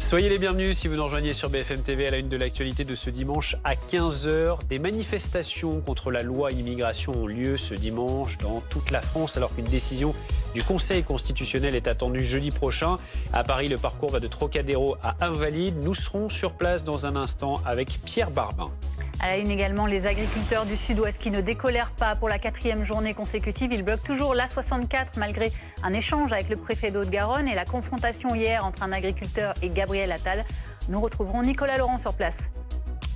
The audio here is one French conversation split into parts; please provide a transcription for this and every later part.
Soyez les bienvenus si vous nous rejoignez sur BFM TV à la une de l'actualité de ce dimanche à 15 h. Des manifestations contre la loi immigration ont lieu ce dimanche dans toute la France alors qu'une décision du Conseil constitutionnel est attendue jeudi prochain. À Paris, le parcours va de Trocadéro à Invalides. Nous serons sur place dans un instant avec Pierre Barbin. À la une également, les agriculteurs du Sud-Ouest qui ne décolèrent pas pour la 4e journée consécutive. Ils bloquent toujours l'A64 malgré un échange avec le préfet d'Haute-Garonne et la confrontation hier entre un agriculteur et Gabriel Attal. Nous retrouverons Nicolas Laurent sur place.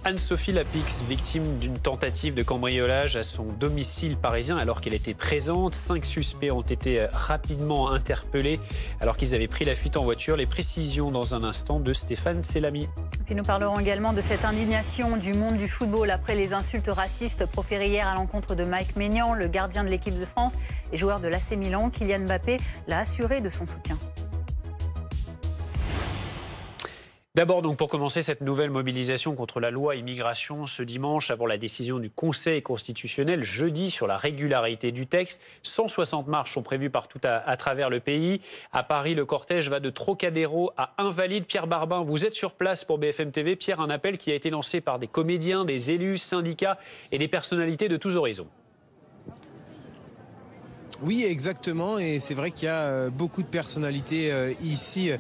Anne-Sophie Lapix, victime d'une tentative de cambriolage à son domicile parisien alors qu'elle était présente. 5 suspects ont été rapidement interpellés alors qu'ils avaient pris la fuite en voiture. Les précisions dans un instant de Stéphane Selami. Puis nous parlerons également de cette indignation du monde du football après les insultes racistes proférées hier à l'encontre de Mike Maignan, le gardien de l'équipe de France et joueur de l'AC Milan. Kylian Mbappé l'a assuré de son soutien. D'abord, donc, pour commencer, cette nouvelle mobilisation contre la loi immigration ce dimanche avant la décision du Conseil constitutionnel jeudi sur la régularité du texte. 160 marches sont prévues partout à travers le pays. À Paris, le cortège va de Trocadéro à Invalides. Pierre Barbin, vous êtes sur place pour BFM TV. Pierre, un appel qui a été lancé par des comédiens, des élus, syndicats et des personnalités de tous horizons. Oui, exactement. Et c'est vrai qu'il y a beaucoup de personnalités ici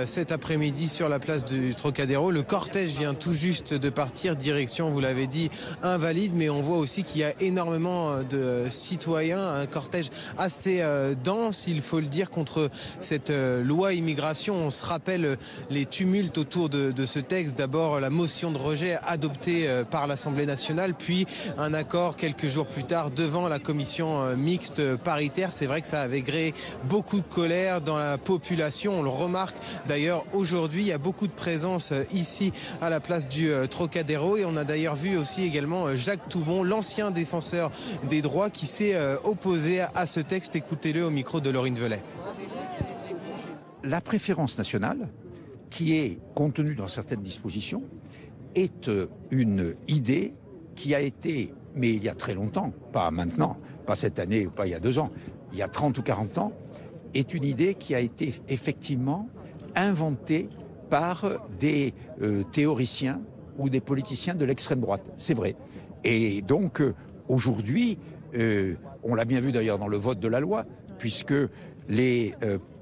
cet après-midi sur la place du Trocadéro. Le cortège vient tout juste de partir, direction, vous l'avez dit, Invalides. Mais on voit aussi qu'il y a énormément de citoyens, un cortège assez dense, il faut le dire, contre cette loi immigration. On se rappelle les tumultes autour de ce texte. D'abord, la motion de rejet adoptée par l'Assemblée nationale, puis un accord quelques jours plus tard devant la commission mixte paritaire. C'est vrai que ça avait créé beaucoup de colère dans la population. On le remarque d'ailleurs aujourd'hui. Il y a beaucoup de présence ici à la place du Trocadéro. Et on a d'ailleurs vu aussi également Jacques Toubon, l'ancien défenseur des droits, qui s'est opposé à ce texte. Écoutez-le au micro de Laurine Velay. La préférence nationale, qui est contenue dans certaines dispositions, est une idée qui a été, mais il y a très longtemps, pas maintenant, pas cette année ou pas il y a 2 ans, il y a 30 ou 40 ans, est une idée qui a été effectivement inventée par des théoriciens ou des politiciens de l'extrême droite. C'est vrai. Et donc, aujourd'hui, on l'a bien vu d'ailleurs dans le vote de la loi, puisque les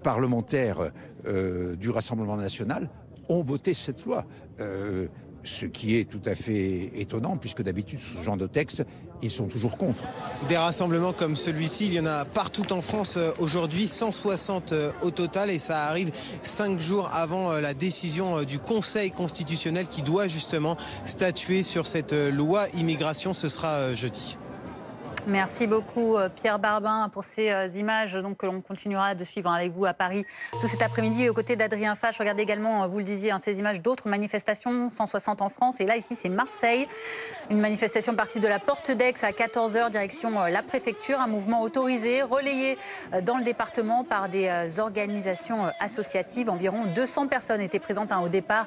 parlementaires du Rassemblement national ont voté cette loi. Ce qui est tout à fait étonnant, puisque d'habitude, ce genre de texte, ils sont toujours contre. Des rassemblements comme celui-ci, il y en a partout en France aujourd'hui, 160 au total, et ça arrive 5 jours avant la décision du Conseil constitutionnel qui doit justement statuer sur cette loi immigration. Ce sera jeudi. Merci beaucoup Pierre Barbin pour ces images que l'on continuera de suivre avec vous à Paris tout cet après-midi aux côtés d'Adrien Fache. Regardez également, vous le disiez, ces images d'autres manifestations, 160 en France. Et là, ici, c'est Marseille. Une manifestation partie de la Porte d'Aix à 14 h, direction la préfecture. Un mouvement autorisé, relayé dans le département par des organisations associatives. Environ 200 personnes étaient présentes au départ,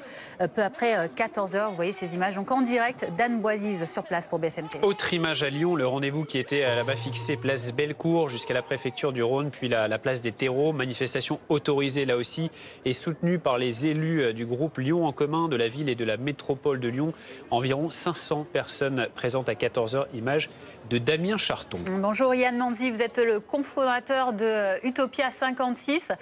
peu après 14 h. Vous voyez ces images donc en direct d'Anne Boisise sur place pour BFM TV. Autre image à Lyon, le rendez-vous qui était là-bas fixé place Bellecour jusqu'à la préfecture du Rhône, puis la place des terreaux. Manifestation autorisée là aussi et soutenue par les élus du groupe Lyon en commun de la ville et de la métropole de Lyon. Environ 500 personnes présentes à 14 h. Image de Damien Charton. Bonjour Yann Manzi, vous êtes le cofondateur de Utopia 56.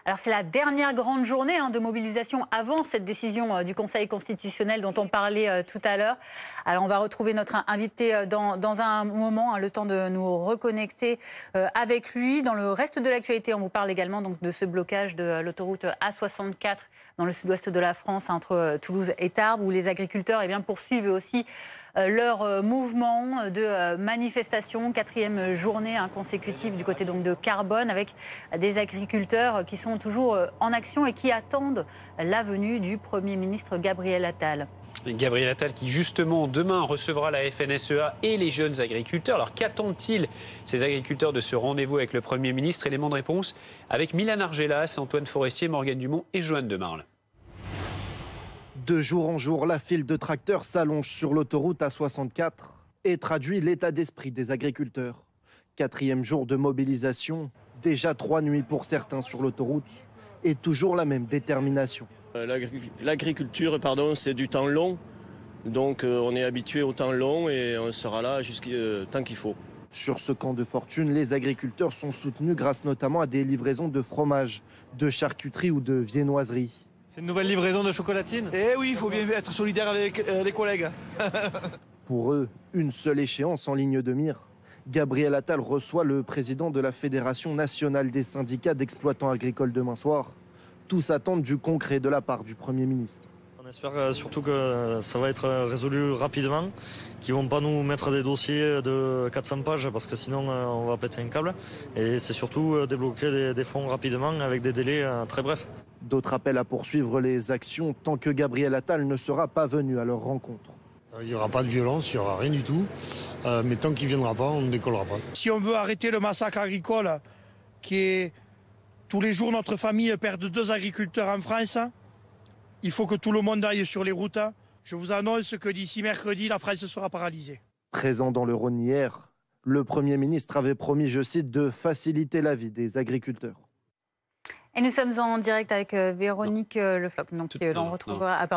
Alors c'est la dernière grande journée de mobilisation avant cette décision du Conseil constitutionnel dont on parlait tout à l'heure. Alors on va retrouver notre invité dans un moment, le temps de nous reconnecter avec lui. Dans le reste de l'actualité, on vous parle également donc de ce blocage de l'autoroute A64 dans le sud-ouest de la France entre Toulouse et Tarbes, où les agriculteurs poursuivent aussi leur mouvement de manifestation, 4e journée consécutive du côté donc de Carbone, avec des agriculteurs qui sont toujours en action et qui attendent la venue du Premier ministre Gabriel Attal. Gabriel Attal qui justement demain recevra la FNSEA et les jeunes agriculteurs. Alors qu'attendent-ils ces agriculteurs de ce rendez-vous avec le Premier ministre? Élément de réponse avec Milan Argelas, Antoine Forestier, Morgane Dumont et Joanne Demarle. De jour en jour, la file de tracteurs s'allonge sur l'autoroute A64 et traduit l'état d'esprit des agriculteurs. 4e jour de mobilisation, déjà 3 nuits pour certains sur l'autoroute et toujours la même détermination. L'agriculture, c'est du temps long. Donc on est habitué au temps long et on sera là jusqu'à tant qu'il faut. Sur ce camp de fortune, les agriculteurs sont soutenus grâce notamment à des livraisons de fromage, de charcuterie ou de viennoiserie. C'est une nouvelle livraison de chocolatine ? Eh oui, il faut bien être solidaire avec les collègues. Pour eux, une seule échéance en ligne de mire. Gabriel Attal reçoit le président de la Fédération nationale des syndicats d'exploitants agricoles demain soir. Tous attendent du concret de la part du Premier ministre. On espère surtout que ça va être résolu rapidement, qu'ils ne vont pas nous mettre des dossiers de 400 pages parce que sinon on va péter un câble. Et c'est surtout débloquer des fonds rapidement avec des délais très brefs. D'autres appellent à poursuivre les actions tant que Gabriel Attal ne sera pas venu à leur rencontre. Il n'y aura pas de violence, il n'y aura rien du tout. Mais tant qu'il ne viendra pas, on ne décollera pas. Si on veut arrêter le massacre agricole, qui est tous les jours notre famille perd 2 agriculteurs en France, il faut que tout le monde aille sur les routes. Je vous annonce que d'ici mercredi, la France sera paralysée. Présent dans le Rhône hier, le Premier ministre avait promis, je cite, de faciliter la vie des agriculteurs. Et nous sommes en direct avec Véronique Le Floch, que l'on retrouvera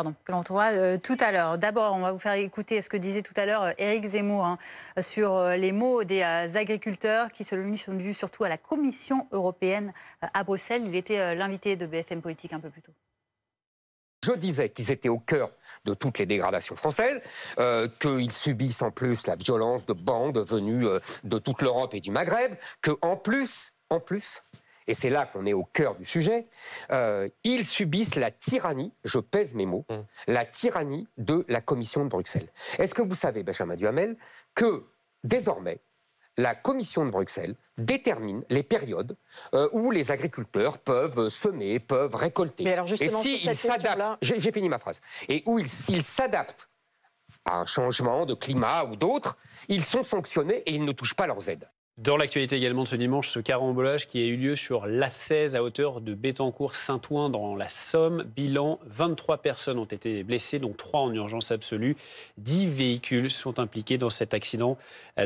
tout à l'heure. D'abord, on va vous faire écouter ce que disait tout à l'heure Éric Zemmour sur les mots des agriculteurs qui, selon lui, sont dus surtout à la Commission européenne à Bruxelles. Il était l'invité de BFM Politique un peu plus tôt. Je disais qu'ils étaient au cœur de toutes les dégradations françaises, qu'ils subissent en plus la violence de bandes venues de toute l'Europe et du Maghreb, qu'en plus, et c'est là qu'on est au cœur du sujet, ils subissent la tyrannie, je pèse mes mots, la tyrannie de la Commission de Bruxelles. Est-ce que vous savez, Benjamin Duhamel, que désormais, la Commission de Bruxelles détermine les périodes où les agriculteurs peuvent semer, peuvent récolter. Mais alors justement, et s'ils s'adaptent, j'ai fini ma phrase, et s'ils s'adaptent à un changement de climat ou d'autres, ils sont sanctionnés et ils ne touchent pas leurs aides. Dans l'actualité également de ce dimanche, ce carambolage qui a eu lieu sur l'A16 à hauteur de Béthencourt-Saint-Ouen dans la Somme. Bilan, 23 personnes ont été blessées, dont 3 en urgence absolue. 10 véhicules sont impliqués dans cet accident,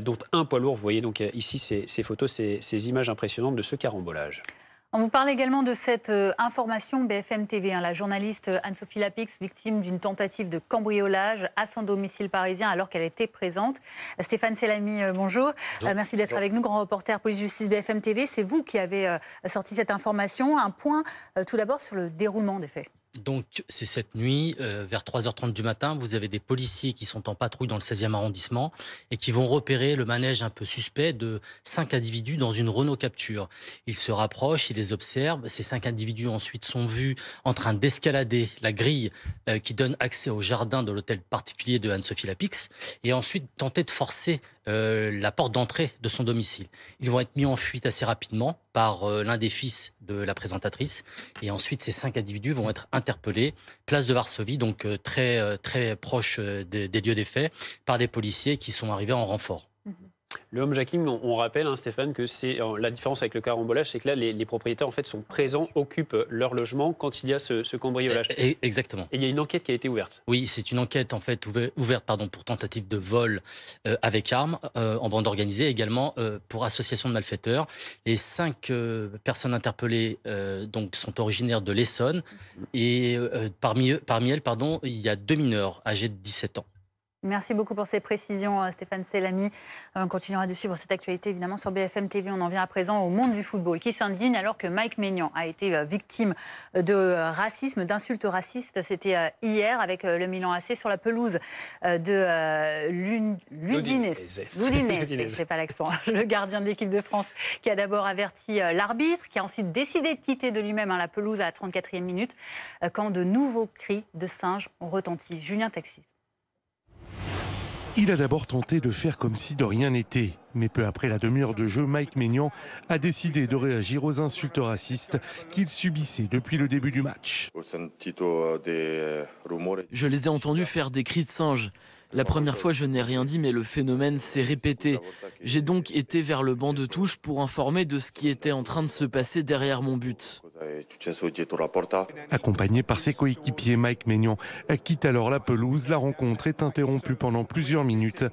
dont un poids lourd. Vous voyez donc ici ces photos, ces images impressionnantes de ce carambolage. On vous parle également de cette information BFM TV. La journaliste Anne-Sophie Lapix, victime d'une tentative de cambriolage à son domicile parisien alors qu'elle était présente. Stéphane Selamy, bonjour. Merci d'être avec nous, grand reporter police-justice BFM TV. C'est vous qui avez sorti cette information. Un point tout d'abord sur le déroulement des faits. Donc, c'est cette nuit, vers 3h30 du matin, vous avez des policiers qui sont en patrouille dans le 16e arrondissement et qui vont repérer le manège un peu suspect de 5 individus dans une Renault Capture. Ils se rapprochent, ils les observent. Ces 5 individus ensuite sont vus en train d'escalader la grille qui donne accès au jardin de l'hôtel particulier de Anne-Sophie Lapix et ensuite tenter de forcer la porte d'entrée de son domicile. Ils vont être mis en fuite assez rapidement par l'un des fils de la présentatrice et ensuite ces 5 individus vont être interpellés, place de Varsovie, donc très proche des lieux des faits, par des policiers qui sont arrivés en renfort. Le homejacking, on rappelle, Stéphane, que c'est la différence avec le carambolage, c'est que là, les propriétaires en fait sont présents, occupent leur logement quand il y a ce cambriolage. Exactement. Et il y a une enquête qui a été ouverte. Oui, c'est une enquête en fait ouverte pour tentative de vol avec armes en bande organisée, également pour association de malfaiteurs. Les 5 personnes interpellées donc sont originaires de l'Essonne et parmi elles, il y a 2 mineurs âgés de 17 ans. Merci beaucoup pour ces précisions, Stéphane Selamy. On continuera de suivre cette actualité, évidemment, sur BFM TV. On en vient à présent au monde du football, qui s'indigne alors que Mike Maignan a été victime de racisme, d'insultes racistes. C'était hier avec le Milan AC sur la pelouse de l'Udinese. Je n'ai pas l'accent. Le gardien de l'équipe de France qui a d'abord averti l'arbitre, qui a ensuite décidé de quitter de lui-même la pelouse à la 34e minute, quand de nouveaux cris de singes ont retenti. Julien Taxis. Il a d'abord tenté de faire comme si de rien n'était. Mais peu après la demi-heure de jeu, Mike Maignan a décidé de réagir aux insultes racistes qu'il subissait depuis le début du match. Je les ai entendus faire des cris de singe. La première fois, je n'ai rien dit, mais le phénomène s'est répété. J'ai donc été vers le banc de touche pour informer de ce qui était en train de se passer derrière mon but. Accompagné par ses coéquipiers, Mike Maignan quitte alors la pelouse. La rencontre est interrompue pendant plusieurs minutes.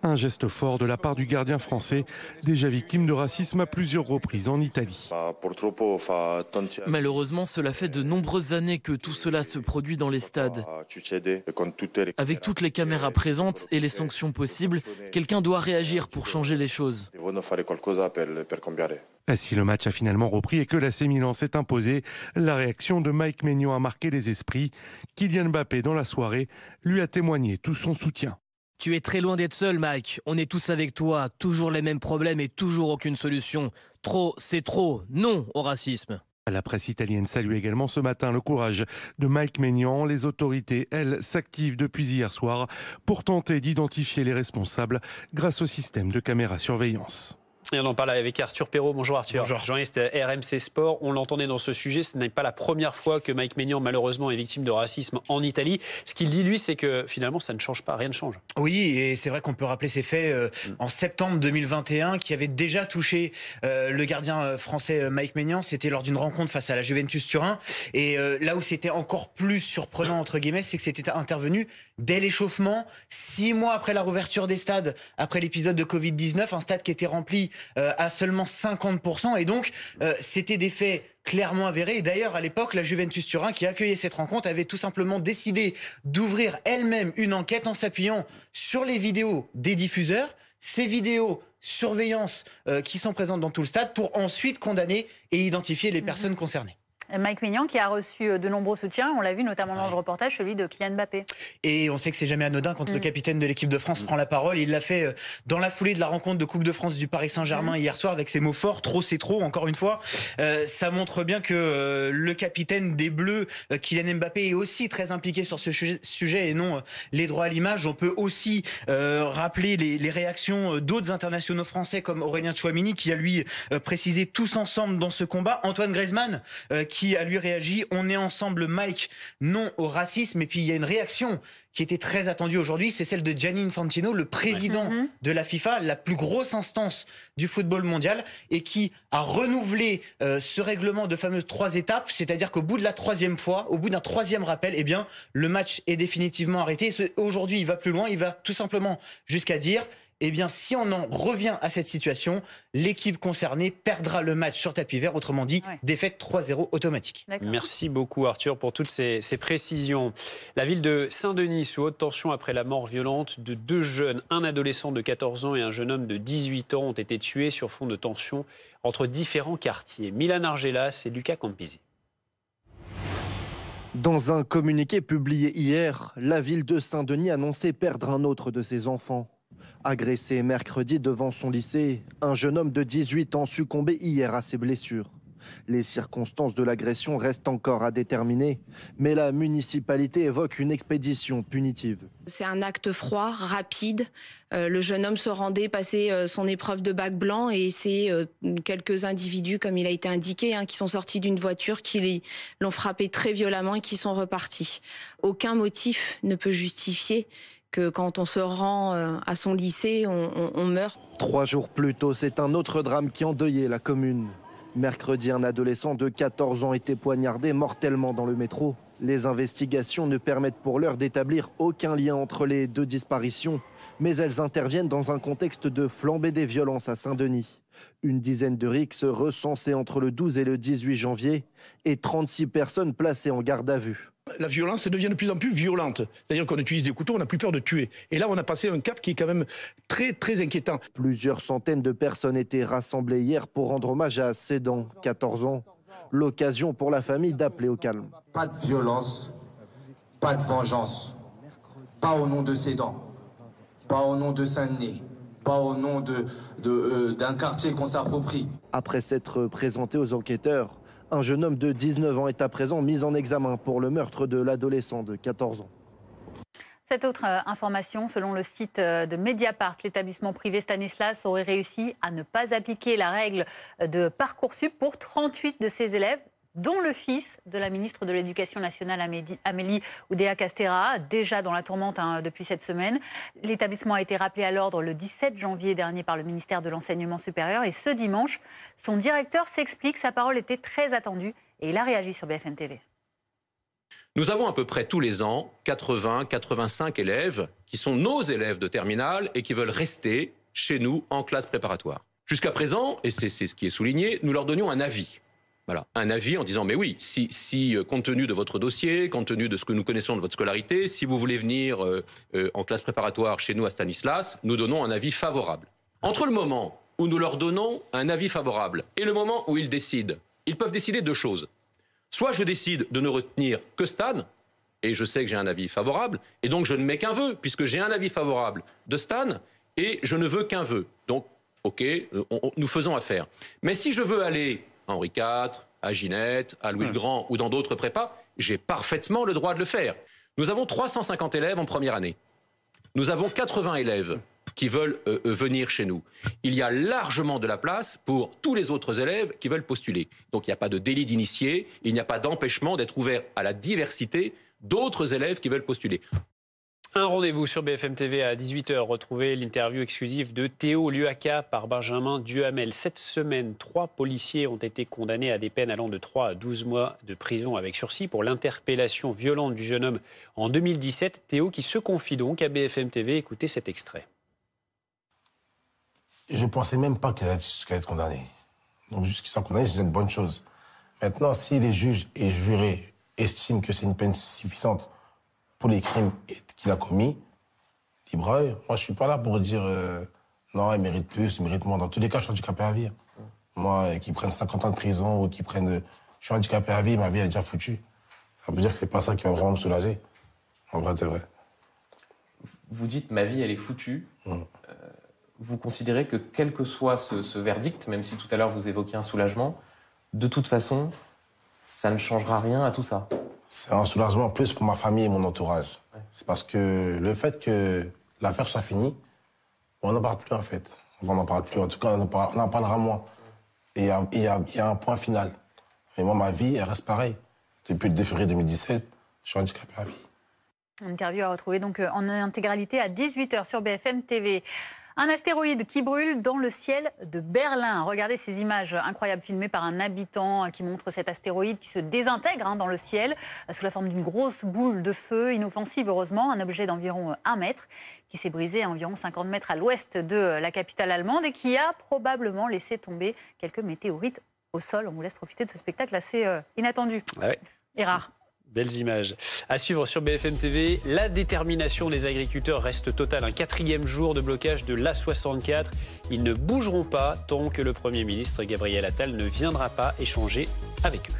Un geste fort de la part du gardien français, déjà victime de racisme à plusieurs reprises en Italie. Malheureusement, cela fait de nombreuses années que tout cela se produit dans les stades. Avec toutes les caméras présentes et les sanctions possibles, quelqu'un doit réagir pour changer les choses. Si le match a finalement repris et que l'AC Milan s'est imposé, la réaction de Mike Maignan a marqué les esprits. Kylian Mbappé, dans la soirée, lui a témoigné tout son soutien. Tu es très loin d'être seul, Mike. On est tous avec toi. Toujours les mêmes problèmes et toujours aucune solution. Trop, c'est trop. Non au racisme. La presse italienne salue également ce matin le courage de Mike Maignan. Les autorités, elles, s'activent depuis hier soir pour tenter d'identifier les responsables grâce au système de caméra surveillance. Et on en parle avec Arthur Perrault. Bonjour Arthur. Bonjour. Journaliste RMC Sport. On l'entendait dans ce sujet, ce n'est pas la première fois que Mike Maignan, malheureusement, est victime de racisme en Italie. Ce qu'il dit, lui, c'est que finalement, ça ne change pas, rien ne change. Oui, et c'est vrai qu'on peut rappeler ces faits en septembre 2021 qui avaient déjà touché le gardien français Mike Maignan. C'était lors d'une rencontre face à la Juventus Turin. Et là où c'était encore plus surprenant, entre guillemets, c'est que c'était intervenu dès l'échauffement, 6 mois après la réouverture des stades, après l'épisode de Covid-19, un stade qui était rempli à seulement 50%. Et donc, c'était des faits clairement avérés. Et d'ailleurs, à l'époque, la Juventus Turin, qui accueillait cette rencontre, avait tout simplement décidé d'ouvrir elle-même une enquête en s'appuyant sur les vidéos des diffuseurs, ces vidéos surveillance qui sont présentes dans tout le stade, pour ensuite condamner et identifier les personnes concernées. Mike Maignan qui a reçu de nombreux soutiens, on l'a vu notamment dans le reportage, celui de Kylian Mbappé. Et on sait que c'est jamais anodin quand le capitaine de l'équipe de France prend la parole. Il l'a fait dans la foulée de la rencontre de Coupe de France du Paris Saint-Germain hier soir avec ses mots forts. Trop c'est trop, encore une fois. Ça montre bien que le capitaine des Bleus, Kylian Mbappé, est aussi très impliqué sur ce sujet et non les droits à l'image. On peut aussi rappeler les réactions d'autres internationaux français comme Aurélien Tchouameni qui a lui précisé tous ensemble dans ce combat. Antoine Griezmann qui a lui réagi, on est ensemble Mike, non au racisme. Et puis il y a une réaction qui était très attendue aujourd'hui, c'est celle de Gianni Infantino, le président de la FIFA, la plus grosse instance du football mondial, et qui a renouvelé ce règlement de fameuses 3 étapes, c'est-à-dire qu'au bout de la 3e fois, au bout d'un 3e rappel, eh bien, le match est définitivement arrêté. Aujourd'hui, il va plus loin, il va tout simplement jusqu'à dire... Eh bien, si on en revient à cette situation, l'équipe concernée perdra le match sur tapis vert, autrement dit, défaite 3-0 automatique. Merci beaucoup Arthur pour toutes ces précisions. La ville de Saint-Denis sous haute tension après la mort violente de 2 jeunes. Un adolescent de 14 ans et un jeune homme de 18 ans ont été tués sur fond de tension entre différents quartiers. Milan Argelas et Lucas Campisi. Dans un communiqué publié hier, la ville de Saint-Denis annonçait perdre un autre de ses enfants. Agressé mercredi devant son lycée, un jeune homme de 18 ans succombé hier à ses blessures. Les circonstances de l'agression restent encore à déterminer, mais la municipalité évoque une expédition punitive. C'est un acte froid, rapide. Le jeune homme se rendait passer son épreuve de bac blanc et c'est quelques individus, comme il a été indiqué, qui sont sortis d'une voiture, qui l'ont frappé très violemment et qui sont repartis. Aucun motif ne peut justifier que quand on se rend à son lycée, on meurt. 3 jours plus tôt, c'est un autre drame qui endeuillait la commune. Mercredi, un adolescent de 14 ans était poignardé mortellement dans le métro. Les investigations ne permettent pour l'heure d'établir aucun lien entre les 2 disparitions, mais elles interviennent dans un contexte de flambée des violences à Saint-Denis. Une dizaine de rixes recensées entre le 12 et le 18 janvier et 36 personnes placées en garde à vue. La violence devient de plus en plus violente. C'est-à-dire qu'on utilise des couteaux, on n'a plus peur de tuer. Et là, on a passé un cap qui est quand même très, très inquiétant. Plusieurs centaines de personnes étaient rassemblées hier pour rendre hommage à Sedan, 14 ans. L'occasion pour la famille d'appeler au calme. Pas de violence, pas de vengeance. Pas au nom de Sedan, pas au nom de Saint-Denis, pas au nom d'un quartier qu'on s'approprie. Après s'être présenté aux enquêteurs, un jeune homme de 19 ans est à présent mis en examen pour le meurtre de l'adolescent de 14 ans. Cette autre information, selon le site de Mediapart, l'établissement privé Stanislas aurait réussi à ne pas appliquer la règle de Parcoursup pour 38 de ses élèves. dont le fils de la ministre de l'Éducation nationale, Amélie Oudéa-Castéra, déjà dans la tourmente depuis cette semaine. L'établissement a été rappelé à l'ordre le 17 janvier dernier par le ministère de l'Enseignement supérieur. Et ce dimanche, son directeur s'explique, sa parole était très attendue et il a réagi sur BFM TV. Nous avons à peu près tous les ans 80-85 élèves qui sont nos élèves de terminale et qui veulent rester chez nous en classe préparatoire. Jusqu'à présent, et c'est ce qui est souligné, nous leur donnions un avis. Voilà, un avis en disant, mais oui, si compte tenu de votre dossier, compte tenu de ce que nous connaissons de votre scolarité, si vous voulez venir en classe préparatoire chez nous à Stanislas, nous donnons un avis favorable. Entre le moment où nous leur donnons un avis favorable et le moment où ils décident, ils peuvent décider deux choses. Soit je décide de ne retenir que Stan, et je sais que j'ai un avis favorable, et donc je ne mets qu'un vœu, puisque j'ai un avis favorable de Stan, et je ne veux qu'un vœu. Donc, ok, nous faisons affaire. Mais si je veux aller à Henri IV, à Ginette, à Louis le Grand ou dans d'autres prépas, j'ai parfaitement le droit de le faire. Nous avons 350 élèves en première année. Nous avons 80 élèves qui veulent venir chez nous. Il y a largement de la place pour tous les autres élèves qui veulent postuler. Donc il n'y a pas de délit d'initié, il n'y a pas d'empêchement d'être ouvert à la diversité d'autres élèves qui veulent postuler. Un rendez-vous sur BFM TV à 18h. Retrouvez l'interview exclusive de Théo Luaka par Benjamin Duhamel. Cette semaine, 3 policiers ont été condamnés à des peines allant de 3 à 12 mois de prison avec sursis pour l'interpellation violente du jeune homme en 2017. Théo qui se confie donc à BFM TV. Écoutez cet extrait. Je ne pensais même pas qu'elle allait jusqu'à être condamnée. Donc jusqu'à soit condamnée, c'est une bonne chose. Maintenant, si les juges et jurés estiment que c'est une peine suffisante pour les crimes qu'il a commis, libre à eux. Moi, je ne suis pas là pour dire non, il mérite plus, il mérite moins. Dans tous les cas, je suis handicapé à vie. Moi, qu'ils prennent 50 ans de prison ou qu'ils prennent... Je suis handicapé à vie, ma vie est déjà foutue. Ça veut dire que c'est pas ça qui va vraiment me soulager. En vrai, c'est vrai. Vous dites ma vie, elle est foutue. Vous considérez que quel que soit ce verdict, même si tout à l'heure vous évoquiez un soulagement, de toute façon, ça ne changera rien à tout ça? C'est un soulagement plus pour ma famille et mon entourage. Ouais. C'est parce que le fait que l'affaire soit finie, on n'en parle plus en fait. On n'en parle plus, en tout cas on en parlera moins. Et il y a un point final. Mais moi, ma vie, elle reste pareille. Depuis le 2 février 2017, je suis handicapé à vie. Une interview à retrouver donc en intégralité à 18h sur BFM TV. Un astéroïde qui brûle dans le ciel de Berlin. Regardez ces images incroyables filmées par un habitant qui montre cet astéroïde qui se désintègre dans le ciel sous la forme d'une grosse boule de feu inoffensive, heureusement. Un objet d'environ 1 mètre qui s'est brisé à environ 50 mètres à l'ouest de la capitale allemande et qui a probablement laissé tomber quelques météorites au sol. On vous laisse profiter de ce spectacle assez inattendu et rare. Belles images. À suivre sur BFM TV, la détermination des agriculteurs reste totale. Un 4e jour de blocage de l'A64. Ils ne bougeront pas tant que le Premier ministre Gabriel Attal ne viendra pas échanger avec eux.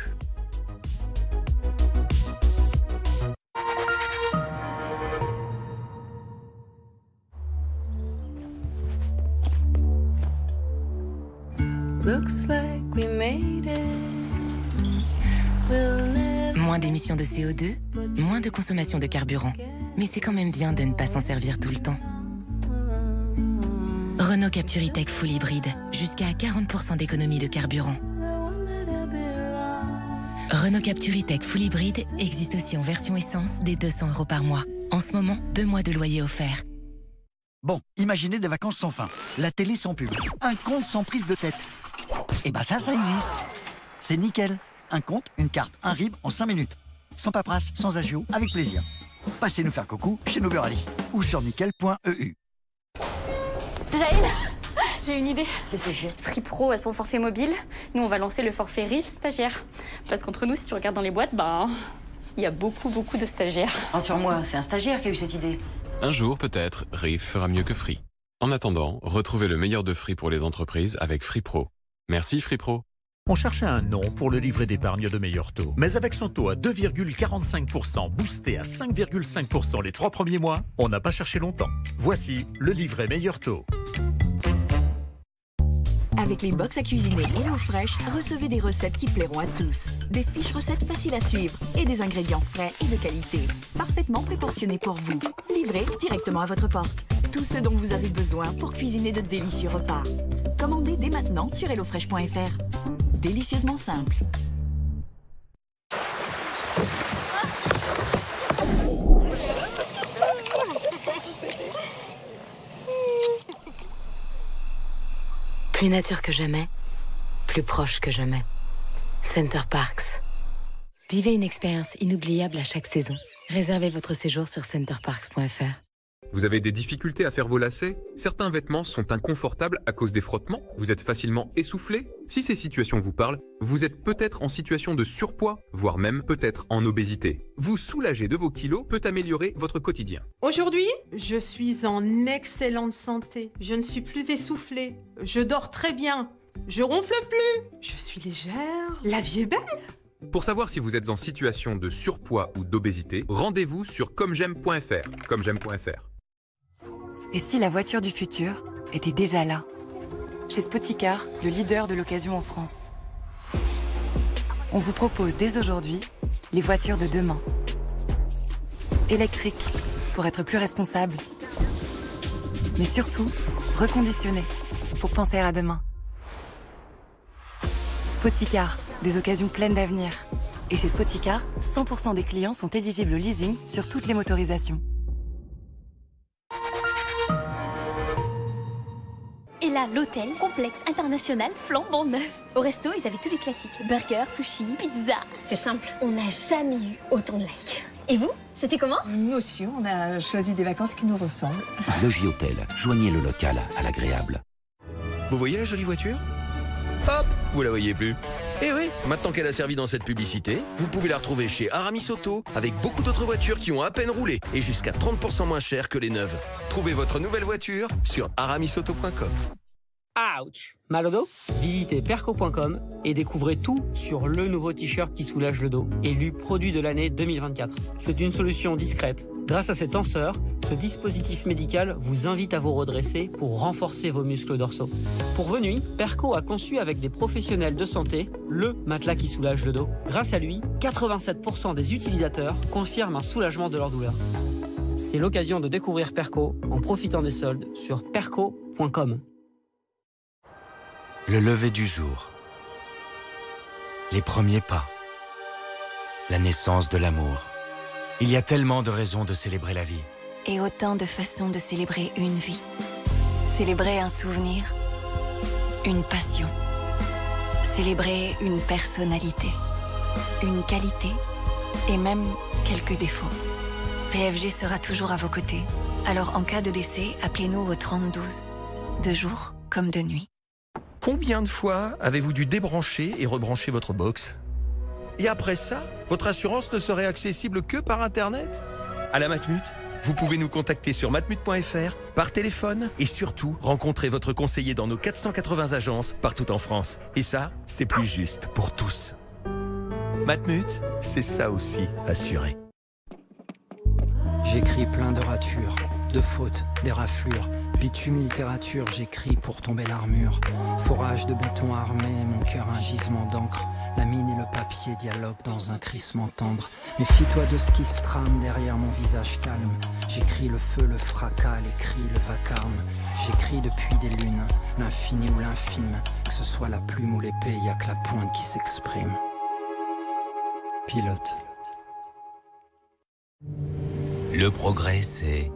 Looks like we made it. Moins d'émissions de CO2, moins de consommation de carburant. Mais c'est quand même bien de ne pas s'en servir tout le temps. Renault Captur E-Tech Full Hybride, jusqu'à 40% d'économie de carburant. Renault Captur E-Tech Full Hybride existe aussi en version essence dès 200 € par mois. En ce moment, 2 mois de loyer offert. Bon, imaginez des vacances sans fin, la télé sans pub, un compte sans prise de tête. Et ben ça existe. C'est nickel. Un compte, une carte, un RIB en 5 minutes. Sans paperasse, sans agio, avec plaisir. Passez nous faire coucou chez nos buralistes ou sur nickel.eu. Jaël, j'ai une idée. Qu'est-ce que j'ai? Fripro a son forfait mobile. Nous, on va lancer le forfait RIF stagiaire. Parce qu'entre nous, si tu regardes dans les boîtes, il y a beaucoup de stagiaires. Rassure-moi, c'est un stagiaire qui a eu cette idée. Un jour, peut-être, RIF fera mieux que Free. En attendant, retrouvez le meilleur de Free pour les entreprises avec FreePro. Merci FreePro. On cherchait un nom pour le livret d'épargne de meilleur taux. Mais avec son taux à 2,45%, boosté à 5,5% les 3 premiers mois, on n'a pas cherché longtemps. Voici le livret meilleur taux. Avec les box à cuisiner HelloFresh, recevez des recettes qui plairont à tous. Des fiches recettes faciles à suivre et des ingrédients frais et de qualité. Parfaitement préportionnés pour vous. Livrés directement à votre porte. Tout ce dont vous avez besoin pour cuisiner de délicieux repas. Commandez dès maintenant sur hellofresh.fr. Délicieusement simple. Plus nature que jamais, plus proche que jamais. Center Parcs. Vivez une expérience inoubliable à chaque saison. Réservez votre séjour sur centerparks.fr. Vous avez des difficultés à faire vos lacets? Certains vêtements sont inconfortables à cause des frottements? Vous êtes facilement essoufflé? Si ces situations vous parlent, vous êtes peut-être en situation de surpoids, voire même peut-être en obésité. Vous soulager de vos kilos peut améliorer votre quotidien. Aujourd'hui, je suis en excellente santé. Je ne suis plus essoufflée. Je dors très bien. Je ronfle plus. Je suis légère. La vie est belle. Pour savoir si vous êtes en situation de surpoids ou d'obésité, rendez-vous sur comgem.fr. Comgem.fr. Et si la voiture du futur était déjà là? Chez Spoticar, le leader de l'occasion en France. On vous propose dès aujourd'hui les voitures de demain. Électriques, pour être plus responsable. Mais surtout, reconditionnées, pour penser à demain. Spoticar, des occasions pleines d'avenir. Et chez Spoticar, 100% des clients sont éligibles au leasing sur toutes les motorisations. Et là, l'hôtel, complexe international, flambant neuf. Au resto, ils avaient tous les classiques. Burger, sushi, pizza. C'est simple, on n'a jamais eu autant de likes. Et vous, c'était comment? Nous aussi, on a choisi des vacances qui nous ressemblent. Logis Hôtel, joignez le local à l'agréable. Vous voyez la jolie voiture? Hop, vous la voyez plus. Eh oui, maintenant qu'elle a servi dans cette publicité, vous pouvez la retrouver chez Aramis Auto avec beaucoup d'autres voitures qui ont à peine roulé et jusqu'à 30% moins cher que les neuves. Trouvez votre nouvelle voiture sur aramisauto.com. Ouch! Mal au dos? Visitez perco.com et découvrez tout sur le nouveau t-shirt qui soulage le dos, élu produit de l'année 2024. C'est une solution discrète. Grâce à ses tenseurs, ce dispositif médical vous invite à vous redresser pour renforcer vos muscles dorsaux. Pour vos nuits, Perco a conçu avec des professionnels de santé le matelas qui soulage le dos. Grâce à lui, 87% des utilisateurs confirment un soulagement de leur douleur. C'est l'occasion de découvrir Perco en profitant des soldes sur perco.com. Le lever du jour. Les premiers pas. La naissance de l'amour. Il y a tellement de raisons de célébrer la vie. Et autant de façons de célébrer une vie. Célébrer un souvenir, une passion. Célébrer une personnalité, une qualité et même quelques défauts. PFG sera toujours à vos côtés. Alors en cas de décès, appelez-nous au 3012. De jour comme de nuit. Combien de fois avez-vous dû débrancher et rebrancher votre box? Et après ça, votre assurance ne serait accessible que par Internet? À la Matmut, vous pouvez nous contacter sur matmut.fr, par téléphone et surtout rencontrer votre conseiller dans nos 480 agences partout en France. Et ça, c'est plus juste pour tous. Matmut, c'est ça aussi, assuré. J'écris plein de ratures, de fautes, des raflures. Bitume littérature, j'écris pour tomber l'armure. Forage de béton armé, mon cœur un gisement d'encre. La mine et le papier dialoguent dans un crissement tendre. Méfie-toi de ce qui se trame derrière mon visage calme. J'écris le feu, le fracas, les cris, le vacarme. J'écris depuis des lunes, l'infini ou l'infime. Que ce soit la plume ou l'épée, y a que la pointe qui s'exprime. Pilote. Le progrès, c'est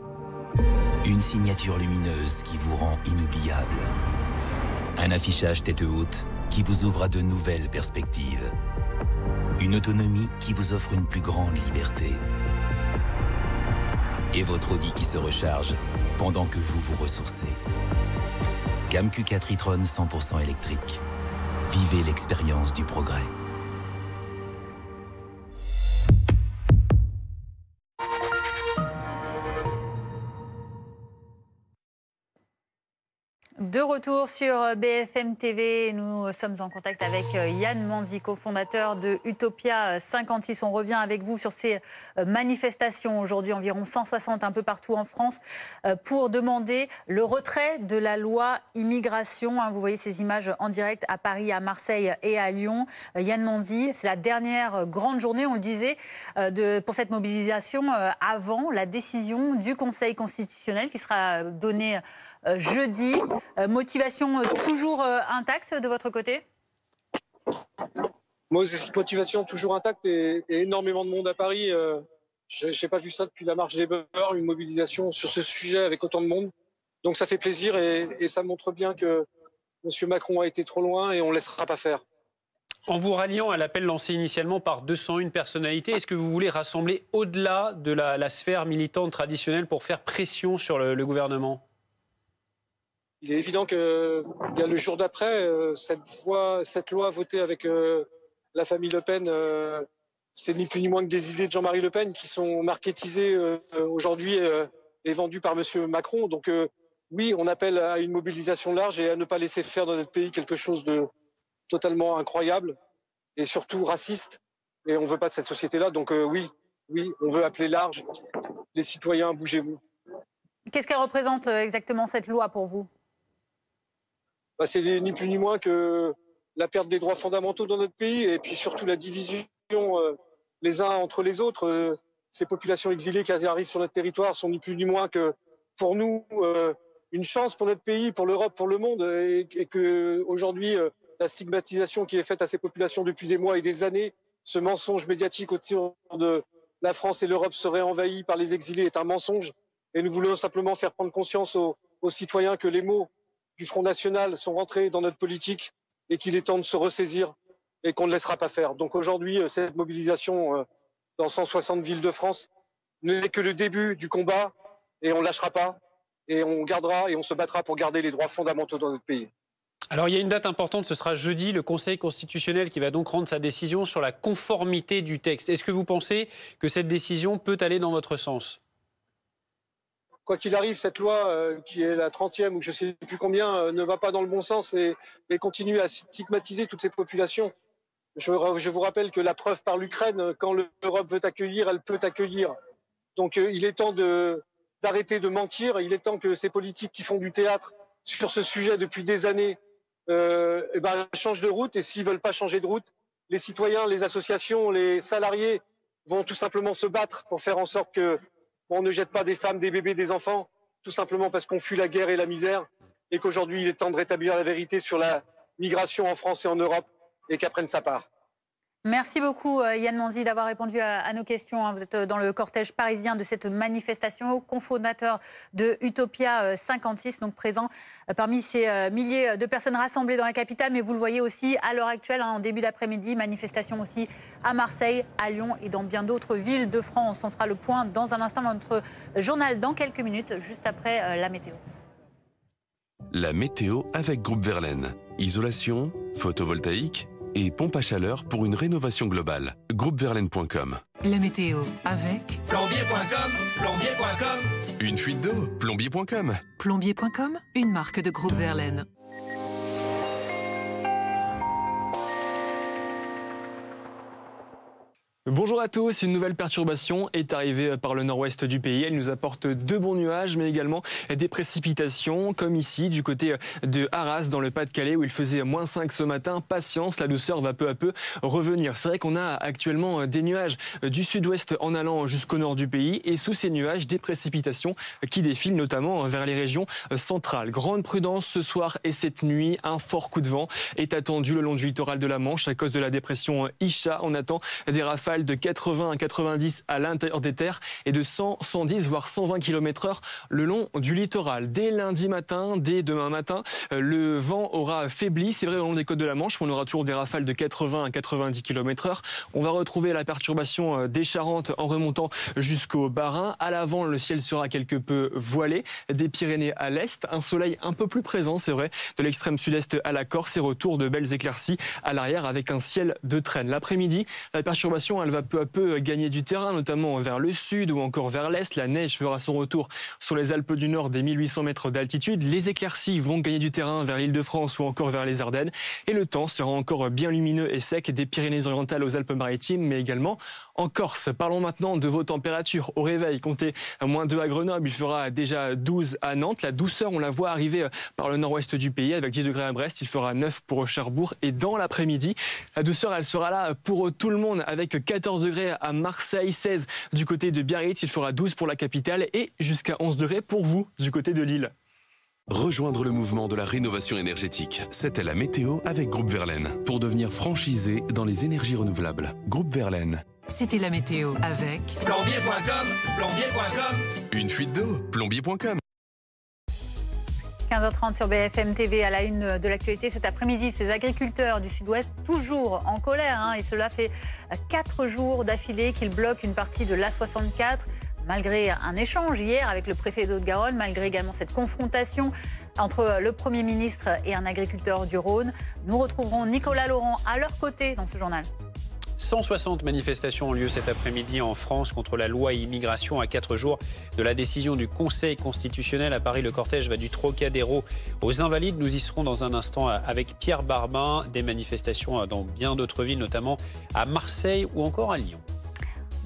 une signature lumineuse qui vous rend inoubliable. Un affichage tête haute qui vous ouvre à de nouvelles perspectives. Une autonomie qui vous offre une plus grande liberté. Et votre Audi qui se recharge pendant que vous vous ressourcez. Gamme Q4 e-tron 100% électrique. Vivez l'expérience du progrès. De retour sur BFM TV, nous sommes en contact avec Yann Manzi, cofondateur de Utopia 56. On revient avec vous sur ces manifestations aujourd'hui, environ 160 un peu partout en France, pour demander le retrait de la loi immigration. Vous voyez ces images en direct à Paris, à Marseille et à Lyon. Yann Manzi, c'est la dernière grande journée, on le disait, pour cette mobilisation avant la décision du Conseil constitutionnel qui sera donnée jeudi. Motivation toujours intacte de votre côté? Motivation toujours intacte et énormément de monde à Paris. Je n'ai pas vu ça depuis la marche des beurs, une mobilisation sur ce sujet avec autant de monde. Donc ça fait plaisir et ça montre bien que M. Macron a été trop loin et on ne laissera pas faire. En vous ralliant à l'appel lancé initialement par 201 personnalités, est-ce que vous voulez rassembler au-delà de la sphère militante traditionnelle pour faire pression sur le gouvernement ? Il est évident qu'il y a le jour d'après, cette loi votée avec la famille Le Pen, c'est ni plus ni moins que des idées de Jean-Marie Le Pen qui sont marketisées aujourd'hui et vendues par M. Macron. Donc oui, on appelle à une mobilisation large et à ne pas laisser faire dans notre pays quelque chose de totalement incroyable et surtout raciste. Et on ne veut pas de cette société-là. Donc oui, on veut appeler large. Les citoyens, bougez-vous. Qu'est-ce qu'elle représente exactement cette loi pour vous ? C'est ni plus ni moins que la perte des droits fondamentaux dans notre pays et puis surtout la division les uns entre les autres. Ces populations exilées qui arrivent sur notre territoire sont ni plus ni moins que, pour nous, une chance pour notre pays, pour l'Europe, pour le monde, et qu'aujourd'hui, la stigmatisation qui est faite à ces populations depuis des mois et des années, ce mensonge médiatique autour de la France et l'Europe seraient envahis par les exilés est un mensonge. Et nous voulons simplement faire prendre conscience aux citoyens que les mots du Front National sont rentrés dans notre politique et qu'il est temps de se ressaisir et qu'on ne laissera pas faire. Donc aujourd'hui, cette mobilisation dans 160 villes de France n'est que le début du combat et on ne lâchera pas et on gardera et on se battra pour garder les droits fondamentaux dans notre pays. Alors il y a une date importante, ce sera jeudi, le Conseil constitutionnel qui va donc rendre sa décision sur la conformité du texte. Est-ce que vous pensez que cette décision peut aller dans votre sens ? Quoi qu'il arrive, cette loi, qui est la 30e ou je ne sais plus combien, ne va pas dans le bon sens et continue à stigmatiser toutes ces populations. Je vous rappelle que la preuve par l'Ukraine, quand l'Europe veut accueillir, elle peut accueillir. Donc il est temps d'arrêter de mentir, il est temps que ces politiques qui font du théâtre sur ce sujet depuis des années changent de route. Et s'ils ne veulent pas changer de route, les citoyens, les associations, les salariés vont tout simplement se battre pour faire en sorte qu'on ne jette pas des femmes, des bébés, des enfants, tout simplement parce qu'on fuit la guerre et la misère, et qu'aujourd'hui il est temps de rétablir la vérité sur la migration en France et en Europe, et qu'elle prenne sa part. Merci beaucoup Yann Manzi d'avoir répondu à nos questions. Vous êtes dans le cortège parisien de cette manifestation, cofondateur de Utopia 56, donc présent parmi ces milliers de personnes rassemblées dans la capitale. Mais vous le voyez aussi à l'heure actuelle, en début d'après-midi, manifestation aussi à Marseille, à Lyon et dans bien d'autres villes de France. On fera le point dans un instant dans notre journal, dans quelques minutes, juste après la météo. La météo avec Groupe Verlaine. Isolation, photovoltaïque et pompe à chaleur pour une rénovation globale. Groupeverlaine.com. La météo avec Plombier.com, plombier.com. Une fuite d'eau, plombier.com. Plombier.com, une marque de Groupe Verlaine. Bonjour à tous, une nouvelle perturbation est arrivée par le nord-ouest du pays. Elle nous apporte de bons nuages, mais également des précipitations, comme ici, du côté de Arras, dans le Pas-de-Calais, où il faisait -5 ce matin. Patience, la douceur va peu à peu revenir. C'est vrai qu'on a actuellement des nuages du sud-ouest en allant jusqu'au nord du pays, et sous ces nuages, des précipitations qui défilent notamment vers les régions centrales. Grande prudence ce soir et cette nuit, un fort coup de vent est attendu le long du littoral de la Manche à cause de la dépression Isha. On attend des rafales de 80 à 90 à l'intérieur des terres et de 100, 110 voire 120 km/h le long du littoral. Dès lundi matin, dès demain matin, le vent aura faibli. C'est vrai au long des côtes de la Manche, on aura toujours des rafales de 80 à 90 km/h. On va retrouver la perturbation des Charentes en remontant jusqu'au Bas-Rhin. À l'avant, le ciel sera quelque peu voilé. Des Pyrénées à l'est, un soleil un peu plus présent, c'est vrai, de l'extrême sud-est à la Corse et retour de belles éclaircies à l'arrière avec un ciel de traîne. L'après-midi, la perturbation, elle va peu à peu gagner du terrain, notamment vers le sud ou encore vers l'est. La neige fera son retour sur les Alpes du Nord des 1800 mètres d'altitude. Les éclaircies vont gagner du terrain vers l'Île-de-France ou encore vers les Ardennes. Et le temps sera encore bien lumineux et sec des Pyrénées-Orientales aux Alpes-Maritimes, mais également en Corse. Parlons maintenant de vos températures. Au réveil, comptez -2 à Grenoble, il fera déjà 12 à Nantes. La douceur, on la voit arriver par le nord-ouest du pays avec 10 degrés à Brest. Il fera 9 pour Cherbourg. Et dans l'après-midi, la douceur, elle sera là pour tout le monde avec 14 degrés à Marseille, 16 du côté de Biarritz. Il fera 12 pour la capitale et jusqu'à 11 degrés pour vous du côté de Lille. Rejoindre le mouvement de la rénovation énergétique. C'était la météo avec Groupe Verlaine. Pour devenir franchisé dans les énergies renouvelables. Groupe Verlaine. C'était la météo avec Plombier.com, plombier.com. Une fuite d'eau, plombier.com. 15h30 sur BFM TV, à la une de l'actualité cet après-midi, ces agriculteurs du Sud-Ouest toujours en colère. Et cela fait 4 jours d'affilée qu'ils bloquent une partie de l'A64. Malgré un échange hier avec le préfet d'Haute-Garonne, malgré également cette confrontation entre le Premier ministre et un agriculteur du Rhône, nous retrouverons Nicolas Laurent à leur côté dans ce journal. 160 manifestations ont lieu cet après-midi en France contre la loi immigration à 4 jours de la décision du Conseil constitutionnel. À Paris, le cortège va du Trocadéro aux Invalides. Nous y serons dans un instant avec Pierre Barbin. Des manifestations dans bien d'autres villes, notamment à Marseille ou encore à Lyon.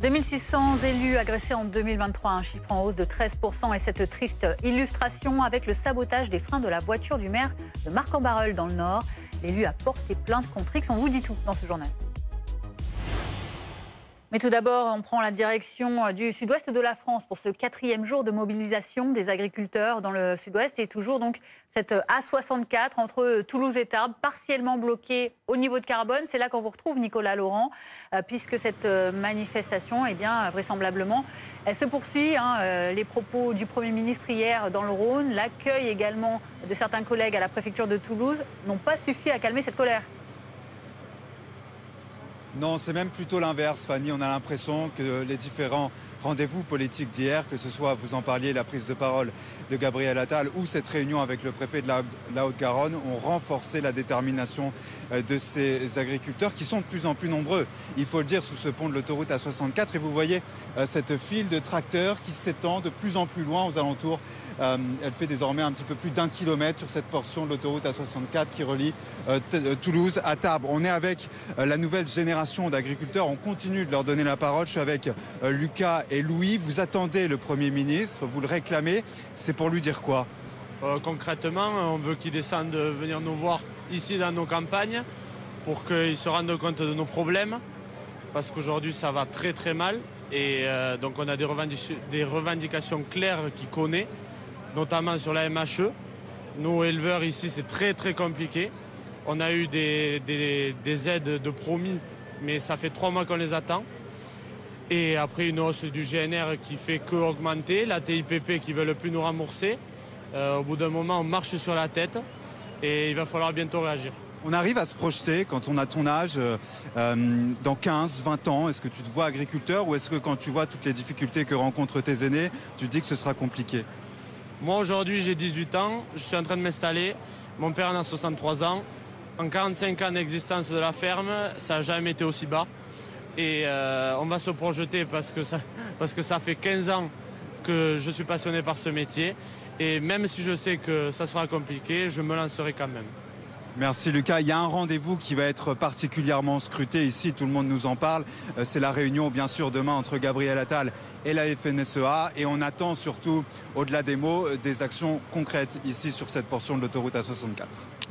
2600 élus agressés en 2023, un chiffre en hausse de 13%. Et cette triste illustration avec le sabotage des freins de la voiture du maire de Marc-en-Barœul dans le Nord. L'élu a porté plainte contre X. On vous dit tout dans ce journal. Mais tout d'abord, on prend la direction du sud-ouest de la France pour ce 4e jour de mobilisation des agriculteurs dans le sud-ouest. Et toujours donc cette A64 entre Toulouse et Tarbes, partiellement bloquée au niveau de Carbone. C'est là qu'on vous retrouve, Nicolas Laurent, puisque cette manifestation, vraisemblablement, elle se poursuit. Les propos du Premier ministre hier dans le Rhône, l'accueil également de certains collègues à la préfecture de Toulouse n'ont pas suffi à calmer cette colère. Non, c'est même plutôt l'inverse, Fanny. On a l'impression que les différents rendez-vous politiques d'hier, que ce soit, vous en parliez, la prise de parole de Gabriel Attal ou cette réunion avec le préfet de la Haute-Garonne, ont renforcé la détermination de ces agriculteurs qui sont de plus en plus nombreux. Il faut le dire, sous ce pont de l'autoroute A64. Et vous voyez cette file de tracteurs qui s'étend de plus en plus loin aux alentours. Elle fait désormais un petit peu plus d'1 kilomètre sur cette portion de l'autoroute A64 qui relie Toulouse à Tarbes. On est avec la nouvelle génération d'agriculteurs. On continue de leur donner la parole. Je suis avec Lucas et Louis. Vous attendez le Premier ministre, vous le réclamez. C'est pour lui dire quoi ? Concrètement, on veut qu'il descende venir nous voir ici dans nos campagnes pour qu'il se rende compte de nos problèmes. Parce qu'aujourd'hui, ça va très très mal. Et donc on a des revendications claires qu'il connaît, notamment sur la MHE. Nous, éleveurs ici, c'est très très compliqué. On a eu des aides de promis, mais ça fait 3 mois qu'on les attend. Et après une hausse du GNR qui fait qu'augmenter, la TIPP qui ne veut plus nous rembourser. Au bout d'un moment, on marche sur la tête et il va falloir bientôt réagir. On arrive à se projeter quand on a ton âge, dans 15, 20 ans. Est-ce que tu te vois agriculteur ou est-ce que quand tu vois toutes les difficultés que rencontrent tes aînés, tu te dis que ce sera compliqué ? Moi aujourd'hui j'ai 18 ans, je suis en train de m'installer. Mon père en a 63 ans. En 45 ans d'existence de la ferme, ça n'a jamais été aussi bas. Et on va se projeter parce que ça fait 15 ans que je suis passionné par ce métier. Et même si je sais que ça sera compliqué, je me lancerai quand même. Merci Lucas. Il y a un rendez-vous qui va être particulièrement scruté ici, tout le monde nous en parle. C'est la réunion bien sûr demain entre Gabriel Attal et la FNSEA. Et on attend surtout, au-delà des mots, des actions concrètes ici sur cette portion de l'autoroute A64.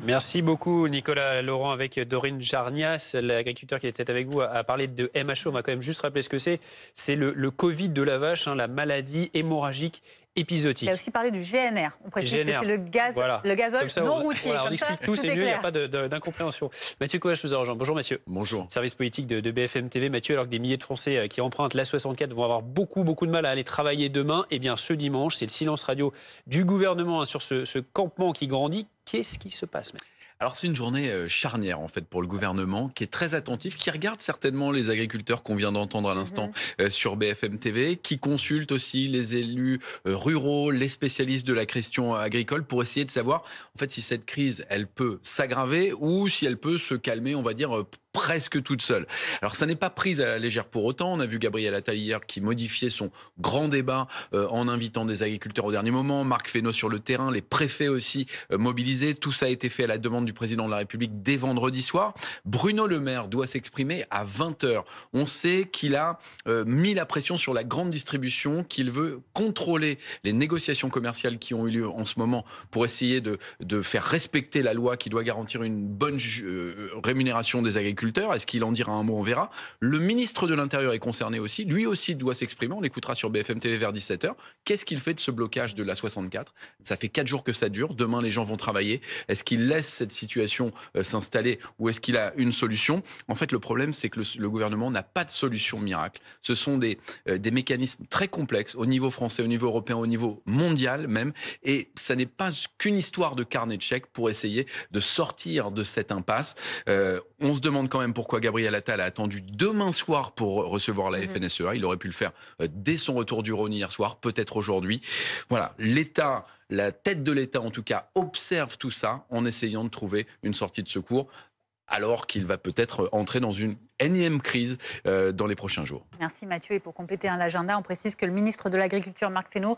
Merci beaucoup Nicolas Laurent avec Dorine Jarnias, l'agriculteur qui était avec vous, a parlé de MHE. On va quand même juste rappeler ce que c'est. C'est le Covid de la vache, la maladie hémorragique épisodique. Il a aussi parlé du GNR. On précise que c'est le gazole non routier. On explique tout, c'est mieux, il n'y a pas d'incompréhension. Mathieu Coache nous a rejoint. Bonjour Mathieu. Bonjour. Service politique de BFM TV. Mathieu, alors que des milliers de Français qui empruntent l'A64 vont avoir beaucoup de mal à aller travailler demain, eh bien ce dimanche, c'est le silence radio du gouvernement sur ce campement qui grandit. Qu'est-ce qui se passe, Mathieu ? Alors c'est une journée charnière en fait pour le gouvernement qui est très attentif, qui regarde certainement les agriculteurs qu'on vient d'entendre à l'instant sur BFM TV, qui consulte aussi les élus ruraux, les spécialistes de la question agricole pour essayer de savoir en fait si cette crise elle peut s'aggraver ou si elle peut se calmer, on va dire presque toute seule. Alors ça n'est pas prise à la légère pour autant. On a vu Gabriel Attal hier qui modifiait son grand débat en invitant des agriculteurs au dernier moment. Marc Fesneau sur le terrain, les préfets aussi mobilisés. Tout ça a été fait à la demande du président de la République dès vendredi soir. Bruno Le Maire doit s'exprimer à 20h. On sait qu'il a mis la pression sur la grande distribution, qu'il veut contrôler les négociations commerciales qui ont eu lieu en ce moment pour essayer de faire respecter la loi qui doit garantir une bonne rémunération des agriculteurs. agriculteurs. Est-ce qu'il en dira un mot? On verra. Le ministre de l'Intérieur est concerné aussi. Lui aussi doit s'exprimer. On l'écoutera sur BFM TV vers 17h. Qu'est-ce qu'il fait de ce blocage de la 64? Ça fait 4 jours que ça dure. Demain, les gens vont travailler. Est-ce qu'il laisse cette situation s'installer ou est-ce qu'il a une solution? En fait, le problème, c'est que le gouvernement n'a pas de solution miracle. Ce sont des mécanismes très complexes au niveau français, au niveau européen, au niveau mondial même. Et ça n'est pas qu'une histoire de carnet de chèques pour essayer de sortir de cette impasse. On se demande quand même pourquoi Gabriel Attal a attendu demain soir pour recevoir la FNSEA. Il aurait pu le faire dès son retour du Rhône hier soir, peut-être aujourd'hui. Voilà, l'État, la tête de l'État en tout cas, observe tout ça en essayant de trouver une sortie de secours, alors qu'il va peut-être entrer dans une énième crise dans les prochains jours. Merci Mathieu. Et pour compléter l'agenda, on précise que le ministre de l'Agriculture, Marc Fesneau,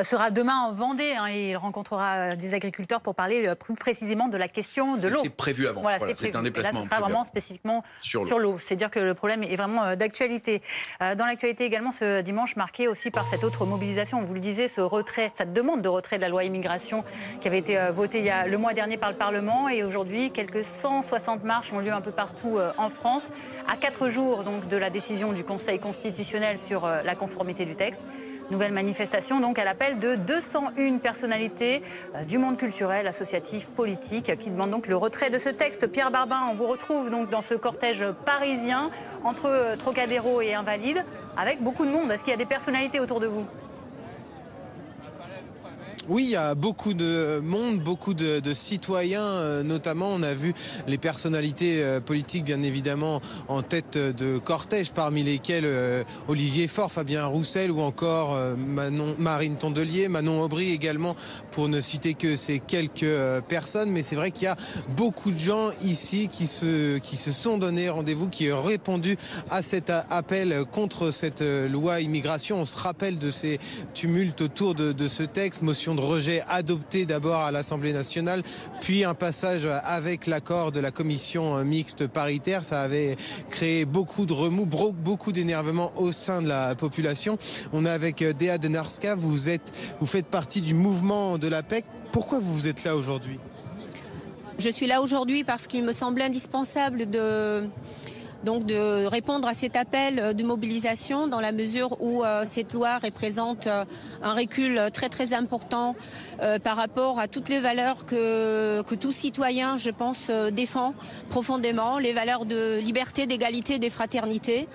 sera demain en Vendée. Et il rencontrera des agriculteurs pour parler plus précisément de la question de l'eau. C'était prévu avant. Voilà, c'est un déplacement. Là, ce sera vraiment spécifiquement sur l'eau. C'est dire que le problème est vraiment d'actualité. Dans l'actualité également, ce dimanche, marqué aussi par cette autre mobilisation, vous le disiez, ce retrait, cette demande de retrait de la loi immigration qui avait été votée le mois dernier par le Parlement. Et aujourd'hui, quelques 160 marches ont lieu un peu partout en France. À 4 jours donc, de la décision du Conseil constitutionnel sur la conformité du texte. Nouvelle manifestation donc à l'appel de 201 personnalités du monde culturel, associatif, politique qui demandent donc le retrait de ce texte. Pierre Barbin, on vous retrouve donc dans ce cortège parisien entre Trocadéro et Invalides avec beaucoup de monde. Est-ce qu'il y a des personnalités autour de vous ? Oui, il y a beaucoup de monde, beaucoup de citoyens, notamment on a vu les personnalités politiques bien évidemment en tête de cortège, parmi lesquels Olivier Faure, Fabien Roussel ou encore Marine Tondelier, Manon Aubry également, pour ne citer que ces quelques personnes. Mais c'est vrai qu'il y a beaucoup de gens ici qui se sont donné rendez-vous, qui ont répondu à cet appel contre cette loi immigration. On se rappelle de ces tumultes autour de ce texte, motion de rejet adopté d'abord à l'Assemblée nationale, puis un passage avec l'accord de la commission mixte paritaire. Ça avait créé beaucoup de remous, beaucoup d'énervement au sein de la population. On est avec Déa Denarska, vous faites partie du mouvement de la PEC. Pourquoi vous êtes là aujourd'hui ? Je suis là aujourd'hui parce qu'il me semble indispensable de répondre à cet appel de mobilisation dans la mesure où cette loi représente un recul très très important par rapport à toutes les valeurs que tout citoyen, je pense, défend profondément, les valeurs de liberté, d'égalité, de fraternité.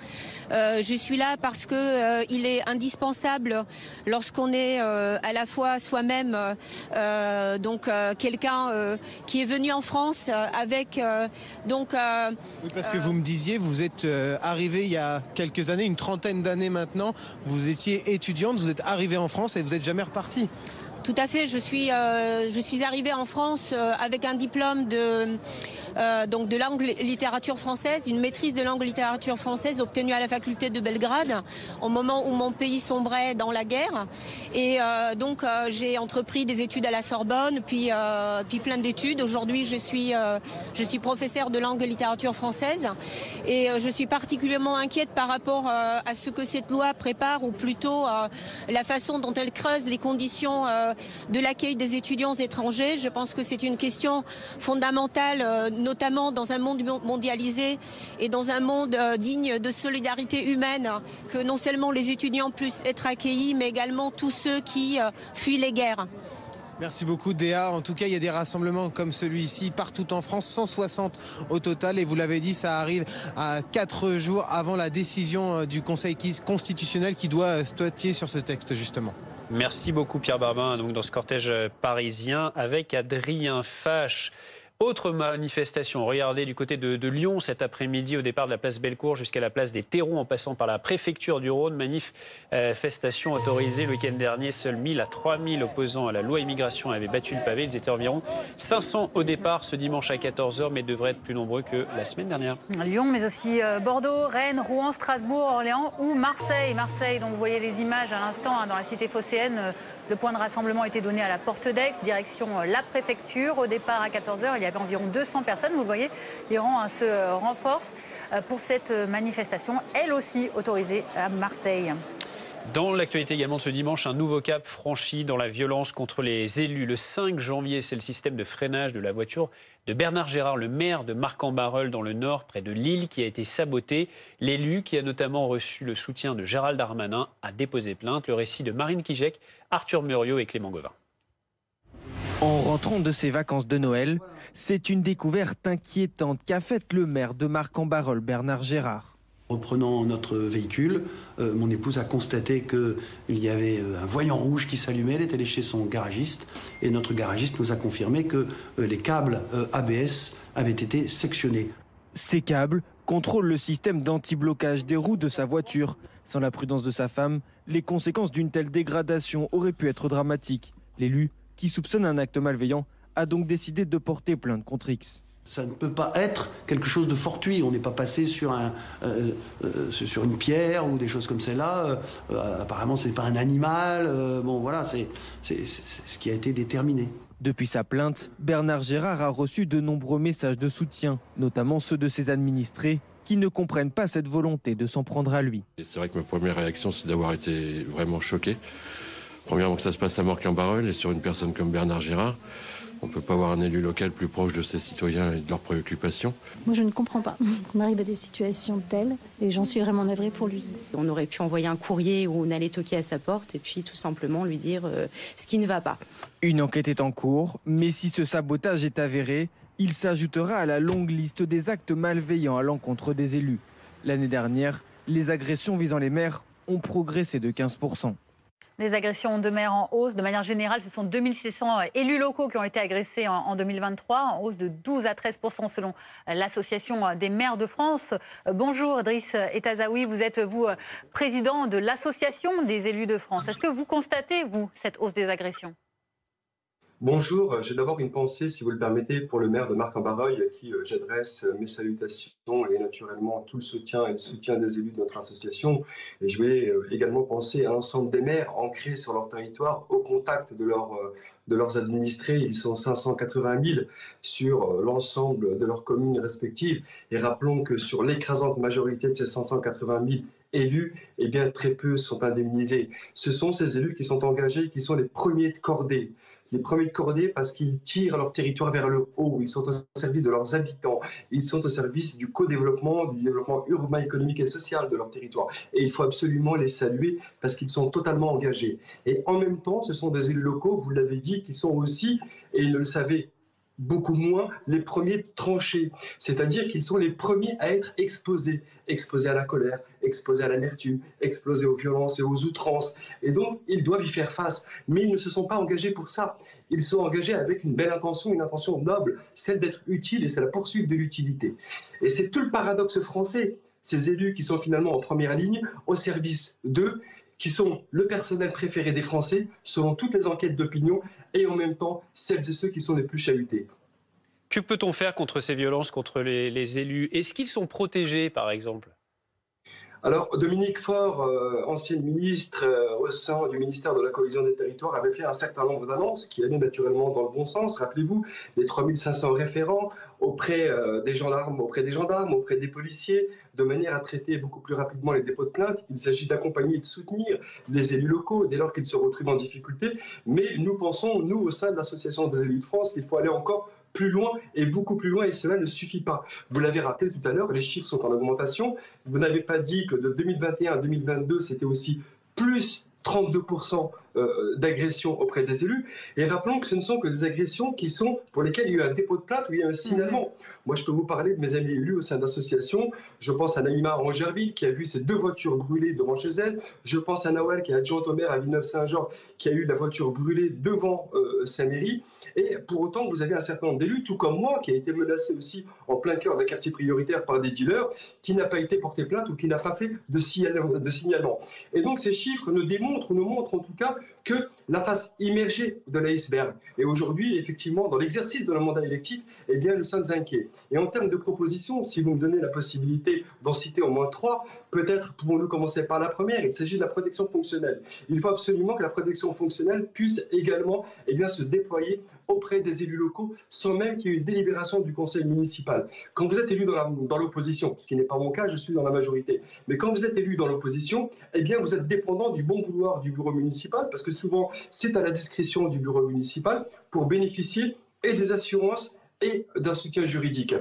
Je suis là parce que il est indispensable lorsqu'on est à la fois soi-même quelqu'un qui est venu en France avec Oui, parce que vous me disiez, vous êtes arrivé il y a quelques années, une trentaine d'années maintenant, vous étiez étudiante, vous êtes arrivée en France et vous n'êtes jamais repartie. Tout à fait, je suis arrivée en France avec un diplôme de langue littérature française, une maîtrise de langue littérature française obtenue à la faculté de Belgrade au moment où mon pays sombrait dans la guerre. Et j'ai entrepris des études à la Sorbonne, puis plein d'études. Aujourd'hui, je suis professeure de langue littérature française et je suis particulièrement inquiète par rapport à ce que cette loi prépare, ou plutôt la façon dont elle creuse les conditions de l'accueil des étudiants étrangers. Je pense que c'est une question fondamentale, notamment dans un monde mondialisé et dans un monde digne de solidarité humaine, que non seulement les étudiants puissent être accueillis, mais également tous ceux qui fuient les guerres. Merci beaucoup Déa. En tout cas, il y a des rassemblements comme celui-ci partout en France, 160 au total. Et vous l'avez dit, ça arrive à 4 jours avant la décision du Conseil constitutionnel qui doit statuer sur ce texte justement. Merci beaucoup Pierre Barbin, donc dans ce cortège parisien avec Adrien Fache. Autre manifestation, regardez du côté de Lyon cet après-midi, au départ de la place Bellecour jusqu'à la place des Terrons en passant par la préfecture du Rhône. Manifestation autorisée le week-end dernier. Seuls 1000 à 3000 opposants à la loi immigration avaient battu le pavé. Ils étaient environ 500 au départ ce dimanche à 14h, mais devraient être plus nombreux que la semaine dernière. Lyon, mais aussi Bordeaux, Rennes, Rouen, Strasbourg, Orléans ou Marseille. Marseille, dont vous voyez les images à l'instant dans la cité phocéenne. Le point de rassemblement a été donné à la Porte d'Aix, direction la préfecture. Au départ à 14h, il y avait environ 200 personnes. Vous le voyez, les rangs se renforcent pour cette manifestation, elle aussi autorisée à Marseille. Dans l'actualité également de ce dimanche, un nouveau cap franchi dans la violence contre les élus. Le 5 janvier, c'est le système de freinage de la voiture de Bernard Gérard, le maire de Marcq-en-Barœul dans le Nord, près de Lille, qui a été saboté. L'élu, qui a notamment reçu le soutien de Gérald Darmanin, a déposé plainte. Le récit de Marine Kijek, Arthur Muriot et Clément Gauvin. En rentrant de ses vacances de Noël, c'est une découverte inquiétante qu'a faite le maire de Marcq-en-Barœul, Bernard Gérard. Reprenant notre véhicule, mon épouse a constaté qu'il y avait un voyant rouge qui s'allumait. Elle est allée chez son garagiste et notre garagiste nous a confirmé que les câbles ABS avaient été sectionnés. Ces câbles contrôlent le système d'anti-blocage des roues de sa voiture. Sans la prudence de sa femme, les conséquences d'une telle dégradation auraient pu être dramatiques. L'élu, qui soupçonne un acte malveillant, a donc décidé de porter plainte contre X. Ça ne peut pas être quelque chose de fortuit. On n'est pas passé sur une pierre ou des choses comme celle-là. Apparemment, ce n'est pas un animal. Bon, voilà, c'est ce qui a été déterminé. Depuis sa plainte, Bernard Gérard a reçu de nombreux messages de soutien, notamment ceux de ses administrés, qui ne comprennent pas cette volonté de s'en prendre à lui. C'est vrai que ma première réaction, c'est d'avoir été vraiment choqué. Premièrement, que ça se passe à Marcq-en-Barœul et sur une personne comme Bernard Gérard. On ne peut pas avoir un élu local plus proche de ses citoyens et de leurs préoccupations. Moi, je ne comprends pas qu'on arrive à des situations telles et j'en suis vraiment navrée pour lui. On aurait pu envoyer un courrier où on allait toquer à sa porte et puis tout simplement lui dire ce qui ne va pas. Une enquête est en cours, mais si ce sabotage est avéré, il s'ajoutera à la longue liste des actes malveillants à l'encontre des élus. L'année dernière, les agressions visant les maires ont progressé de 15%. Les agressions de maires en hausse. De manière générale, ce sont 2600 élus locaux qui ont été agressés en 2023, en hausse de 12 à 13% selon l'Association des maires de France. Bonjour Driss Etazaoui, vous êtes président de l'Association des élus de France. Est-ce que vous constatez, vous, cette hausse des agressions ? Bonjour, j'ai d'abord une pensée, si vous le permettez, pour le maire de Marcq-en-Barœul, à qui j'adresse mes salutations et naturellement tout le soutien et le soutien des élus de notre association. Et je vais également penser à l'ensemble des maires ancrés sur leur territoire, au contact de leurs administrés. Ils sont 580 000 sur l'ensemble de leurs communes respectives. Et rappelons que sur l'écrasante majorité de ces 580 000 élus, eh bien, très peu sont indemnisés. Ce sont ces élus qui sont engagés, qui sont les premiers de cordée. Les premiers de cordée parce qu'ils tirent leur territoire vers le haut, ils sont au service de leurs habitants, ils sont au service du co-développement, du développement urbain, économique et social de leur territoire. Et il faut absolument les saluer parce qu'ils sont totalement engagés. Et en même temps, ce sont des élus locaux, vous l'avez dit, qui sont aussi, et ils ne le savaient beaucoup moins, les premiers de trancher. C'est-à-dire qu'ils sont les premiers à être exposés à la colère, exposés à l'amertume, exposés aux violences et aux outrances. Et donc, ils doivent y faire face. Mais ils ne se sont pas engagés pour ça. Ils sont engagés avec une belle intention, une intention noble, celle d'être utile, et c'est la poursuite de l'utilité. Et c'est tout le paradoxe français. Ces élus qui sont finalement en première ligne, au service d'eux, qui sont le personnel préféré des Français, selon toutes les enquêtes d'opinion, et en même temps, celles et ceux qui sont les plus chahutés. Que peut-on faire contre ces violences contre les élus? Est-ce qu'ils sont protégés, par exemple? Alors, Dominique Faure, ancienne ministre au sein du ministère de la Cohésion des Territoires, avait fait un certain nombre d'annonces qui allaient naturellement dans le bon sens. Rappelez-vous, les 3500 référents auprès des gendarmes, auprès des policiers, de manière à traiter beaucoup plus rapidement les dépôts de plainte. Il s'agit d'accompagner et de soutenir les élus locaux dès lors qu'ils se retrouvent en difficulté. Mais nous pensons, nous, au sein de l'Association des élus de France, qu'il faut aller encore plus loin et beaucoup plus loin, et cela ne suffit pas. Vous l'avez rappelé tout à l'heure, les chiffres sont en augmentation. Vous n'avez pas dit que de 2021 à 2022, c'était aussi plus 32% d'agressions auprès des élus. Et rappelons que ce ne sont que des agressions pour lesquelles il y a eu un dépôt de plainte ou il y a eu un signalement. Moi, je peux vous parler de mes amis élus au sein de l'association. Je pense à Naïma Angerville, qui a vu ses 2 voitures brûlées devant chez elle. Je pense à Nawal, qui est adjointe au maire à Villeneuve-Saint-Jean, qui a eu la voiture brûlée devant sa mairie. Et pour autant, vous avez un certain nombre d'élus, tout comme moi, qui a été menacé aussi en plein cœur d'un quartier prioritaire par des dealers, qui n'a pas été porté plainte ou qui n'a pas fait de signalement. Et donc, ces chiffres nous montrent en tout cas que la face immergée de l'iceberg. Et aujourd'hui, effectivement, dans l'exercice de notre mandat électif, eh bien, nous sommes inquiets. Et en termes de propositions, si vous me donnez la possibilité d'en citer au moins 3, peut-être pouvons-nous commencer par la première. Il s'agit de la protection fonctionnelle. Il faut absolument que la protection fonctionnelle puisse également se déployer auprès des élus locaux sans même qu'il y ait une délibération du conseil municipal. Quand vous êtes élu dans l'opposition, ce qui n'est pas mon cas, je suis dans la majorité, mais quand vous êtes élu dans l'opposition, eh bien vous êtes dépendant du bon vouloir du bureau municipal, parce que souvent c'est à la discrétion du bureau municipal pour bénéficier et des assurances et d'un soutien juridique.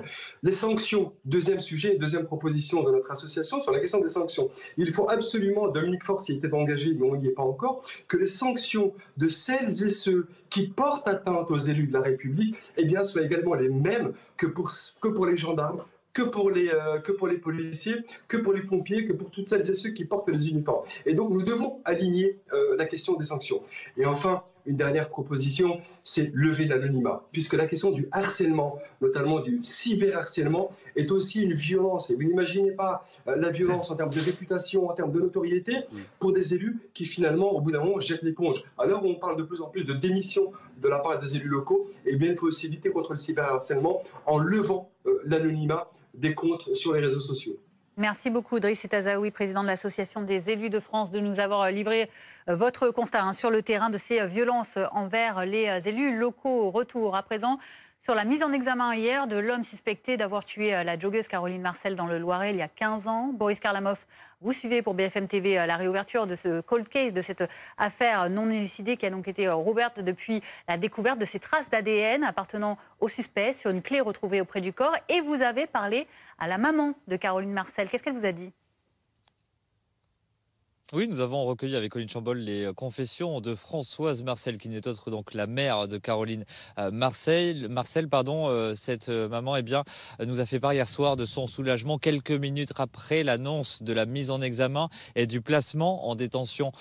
Les sanctions, deuxième sujet, deuxième proposition de notre association sur la question des sanctions. Il faut absolument, Dominique Faure s'y était engagé, mais on n'y est pas encore, que les sanctions de celles et ceux qui portent atteinte aux élus de la République soient également les mêmes que pour les gendarmes, que pour les policiers, que pour les pompiers, que pour toutes celles et ceux qui portent les uniformes. Et donc nous devons aligner la question des sanctions. Et enfin, une dernière proposition, c'est lever l'anonymat, puisque la question du harcèlement, notamment du cyberharcèlement, est aussi une violence. Et vous n'imaginez pas la violence en termes de réputation, en termes de notoriété, pour des élus qui finalement, au bout d'un moment, jettent l'éponge. À l'heure où on parle de plus en plus de démission de la part des élus locaux, il faut aussi lutter contre le cyberharcèlement en levant l'anonymat des comptes sur les réseaux sociaux. Merci beaucoup, Driss Etazaoui, président de l'Association des élus de France, de nous avoir livré votre constat sur le terrain de ces violences envers les élus locaux. Retour à présent sur la mise en examen hier de l'homme suspecté d'avoir tué la joggeuse Caroline Marcel dans le Loiret il y a 15 ans. Boris Karlamov, vous suivez pour BFM TV la réouverture de ce cold case, de cette affaire non élucidée qui a donc été rouverte depuis la découverte de ces traces d'ADN appartenant au suspect sur une clé retrouvée auprès du corps. Et vous avez parlé à la maman de Caroline Marcel. Qu'est-ce qu'elle vous a dit ? Oui, nous avons recueilli avec Colline Chambol les confessions de Françoise Marcel, qui n'est autre donc la mère de Caroline Marcel. Cette maman nous a fait part hier soir de son soulagement quelques minutes après l'annonce de la mise en examen et du placement en détention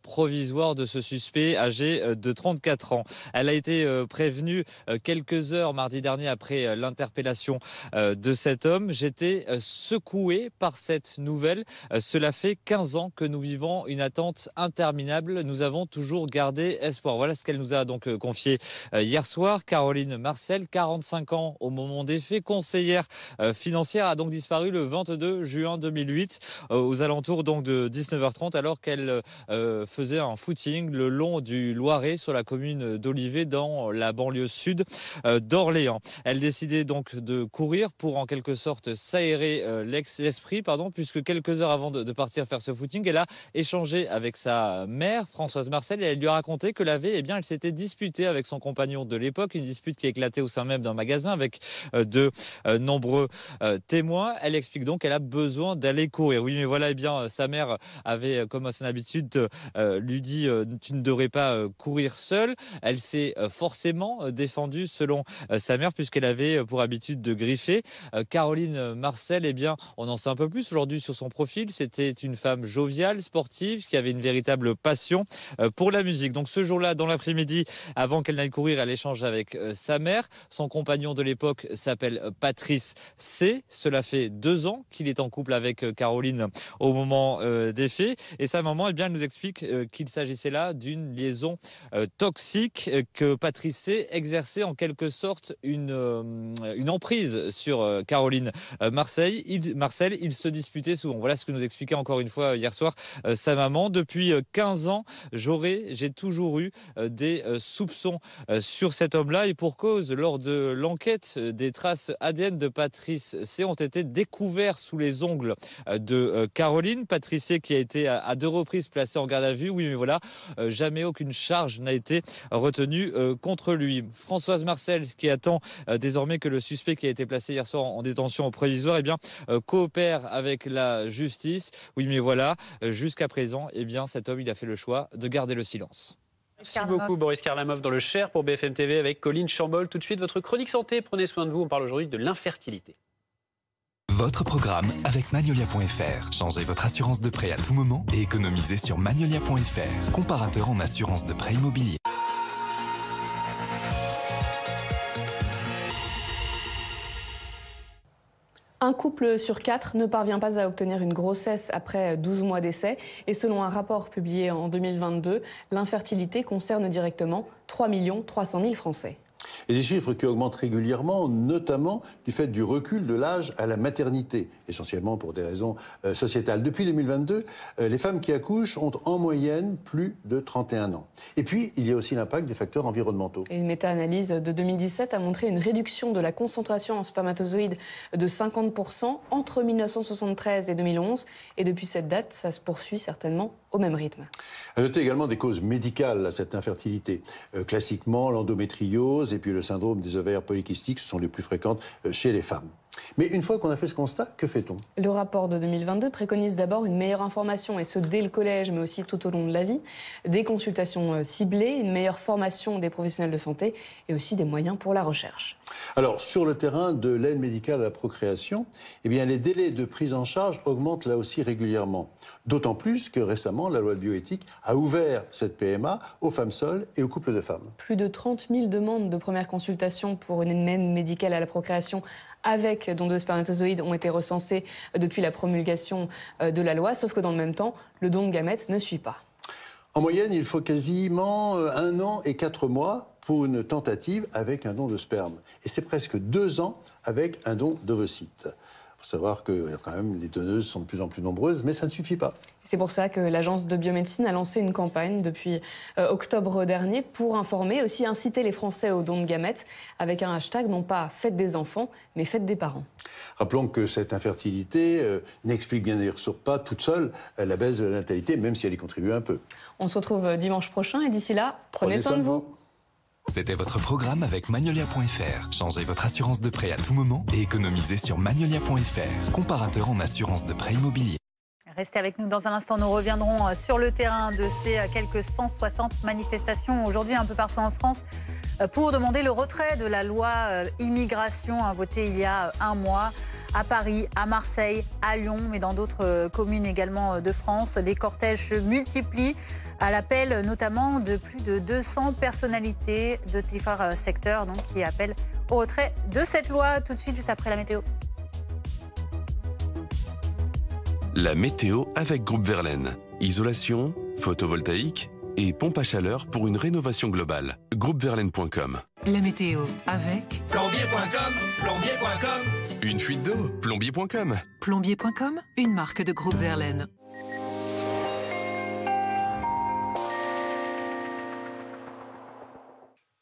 provisoire de ce suspect âgé de 34 ans. Elle a été prévenue quelques heures mardi dernier après l'interpellation de cet homme. J'étais secoué par cette nouvelle. Cela fait 15 ans que nous vivons une attente interminable. Nous avons toujours gardé espoir. Voilà ce qu'elle nous a donc confié hier soir. Caroline Marcel, 45 ans au moment des faits, conseillère financière, a donc disparu le 22 juin 2008 aux alentours donc de 19h30 alors qu'elle faisait un footing le long du Loiret sur la commune d'Olivet dans la banlieue sud d'Orléans. Elle décidait donc de courir pour en quelque sorte s'aérer l'esprit, puisque quelques heures avant de partir faire ce footing, elle a échangé avec sa mère, Françoise Marcel, et elle lui a raconté que la veille, elle s'était disputée avec son compagnon de l'époque, une dispute qui éclatait au sein même d'un magasin avec de nombreux témoins. Elle explique donc qu'elle a besoin d'aller courir. Oui, mais voilà, sa mère avait, comme à son habitude, lui dit tu ne devrais pas courir seule. Elle s'est forcément défendue selon sa mère, puisqu'elle avait pour habitude de griffer. Caroline Marcel, on en sait un peu plus aujourd'hui sur son profil. C'était une femme joviale, sportive, qui avait une véritable passion pour la musique. Donc ce jour-là, dans l'après-midi, avant qu'elle n'aille courir, elle échange avec sa mère. Son compagnon de l'époque s'appelle Patrice C. Cela fait 2 ans qu'il est en couple avec Caroline au moment des faits. Et sa maman, elle nous explique qu'il s'agissait là d'une liaison toxique, que Patrice C. exerçait en quelque sorte une emprise sur Caroline Marcel. Il se disputait souvent. Voilà ce que nous expliquait encore une fois hier soir sa maman. Depuis 15 ans, j'ai toujours eu des soupçons sur cet homme-là, et pour cause, lors de l'enquête, des traces ADN de Patrice C ont été découvertes sous les ongles de Caroline. Patrice C qui a été à 2 reprises placé en garde à vue. Oui, mais voilà, jamais aucune charge n'a été retenue contre lui. Françoise Marcel, qui attend désormais que le suspect qui a été placé hier soir en détention provisoire coopère avec la justice. Oui, mais voilà, jusqu'à présent, cet homme, il a fait le choix de garder le silence. Merci beaucoup, Boris Karlamov, dans le Cher pour BFM TV avec Colline Chambol. Tout de suite, votre chronique santé. Prenez soin de vous. On parle aujourd'hui de l'infertilité. Votre programme avec Magnolia.fr. Changez votre assurance de prêt à tout moment et économisez sur Magnolia.fr. Comparateur en assurance de prêt immobilier. Un couple sur 4 ne parvient pas à obtenir une grossesse après 12 mois d'essai. Et selon un rapport publié en 2022, l'infertilité concerne directement 3 300 000 Français. Et des chiffres qui augmentent régulièrement, notamment du fait du recul de l'âge à la maternité, essentiellement pour des raisons sociétales. Depuis 2022, les femmes qui accouchent ont en moyenne plus de 31 ans. Et puis, il y a aussi l'impact des facteurs environnementaux. Et une méta-analyse de 2017 a montré une réduction de la concentration en spermatozoïdes de 50% entre 1973 et 2011. Et depuis cette date, ça se poursuit certainement au même rythme. À noter également des causes médicales à cette infertilité. Classiquement, l'endométriose et puis le syndrome des ovaires polykystiques, ce sont les plus fréquentes chez les femmes. Mais une fois qu'on a fait ce constat, que fait-on? Le rapport de 2022 préconise d'abord une meilleure information, et ce dès le collège, mais aussi tout au long de la vie, des consultations ciblées, une meilleure formation des professionnels de santé et aussi des moyens pour la recherche. Alors, sur le terrain de l'aide médicale à la procréation, eh bien, les délais de prise en charge augmentent là aussi régulièrement. D'autant plus que récemment, la loi de bioéthique a ouvert cette PMA aux femmes seules et aux couples de femmes. Plus de 30 000 demandes de première consultation pour une aide médicale à la procréation avec don de spermatozoïdes ont été recensées depuis la promulgation de la loi, sauf que dans le même temps, le don de gamètes ne suit pas. En moyenne, il faut quasiment 1 an et 4 mois pour une tentative avec un don de sperme. Et c'est presque 2 ans avec un don d'ovocytes. Il faut savoir que quand même, les donneuses sont de plus en plus nombreuses, mais ça ne suffit pas. C'est pour ça que l'Agence de biomédecine a lancé une campagne depuis octobre dernier pour informer, aussi inciter les Français au don de gamètes avec un hashtag non pas « Fête des enfants », mais « Fête des parents ». Rappelons que cette infertilité n'explique bien sûr pas toute seule la baisse de la natalité, même si elle y contribue un peu. On se retrouve dimanche prochain et d'ici là, prenez soin de vous. C'était votre programme avec Magnolia.fr. Changez votre assurance de prêt à tout moment et économisez sur Magnolia.fr, comparateur en assurance de prêt immobilier. Restez avec nous dans un instant, nous reviendrons sur le terrain de ces quelques 160 manifestations aujourd'hui un peu partout en France pour demander le retrait de la loi immigration votée il y a 1 mois. À Paris, à Marseille, à Lyon, mais dans d'autres communes également de France. Les cortèges se multiplient à l'appel notamment de plus de 200 personnalités de différents secteurs donc, qui appellent au retrait de cette loi. Tout de suite, juste après la météo. La météo avec Groupe Verlaine. Isolation, photovoltaïque et pompe à chaleur pour une rénovation globale. Groupeverlaine.com. La météo avec Plombier.com, plombier.com. Une fuite d'eau, plombier.com. Plombier.com, une marque de Groupe Verlaine.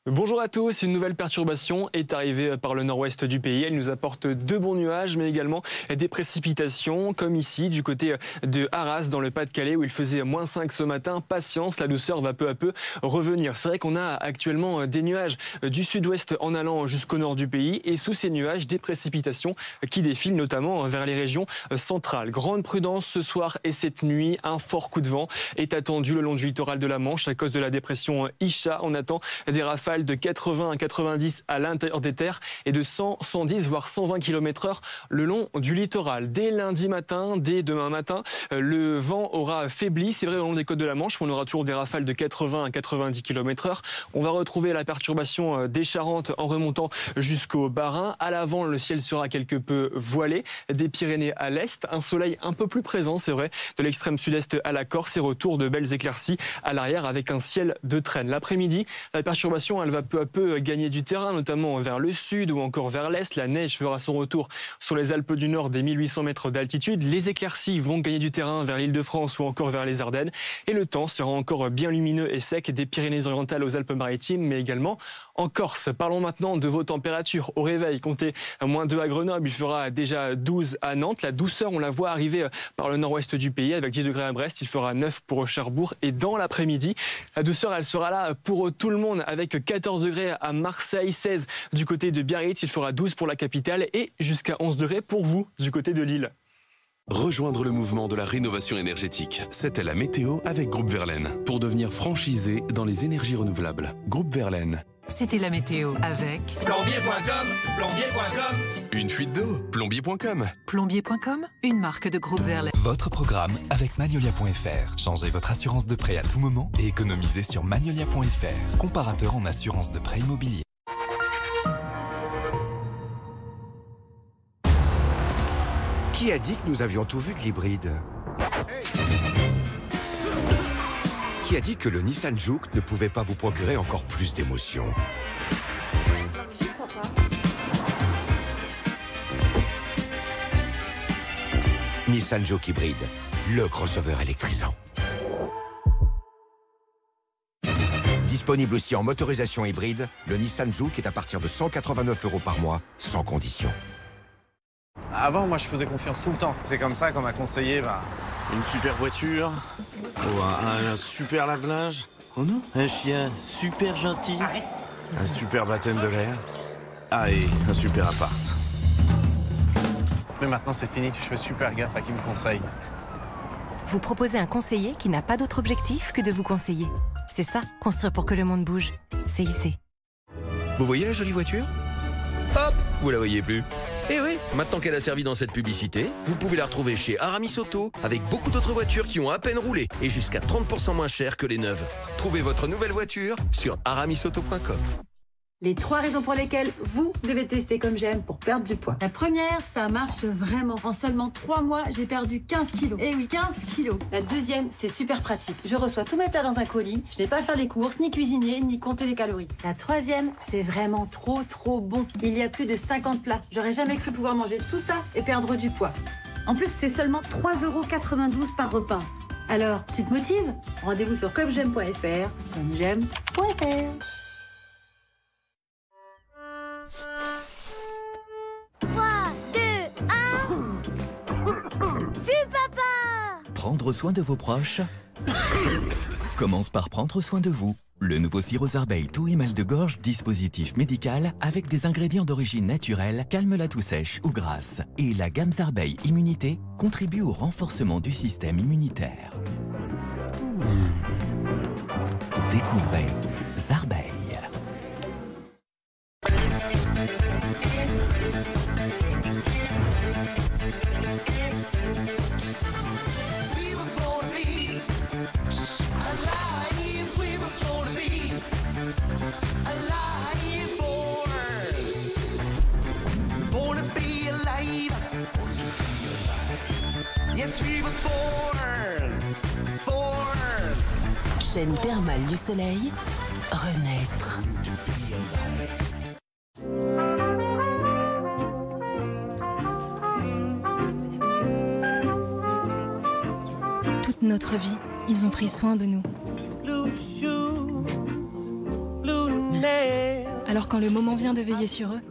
Bonjour à tous, une nouvelle perturbation est arrivée par le nord-ouest du pays. Elle nous apporte de bons nuages, mais également des précipitations, comme ici, du côté de Arras, dans le Pas-de-Calais, où il faisait -5 ce matin. Patience, la douceur va peu à peu revenir. C'est vrai qu'on a actuellement des nuages du sud-ouest en allant jusqu'au nord du pays, et sous ces nuages, des précipitations qui défilent notamment vers les régions centrales. Grande prudence ce soir et cette nuit, un fort coup de vent est attendu le long du littoral de la Manche à cause de la dépression Isha. On attend des rafales de 80 à 90 à l'intérieur des terres et de 100, 110 voire 120 km/h le long du littoral. Dès lundi matin, dès demain matin, le vent aura faibli. C'est vrai au long des côtes de la Manche, mais on aura toujours des rafales de 80 à 90 km/h. On va retrouver la perturbation des Charentes en remontant jusqu'au Bas-Rhin. À l'avant, le ciel sera quelque peu voilé. Des Pyrénées à l'est, un soleil un peu plus présent, c'est vrai, de l'extrême sud-est à la Corse et retour de belles éclaircies à l'arrière avec un ciel de traîne. L'après-midi, la perturbation, elle va peu à peu gagner du terrain, notamment vers le sud ou encore vers l'est. La neige fera son retour sur les Alpes du Nord des 1800 mètres d'altitude. Les éclaircies vont gagner du terrain vers l'Île-de-France ou encore vers les Ardennes. Et le temps sera encore bien lumineux et sec des Pyrénées-Orientales aux Alpes-Maritimes, mais également en Corse. Parlons maintenant de vos températures. Au réveil, comptez -2 à Grenoble, il fera déjà 12 à Nantes. La douceur, on la voit arriver par le nord-ouest du pays avec 10 degrés à Brest, il fera 9 pour Cherbourg. Et dans l'après-midi, la douceur, elle sera là pour tout le monde avec 14 degrés à Marseille, 16 du côté de Biarritz, il fera 12 pour la capitale et jusqu'à 11 degrés pour vous du côté de Lille. Rejoindre le mouvement de la rénovation énergétique. C'était la météo avec Groupe Verlaine. Pour devenir franchisé dans les énergies renouvelables. Groupe Verlaine. C'était la météo avec Plombier.com, plombier.com. Une fuite d'eau, plombier.com. Plombier.com, une marque de Groupe Verlaine. Votre programme avec Magnolia.fr. Changez votre assurance de prêt à tout moment et économisez sur Magnolia.fr, comparateur en assurance de prêt immobilier. Qui a dit que nous avions tout vu de l'hybride? Qui a dit que le Nissan Juke ne pouvait pas vous procurer encore plus d'émotions? Nissan Juke hybride, le crossover électrisant. Disponible aussi en motorisation hybride, le Nissan Juke est à partir de 189 € par mois, sans condition. Avant, moi, je faisais confiance tout le temps. C'est comme ça qu'on m'a conseillé une super voiture, ou un super lave-linge. Oh non, un chien super gentil, un super baptême de l'air, et un super appart. Mais maintenant, c'est fini. Je fais super gaffe à qui me conseille. Vous proposez un conseiller qui n'a pas d'autre objectif que de vous conseiller. C'est ça, construire pour que le monde bouge. CIC. Vous voyez la jolie voiture? Hop, vous la voyez plus. Eh oui, maintenant qu'elle a servi dans cette publicité, vous pouvez la retrouver chez Aramis Auto avec beaucoup d'autres voitures qui ont à peine roulé et jusqu'à 30% moins cher que les neuves. Trouvez votre nouvelle voiture sur aramisauto.com. Les 3 raisons pour lesquelles vous devez tester Comme J'aime pour perdre du poids. La première, ça marche vraiment. En seulement 3 mois, j'ai perdu 15 kilos. Eh oui, 15 kilos. La deuxième, c'est super pratique. Je reçois tous mes plats dans un colis. Je n'ai pas à faire les courses, ni cuisiner, ni compter les calories. La troisième, c'est vraiment trop bon. Il y a plus de 50 plats. J'aurais jamais cru pouvoir manger tout ça et perdre du poids. En plus, c'est seulement 3,92 € par repas. Alors, tu te motives? Rendez-vous sur commej'aime.fr. commej'aime.fr. 3, 2, 1. Vu papa! Prendre soin de vos proches commence par prendre soin de vous. Le nouveau sirop Zarbeil Toux et mal de gorge, dispositif médical avec des ingrédients d'origine naturelle, calme la toux sèche ou grasse. Et la gamme Zarbeil Immunité contribue au renforcement du système immunitaire. Découvrez Zarbeil. Chaîne thermale du soleil, renaître. Toute notre vie, ils ont pris soin de nous. Alors quand le moment vient de veiller sur eux,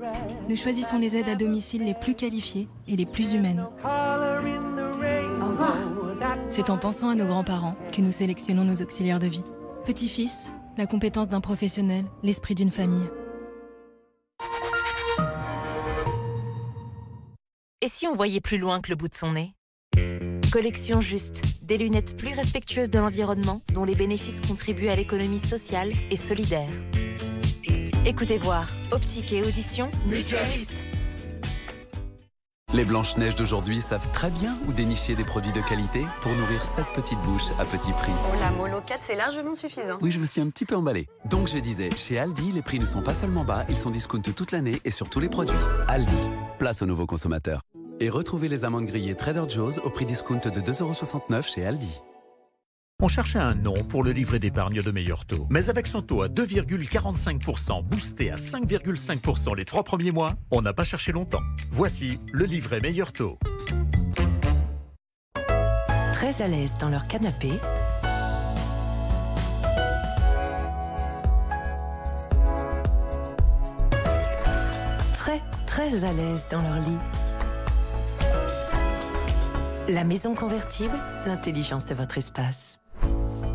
nous choisissons les aides à domicile les plus qualifiées et les plus humaines. Au revoir. C'est en pensant à nos grands-parents que nous sélectionnons nos auxiliaires de vie. Petit-fils, la compétence d'un professionnel, l'esprit d'une famille. Et si on voyait plus loin que le bout de son nez? Collection Juste, des lunettes plus respectueuses de l'environnement dont les bénéfices contribuent à l'économie sociale et solidaire. Écoutez voir, optique et audition, Mutualis. Les Blanches-Neiges d'aujourd'hui savent très bien où dénicher des produits de qualité pour nourrir cette petite bouche à petit prix. Oh, la Molo 4, c'est largement suffisant. Oui, je me suis un petit peu emballé. Donc je disais, chez Aldi, les prix ne sont pas seulement bas, ils sont discount toute l'année et sur tous les produits. Aldi, place aux nouveaux consommateurs. Et retrouvez les amandes grillées Trader Joe's au prix discount de 2,69 € chez Aldi. On cherchait un nom pour le livret d'épargne de meilleur taux. Mais avec son taux à 2,45%, boosté à 5,5% les 3 premiers mois, on n'a pas cherché longtemps. Voici le livret meilleur taux. Très à l'aise dans leur canapé, très à l'aise dans leur lit. La maison convertible, l'intelligence de votre espace.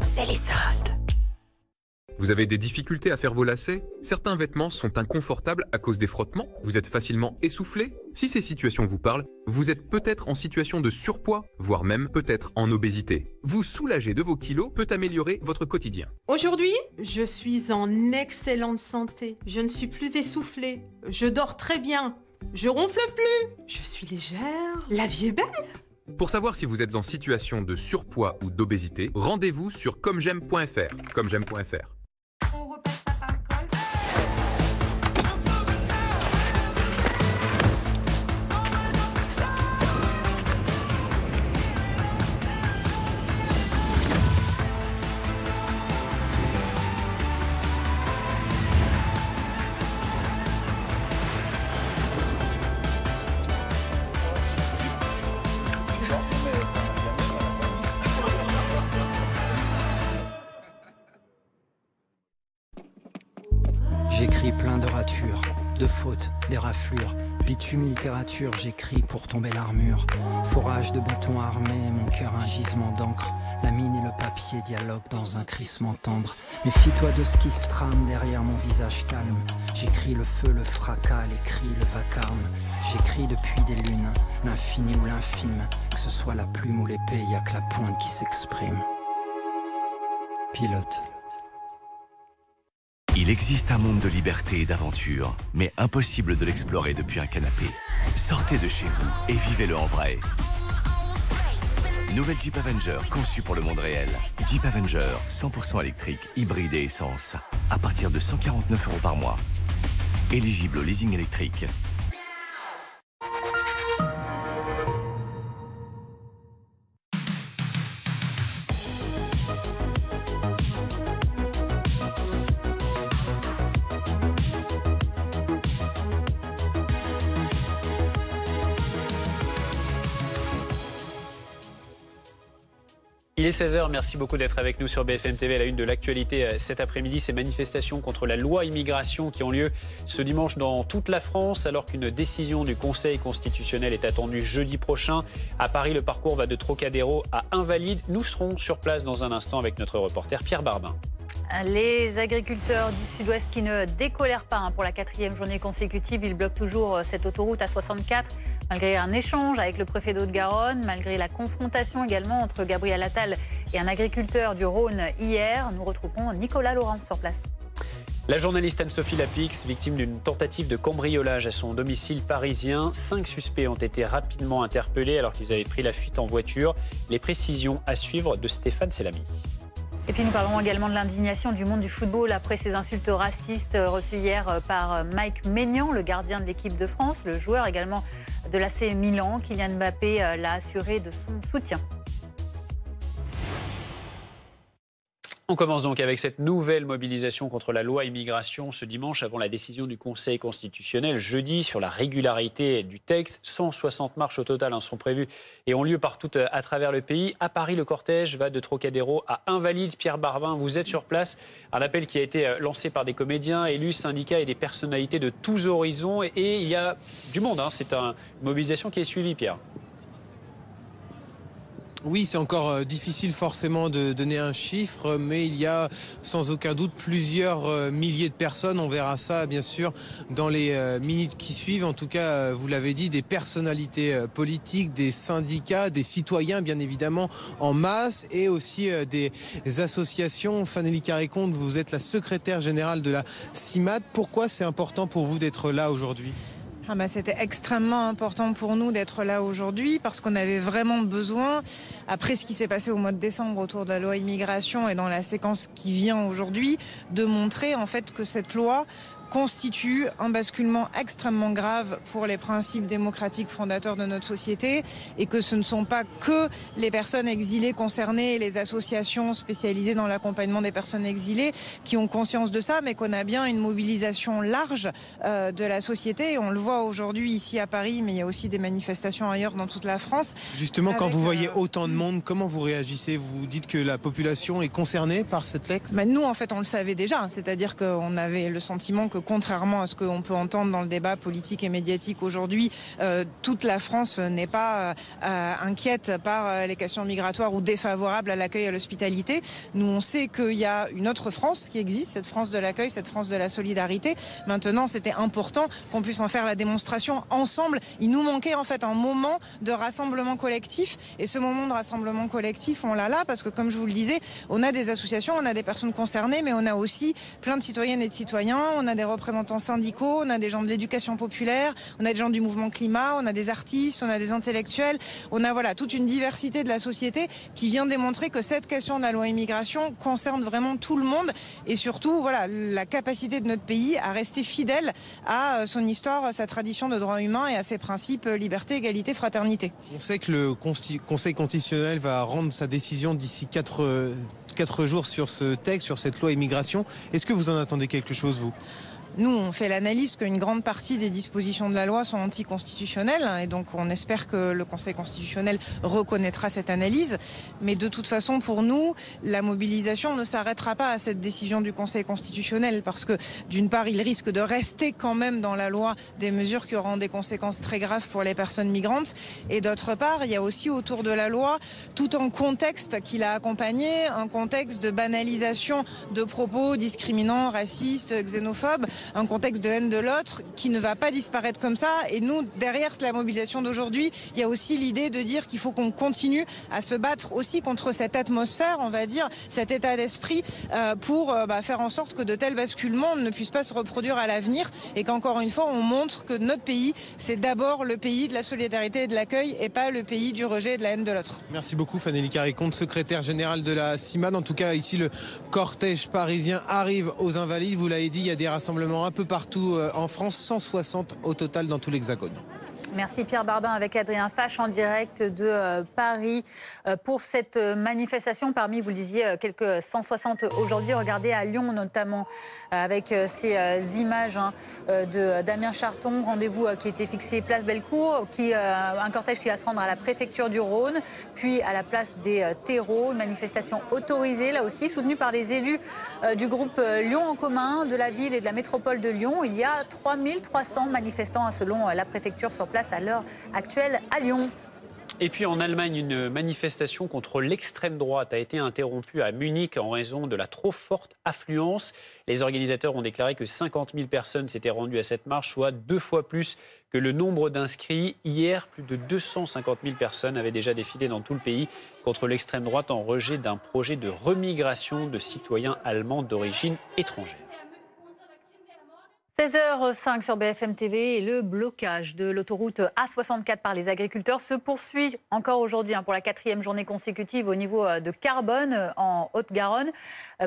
C'est les soldes. Vous avez des difficultés à faire vos lacets? Certains vêtements sont inconfortables à cause des frottements? Vous êtes facilement essoufflé? Si ces situations vous parlent, vous êtes peut-être en situation de surpoids, voire même peut-être en obésité. Vous soulager de vos kilos peut améliorer votre quotidien. Aujourd'hui, je suis en excellente santé. Je ne suis plus essoufflée. Je dors très bien. Je ronfle plus. Je suis légère. La vie est belle. Pour savoir si vous êtes en situation de surpoids ou d'obésité, rendez-vous sur commej'aime.fr. commej'aime.fr. J'écris plein de ratures, de fautes, des raflures. Bitume littérature, j'écris pour tomber l'armure. Forage de boutons armés, mon cœur un gisement d'encre. La mine et le papier dialoguent dans un crissement tendre. Méfie-toi de ce qui se trame derrière mon visage calme. J'écris le feu, le fracas, les cris, le vacarme. J'écris depuis des lunes, l'infini ou l'infime. Que ce soit la plume ou l'épée, y a que la pointe qui s'exprime. Pilote. Il existe un monde de liberté et d'aventure, mais impossible de l'explorer depuis un canapé. Sortez de chez vous et vivez-le en vrai. Nouvelle Jeep Avenger conçue pour le monde réel. Jeep Avenger, 100% électrique, hybride et essence. À partir de 149 € par mois. Éligible au leasing électrique. Il est 16h, merci beaucoup d'être avec nous sur BFM TV. À la une de l'actualité cet après-midi, ces manifestations contre la loi immigration qui ont lieu ce dimanche dans toute la France, alors qu'une décision du Conseil constitutionnel est attendue jeudi prochain. À Paris, le parcours va de Trocadéro à Invalides. Nous serons sur place dans un instant avec notre reporter Pierre Barbin. Les agriculteurs du Sud-Ouest qui ne décolèrent pas pour la 4e journée consécutive. Ils bloquent toujours cette autoroute A64 malgré un échange avec le préfet d'Haute-Garonne, malgré la confrontation également entre Gabriel Attal et un agriculteur du Rhône hier. Nous retrouverons Nicolas Laurent sur place. La journaliste Anne-Sophie Lapix, victime d'une tentative de cambriolage à son domicile parisien. 5 suspects ont été rapidement interpellés alors qu'ils avaient pris la fuite en voiture. Les précisions à suivre de Stéphane Selamy. Et puis nous parlerons également de l'indignation du monde du football après ces insultes racistes reçues hier par Mike Maignan, le gardien de l'équipe de France, le joueur également de l'AC Milan. Kylian Mbappé l'a assuré de son soutien. On commence donc avec cette nouvelle mobilisation contre la loi immigration ce dimanche avant la décision du Conseil constitutionnel jeudi sur la régularité du texte. 160 marches au total sont prévues et ont lieu partout à travers le pays. À Paris, le cortège va de Trocadéro à Invalides. Pierre Barbin, vous êtes sur place. Un appel qui a été lancé par des comédiens, élus, syndicats et des personnalités de tous horizons. Et il y a du monde, C'est une mobilisation qui est suivie, Pierre. Oui, c'est encore difficile forcément de donner un chiffre, mais il y a sans aucun doute plusieurs milliers de personnes. On verra ça bien sûr dans les minutes qui suivent. En tout cas, vous l'avez dit, des personnalités politiques, des syndicats, des citoyens bien évidemment en masse et aussi des associations. Fanélie Carré-Comte, vous êtes la secrétaire générale de la CIMAD. Pourquoi c'est important pour vous d'être là aujourd'hui ? C'était extrêmement important pour nous d'être là aujourd'hui parce qu'on avait vraiment besoin, après ce qui s'est passé au mois de décembre autour de la loi immigration et dans la séquence qui vient aujourd'hui, de montrer en fait que cette loi constitue un basculement extrêmement grave pour les principes démocratiques fondateurs de notre société et que ce ne sont pas que les personnes exilées concernées et les associations spécialisées dans l'accompagnement des personnes exilées qui ont conscience de ça, mais qu'on a bien une mobilisation large de la société. Et on le voit aujourd'hui ici à Paris, mais il y a aussi des manifestations ailleurs dans toute la France. Justement, quand vous voyez autant de monde, comment vous réagissez ? Vous dites que la population est concernée par cette texte ? Nous, en fait, on le savait déjà. C'est-à-dire qu'on avait le sentiment que contrairement à ce qu'on peut entendre dans le débat politique et médiatique aujourd'hui, toute la France n'est pas inquiète par les questions migratoires ou défavorable à l'accueil et à l'hospitalité. Nous, on sait qu'il y a une autre France qui existe, cette France de l'accueil, cette France de la solidarité. Maintenant, c'était important qu'on puisse en faire la démonstration ensemble. Il nous manquait en fait un moment de rassemblement collectif. Et ce moment de rassemblement collectif, on l'a là parce que, comme je vous le disais, on a des associations, on a des personnes concernées, mais on a aussi plein de citoyennes et de citoyens, on a des représentants syndicaux, on a des gens de l'éducation populaire, on a des gens du mouvement climat, on a des artistes, on a des intellectuels, on a toute une diversité de la société qui vient démontrer que cette question de la loi immigration concerne vraiment tout le monde et surtout la capacité de notre pays à rester fidèle à son histoire, à sa tradition de droits humains et à ses principes liberté, égalité, fraternité. On sait que le Conseil constitutionnel va rendre sa décision d'ici 4 jours sur ce texte, sur cette loi immigration. Est-ce que vous en attendez quelque chose, vous ? Nous, on fait l'analyse qu'une grande partie des dispositions de la loi sont anticonstitutionnelles et donc on espère que le Conseil constitutionnel reconnaîtra cette analyse. Mais de toute façon, pour nous, la mobilisation ne s'arrêtera pas à cette décision du Conseil constitutionnel parce que d'une part, il risque de rester quand même dans la loi des mesures qui auront des conséquences très graves pour les personnes migrantes et d'autre part, il y a aussi autour de la loi tout un contexte qui l'a accompagné, un contexte de banalisation de propos discriminants, racistes, xénophobes, un contexte de haine de l'autre qui ne va pas disparaître comme ça. Et nous, derrière la mobilisation d'aujourd'hui, il y a aussi l'idée de dire qu'il faut qu'on continue à se battre aussi contre cette atmosphère, on va dire, cet état d'esprit pour faire en sorte que de tels basculements ne puissent pas se reproduire à l'avenir et qu'encore une fois, on montre que notre pays, c'est d'abord le pays de la solidarité et de l'accueil et pas le pays du rejet et de la haine de l'autre. Merci beaucoup Fanny Caricomte, secrétaire générale de la CIMAD. En tout cas, ici, le cortège parisien arrive aux Invalides. Vous l'avez dit, il y a des rassemblements un peu partout en France, 160 au total dans tout l'Hexagone. Merci Pierre Barbin avec Adrien Fache en direct de Paris pour cette manifestation. Parmi, vous le disiez, quelques 160 aujourd'hui. Regardez à Lyon notamment avec ces images de Damien Charton. Rendez-vous qui était fixé place Bellecour, un cortège qui va se rendre à la préfecture du Rhône, puis à la place des terreaux. Une manifestation autorisée là aussi, soutenue par les élus du groupe Lyon en commun, de la ville et de la métropole de Lyon. Il y a 3300 manifestants selon la préfecture sur place à l'heure actuelle à Lyon. Et puis en Allemagne, une manifestation contre l'extrême droite a été interrompue à Munich en raison de la trop forte affluence. Les organisateurs ont déclaré que 50 000 personnes s'étaient rendues à cette marche, soit 2 fois plus que le nombre d'inscrits. Hier, plus de 250 000 personnes avaient déjà défilé dans tout le pays contre l'extrême droite en rejet d'un projet de remigration de citoyens allemands d'origine étrangère. 16h05 sur BFM TV et le blocage de l'autoroute A64 par les agriculteurs se poursuit encore aujourd'hui pour la 4e journée consécutive au niveau de Carbone en Haute-Garonne.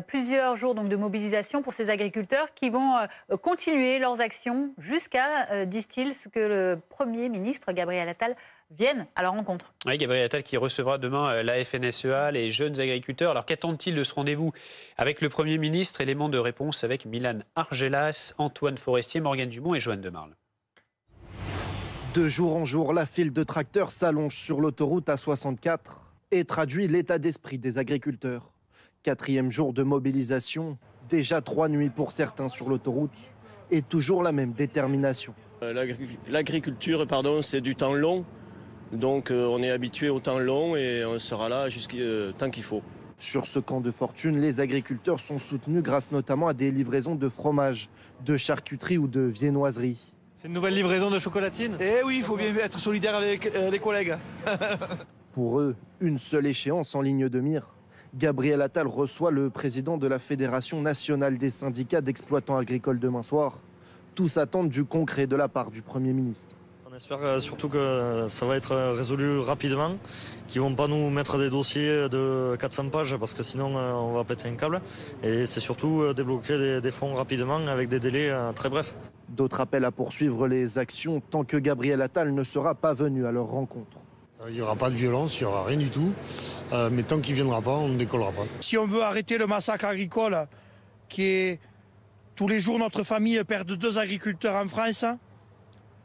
Plusieurs jours donc de mobilisation pour ces agriculteurs qui vont continuer leurs actions jusqu'à, disent-ils, ce que le Premier ministre Gabriel Attal vienne à leur rencontre. Oui, Gabriel Attal qui recevra demain la FNSEA, les jeunes agriculteurs. Alors qu'attendent-ils de ce rendez-vous avec le Premier ministre? Élément de réponse avec Milan Argelas, Antoine Forestier, Morgane Dumont et Joanne Demarle. De jour en jour, la file de tracteurs s'allonge sur l'autoroute A64 et traduit l'état d'esprit des agriculteurs. 4e jour de mobilisation, déjà 3 nuits pour certains sur l'autoroute et toujours la même détermination. L'agriculture, c'est du temps long. Donc on est habitué au temps long et on sera là jusqu'à tant qu'il faut. Sur ce camp de fortune, les agriculteurs sont soutenus grâce notamment à des livraisons de fromage, de charcuterie ou de viennoiserie. C'est une nouvelle livraison de chocolatine? Eh oui, il faut bien être solidaire avec les collègues. Pour eux, une seule échéance en ligne de mire. Gabriel Attal reçoit le président de la Fédération nationale des syndicats d'exploitants agricoles demain soir. Tous attendent du concret de la part du Premier ministre. On espère surtout que ça va être résolu rapidement, qu'ils ne vont pas nous mettre des dossiers de 400 pages parce que sinon on va péter un câble. Et c'est surtout débloquer des fonds rapidement avec des délais très brefs. D'autres appellent à poursuivre les actions tant que Gabriel Attal ne sera pas venu à leur rencontre. Il n'y aura pas de violence, il n'y aura rien du tout. Mais tant qu'il ne viendra pas, on ne décollera pas. Si on veut arrêter le massacre agricole, qui est tous les jours notre famille perd 2 agriculteurs en France,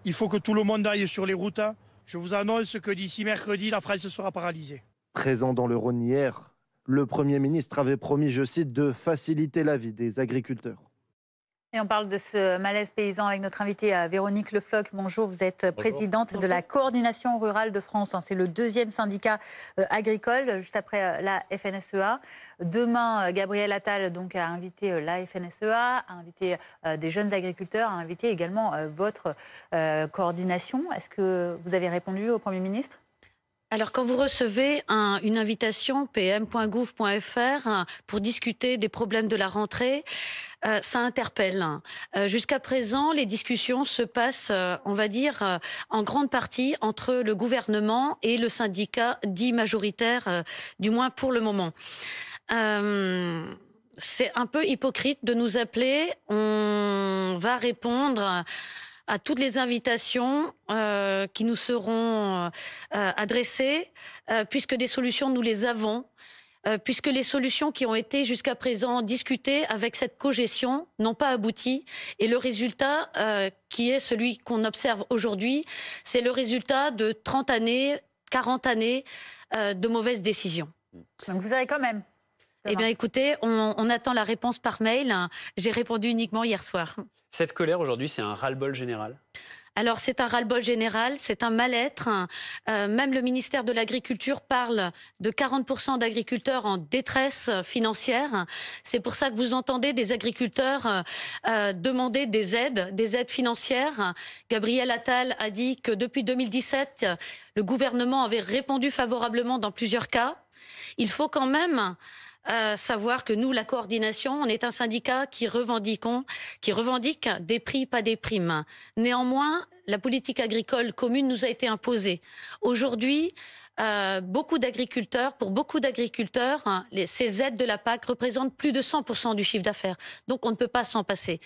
il faut que tout le monde aille sur les routes. Je vous annonce que d'ici mercredi, la France sera paralysée. Présent dans le Rhône hier, le Premier ministre avait promis, je cite, de faciliter la vie des agriculteurs. Et on parle de ce malaise paysan avec notre invitée Véronique Le Floch. Bonjour, vous êtes présidente de la Coordination rurale de France. C'est le 2e syndicat agricole, juste après la FNSEA. Demain, Gabriel Attal donc, a invité la FNSEA, a invité des jeunes agriculteurs, a invité également votre coordination. Est-ce que vous avez répondu au Premier ministre ? Alors, quand vous recevez une invitation pm.gouv.fr pour discuter des problèmes de la rentrée, ça interpelle. Jusqu'à présent, les discussions se passent, on va dire, en grande partie entre le gouvernement et le syndicat dit majoritaire, du moins pour le moment. C'est un peu hypocrite de nous appeler. On va répondre à toutes les invitations qui nous seront adressées, puisque des solutions, nous les avons. puisque les solutions qui ont été jusqu'à présent discutées avec cette cogestion n'ont pas abouti. Et le résultat, qui est celui qu'on observe aujourd'hui, c'est le résultat de 30 années, 40 années de mauvaises décisions. Donc vous avez quand même... Eh bien écoutez, on attend la réponse par mail. J'ai répondu uniquement hier soir. Cette colère aujourd'hui, c'est un ras-le-bol général? Alors c'est un ras-le-bol général, c'est un mal-être. Même le ministère de l'Agriculture parle de 40% d'agriculteurs en détresse financière. C'est pour ça que vous entendez des agriculteurs demander des aides financières. Gabriel Attal a dit que depuis 2017, le gouvernement avait répondu favorablement dans plusieurs cas. Il faut quand même savoir que nous, la coordination, on est un syndicat qui revendique des prix, pas des primes. Néanmoins, la politique agricole commune nous a été imposée. Aujourd'hui, pour beaucoup d'agriculteurs, ces aides de la PAC représentent plus de 100% du chiffre d'affaires. Donc on ne peut pas s'en passer.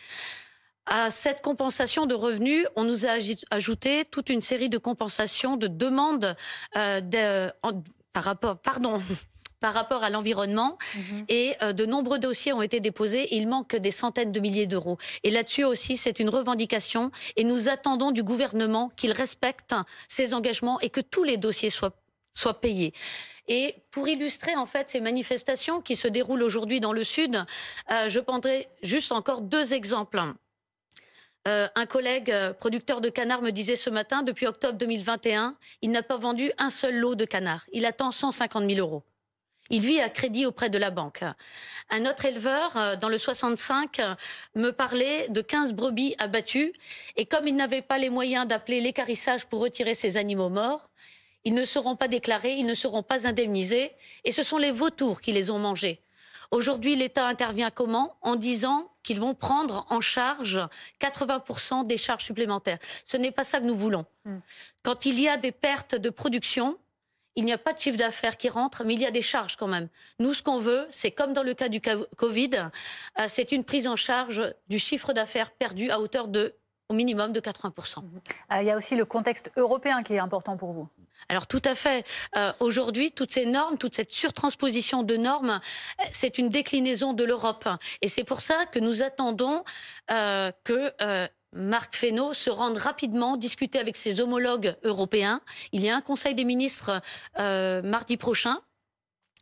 À cette compensation de revenus, on nous a ajouté toute une série de compensations, de demandes par rapport à l'environnement, et de nombreux dossiers ont été déposés. Il manque des centaines de milliers d'euros. Et là-dessus aussi, c'est une revendication, et nous attendons du gouvernement qu'il respecte ses engagements et que tous les dossiers soient payés. Et pour illustrer en fait ces manifestations qui se déroulent aujourd'hui dans le Sud, je prendrai juste encore 2 exemples. Un collègue producteur de canards me disait ce matin, depuis octobre 2021, il n'a pas vendu un seul lot de canards. Il attend 150 000 euros. Il vit à crédit auprès de la banque. Un autre éleveur, dans le 65, me parlait de 15 brebis abattues. Et comme il n'avait pas les moyens d'appeler l'équarrissage pour retirer ces animaux morts, ils ne seront pas déclarés, ils ne seront pas indemnisés. Et ce sont les vautours qui les ont mangés. Aujourd'hui, l'État intervient comment? En disant qu'ils vont prendre en charge 80% des charges supplémentaires. Ce n'est pas ça que nous voulons. Quand il y a des pertes de production, il n'y a pas de chiffre d'affaires qui rentre, mais il y a des charges quand même. Nous, ce qu'on veut, c'est comme dans le cas du Covid, c'est une prise en charge du chiffre d'affaires perdu à hauteur au minimum de 80%. Il y a aussi le contexte européen qui est important pour vous. Alors tout à fait. Aujourd'hui, toutes ces normes, toute cette surtransposition de normes, c'est une déclinaison de l'Europe. Et c'est pour ça que nous attendons que Marc Fesneau se rende rapidement discuter avec ses homologues européens. Il y a un Conseil des ministres mardi prochain.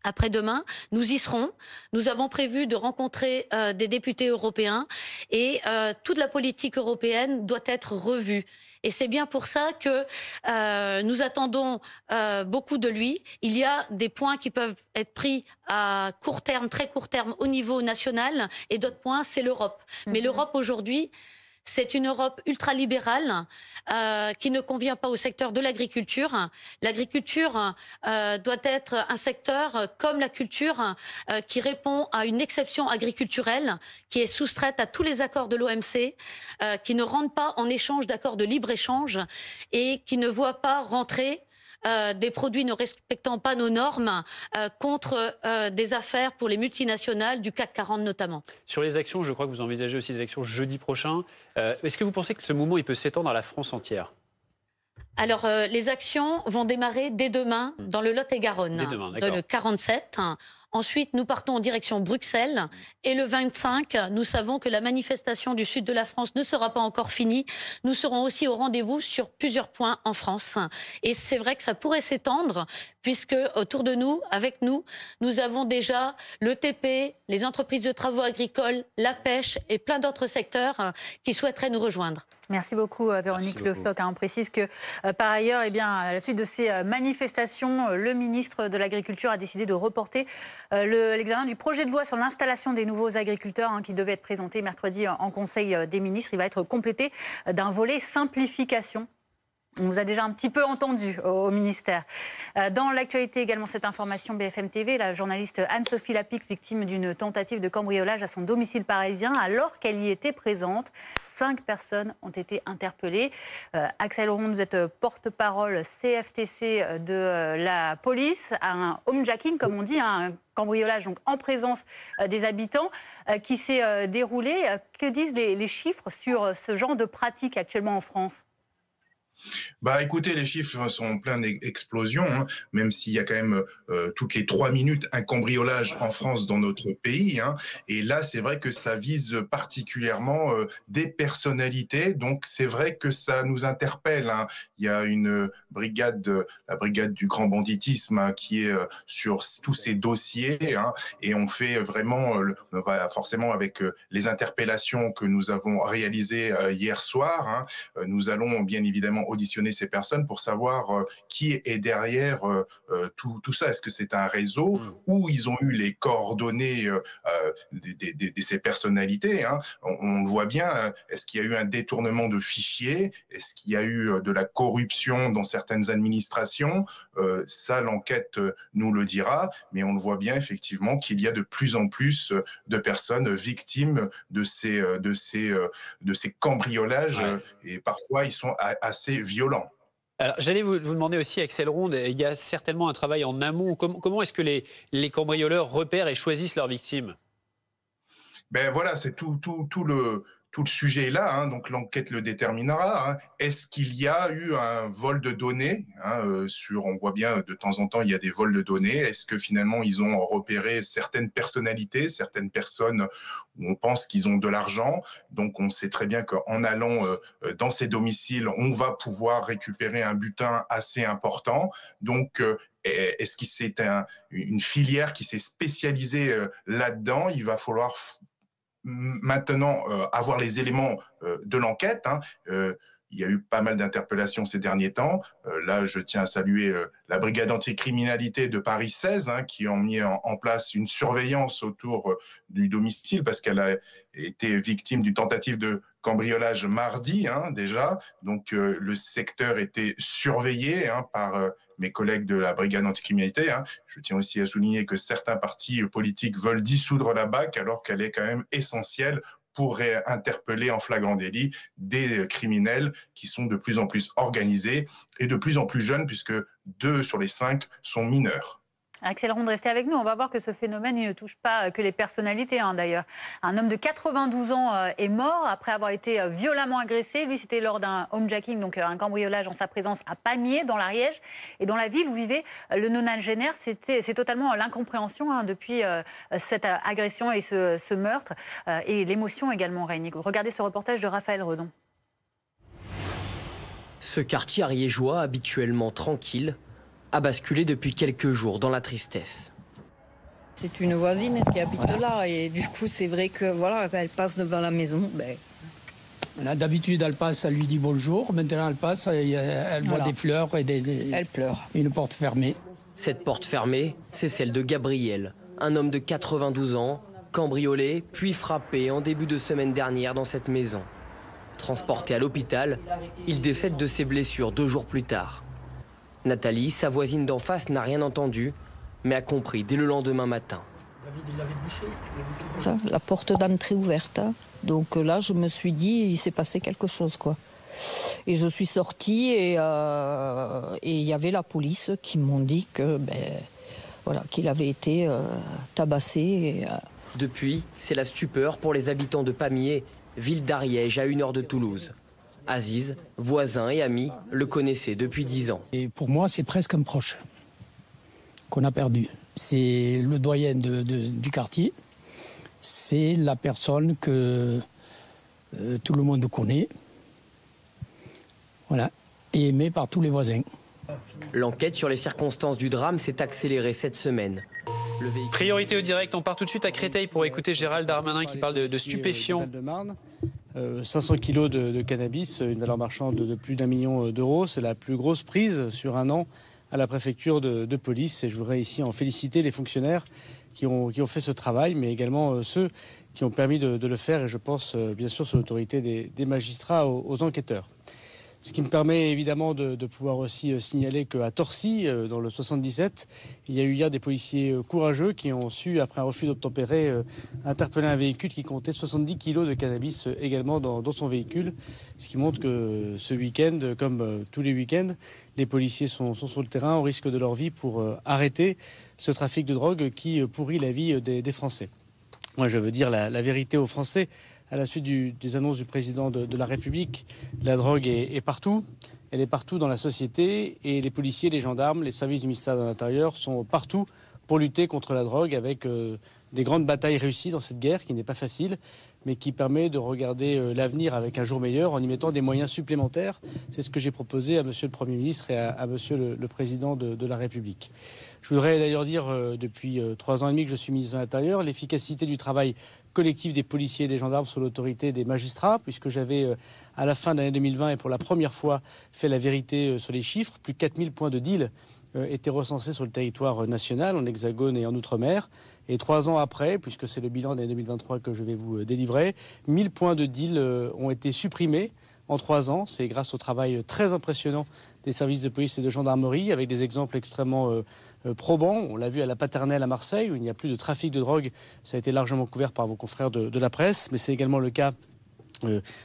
Après-demain, nous y serons. Nous avons prévu de rencontrer des députés européens et toute la politique européenne doit être revue. Et c'est bien pour ça que nous attendons beaucoup de lui. Il y a des points qui peuvent être pris à court terme, très court terme, au niveau national, et d'autres points, c'est l'Europe. Mais l'Europe aujourd'hui, c'est une Europe ultralibérale qui ne convient pas au secteur de l'agriculture. L'agriculture doit être un secteur comme la culture qui répond à une exception agriculturelle qui est soustraite à tous les accords de l'OMC, qui ne rentre pas en échange d'accords de libre-échange et qui ne voit pas rentrer des produits ne respectant pas nos normes contre des affaires pour les multinationales du CAC 40 notamment. Sur les actions, je crois que vous envisagez aussi des actions jeudi prochain. Est-ce que vous pensez que ce mouvement il peut s'étendre à la France entière? Alors, les actions vont démarrer dès demain dans le Lot-et-Garonne, dans le 47. Ensuite, nous partons en direction Bruxelles. Et le 25, nous savons que la manifestation du sud de la France ne sera pas encore finie. Nous serons aussi au rendez-vous sur plusieurs points en France. Et c'est vrai que ça pourrait s'étendre, puisque autour de nous, avec nous, nous avons déjà le TP, les entreprises de travaux agricoles, la pêche et plein d'autres secteurs qui souhaiteraient nous rejoindre. Merci beaucoup, Véronique Le Floch. On précise que, par ailleurs, à la suite de ces manifestations, le ministre de l'Agriculture a décidé de reporter l'examen du projet de loi sur l'installation des nouveaux agriculteurs qui devait être présenté mercredi en Conseil des ministres. Il va être complété d'un volet simplification. On vous a déjà un petit peu entendu au ministère. Dans l'actualité également, cette information BFM TV, la journaliste Anne-Sophie Lapix, victime d'une tentative de cambriolage à son domicile parisien, alors qu'elle y était présente. 5 personnes ont été interpellées. Axel Ronde, vous êtes porte-parole CFTC de la police. Un homejacking, comme on dit, un cambriolage donc en présence des habitants qui s'est déroulé. Que disent les chiffres sur ce genre de pratique actuellement en France ? Écoutez, les chiffres sont en pleine explosion, hein, même s'il y a quand même toutes les 3 minutes un cambriolage en France dans notre pays. Hein, et là, c'est vrai que ça vise particulièrement des personnalités. Donc, c'est vrai que ça nous interpelle. Hein. Il y a une brigade, la brigade du grand banditisme, hein, qui est sur tous ces dossiers. Hein, et on fait vraiment, on va forcément avec les interpellations que nous avons réalisées hier soir, hein, nous allons bien évidemment auditionner ces personnes pour savoir qui est derrière tout ça. Est-ce que c'est un réseau où ils ont eu les coordonnées de ces personnalités, hein. On le voit bien. Est-ce qu'il y a eu un détournement de fichiers? Est-ce qu'il y a eu de la corruption dans certaines administrations? Ça, l'enquête nous le dira. Mais on le voit bien effectivement qu'il y a de plus en plus de personnes victimes de ces cambriolages. Ouais. Et parfois, ils sont assez violents. Alors, j'allais vous demander aussi, Axel Ronde, il y a certainement un travail en amont. Comment est-ce que les cambrioleurs repèrent et choisissent leurs victimes? Voilà, c'est tout le sujet est là, hein, donc l'enquête le déterminera. Hein. Est-ce qu'il y a eu un vol de données, hein, on voit bien de temps en temps il y a des vols de données. Est-ce que finalement ils ont repéré certaines personnalités, certaines personnes où on pense qu'ils ont de l'argent? Donc on sait très bien qu'en allant dans ces domiciles, on va pouvoir récupérer un butin assez important. Donc est-ce que c'est une filière qui s'est spécialisée là-dedans? Il va falloir maintenant avoir les éléments de l'enquête. Hein. Il y a eu pas mal d'interpellations ces derniers temps. Là, je tiens à saluer la brigade anticriminalité de Paris 16, hein, qui ont mis en place une surveillance autour du domicile parce qu'elle a été victime d'une tentative de cambriolage mardi, hein, déjà. Donc, le secteur était surveillé, hein, par mes collègues de la brigade anticriminalité. Hein. Je tiens aussi à souligner que certains partis politiques veulent dissoudre la BAC alors qu'elle est quand même essentielle pour interpeller en flagrant délit des criminels qui sont de plus en plus organisés et de plus en plus jeunes, puisque 2 sur les 5 sont mineurs. Axel Ronde, restez avec nous. On va voir que ce phénomène il ne touche pas que les personnalités, hein, d'ailleurs. Un homme de 92 ans est mort après avoir été violemment agressé. Lui, c'était lors d'un homejacking, donc un cambriolage en sa présence à Pamiers, dans l'Ariège. Et dans la ville où vivait le nonagénaire, c'est totalement l'incompréhension, hein, depuis cette agression et ce meurtre. Et l'émotion également règne. Regardez ce reportage de Raphaël Redon. Ce quartier ariégeois, habituellement tranquille, a basculé depuis quelques jours dans la tristesse. C'est une voisine qui habite là et du coup c'est vrai que voilà, elle passe devant la maison. D'habitude elle passe, elle lui dit bonjour, maintenant elle passe, elle voit des fleurs et elle pleure. Une porte fermée. Cette porte fermée, c'est celle de Gabriel, un homme de 92 ans, cambriolé puis frappé en début de semaine dernière dans cette maison. Transporté à l'hôpital, il décède de ses blessures 2 jours plus tard. Nathalie, sa voisine d'en face, n'a rien entendu, mais a compris dès le lendemain matin. La porte d'entrée ouverte. Donc là, je me suis dit, il s'est passé quelque chose, quoi. Et je suis sortie et il y avait la police qui m'ont dit que, qu'il avait été tabassé. Depuis, c'est la stupeur pour les habitants de Pamiers, ville d'Ariège à 1 heure de Toulouse. Aziz, voisin et ami, le connaissait depuis 10 ans. Et pour moi, c'est presque un proche qu'on a perdu. C'est le doyen du quartier. C'est la personne que tout le monde connaît. Voilà. Et aimé par tous les voisins. L'enquête sur les circonstances du drame s'est accélérée cette semaine. Priorité au direct, on part tout de suite à Créteil pour écouter Gérald Darmanin qui parle de stupéfiants. 500 kilos de cannabis, une valeur marchande de plus d'1 million d'euros. C'est la plus grosse prise sur un an à la préfecture de police. Et je voudrais ici en féliciter les fonctionnaires qui ont fait ce travail, mais également ceux qui ont permis de le faire. Et je pense bien sûr sous l'autorité des magistrats aux enquêteurs. Ce qui me permet évidemment de pouvoir aussi signaler qu'à Torcy, dans le 77, il y a eu hier des policiers courageux qui ont su, après un refus d'obtempérer, interpeller un véhicule qui comptait 70 kilos de cannabis également dans son véhicule. Ce qui montre que ce week-end, comme tous les week-ends, les policiers sont sur le terrain au risque de leur vie pour arrêter ce trafic de drogue qui pourrit la vie des Français. Moi, je veux dire la vérité aux Français. À la suite des annonces du président de la République, la drogue est partout. elle est partout dans la société et les policiers, les gendarmes, les services du ministère de l'Intérieur sont partout pour lutter contre la drogue avec des grandes batailles réussies dans cette guerre qui n'est pas facile, mais qui permet de regarder l'avenir avec un jour meilleur en y mettant des moyens supplémentaires. C'est ce que j'ai proposé à Monsieur le Premier ministre et à Monsieur le Président de la République. Je voudrais d'ailleurs dire, depuis 3 ans et demi que je suis ministre de l'Intérieur, l'efficacité du travail collectif des policiers et des gendarmes sous l'autorité des magistrats, puisque j'avais, à la fin de l'année 2020 et pour la première fois, fait la vérité sur les chiffres. Plus de 4000 points de deal étaient recensés sur le territoire national, en Hexagone et en Outre-mer. Et 3 ans après, puisque c'est le bilan de l'année 2023 que je vais vous délivrer, 1000 points de deal ont été supprimés en 3 ans. C'est grâce au travail très impressionnant des services de police et de gendarmerie, avec des exemples extrêmement probants. On l'a vu à la Paternelle à Marseille, où il n'y a plus de trafic de drogue. Ça a été largement couvert par vos confrères de la presse, mais c'est également le cas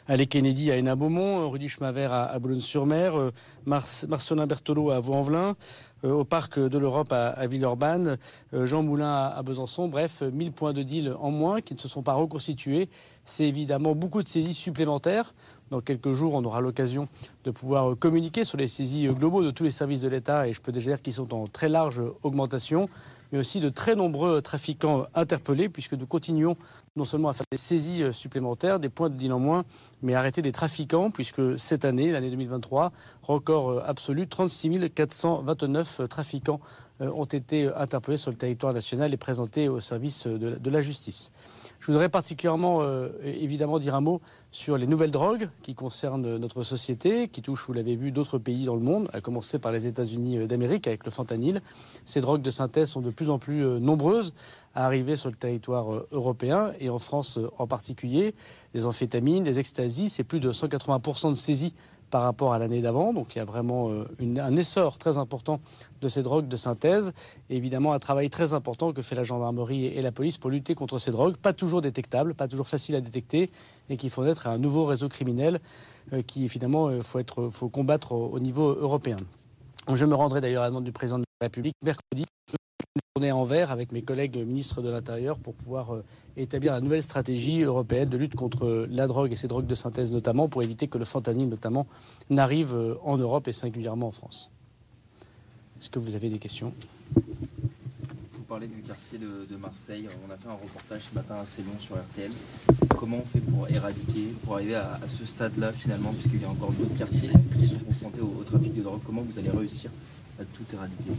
à Les Kennedy à Hénin-Beaumont, Rue du Chemin-Vert à Boulogne-sur-Mer, Marcelin Berthelot à Vaux-en-Velin, au Parc de l'Europe à Villeurbanne, Jean Moulin à Besançon. Bref, 1000 points de deal en moins qui ne se sont pas reconstitués. C'est évidemment beaucoup de saisies supplémentaires. Dans quelques jours, on aura l'occasion de pouvoir communiquer sur les saisies globaux de tous les services de l'État et je peux déjà dire qu'ils sont en très large augmentation, mais aussi de très nombreux trafiquants interpellés puisque nous continuons non seulement à faire des saisies supplémentaires, des points de deal en moins, mais à arrêter des trafiquants puisque cette année, l'année 2023, record absolu, 36 429 trafiquants ont été interpellés sur le territoire national et présentés au service de la justice. Je voudrais particulièrement, évidemment, dire un mot sur les nouvelles drogues qui concernent notre société, qui touchent, vous l'avez vu, d'autres pays dans le monde, à commencer par les États-Unis d'Amérique avec le fentanyl. Ces drogues de synthèse sont de plus en plus nombreuses à arriver sur le territoire européen et en France en particulier. Des amphétamines, des extasies, c'est plus de 180% de saisies par rapport à l'année d'avant. Donc il y a vraiment un essor très important de ces drogues de synthèse. Et évidemment, un travail très important que fait la gendarmerie et la police pour lutter contre ces drogues, pas toujours détectables, pas toujours faciles à détecter, et qui font naître un nouveau réseau criminel qui, finalement, faut combattre au niveau européen. Je me rendrai d'ailleurs à la demande du président de la République mercredi. Journée à Anvers avec mes collègues ministres de l'Intérieur pour pouvoir établir la nouvelle stratégie européenne de lutte contre la drogue et ces drogues de synthèse notamment pour éviter que le fentanyl notamment n'arrive en Europe et singulièrement en France. Est-ce que vous avez des questions ? Vous parlez du quartier de Marseille. On a fait un reportage ce matin assez long sur RTL. Comment on fait pour éradiquer, pour arriver à ce stade-là finalement, puisqu'il y a encore d'autres quartiers qui sont confrontés au trafic de drogue. Comment vous allez réussir à tout éradiquer ?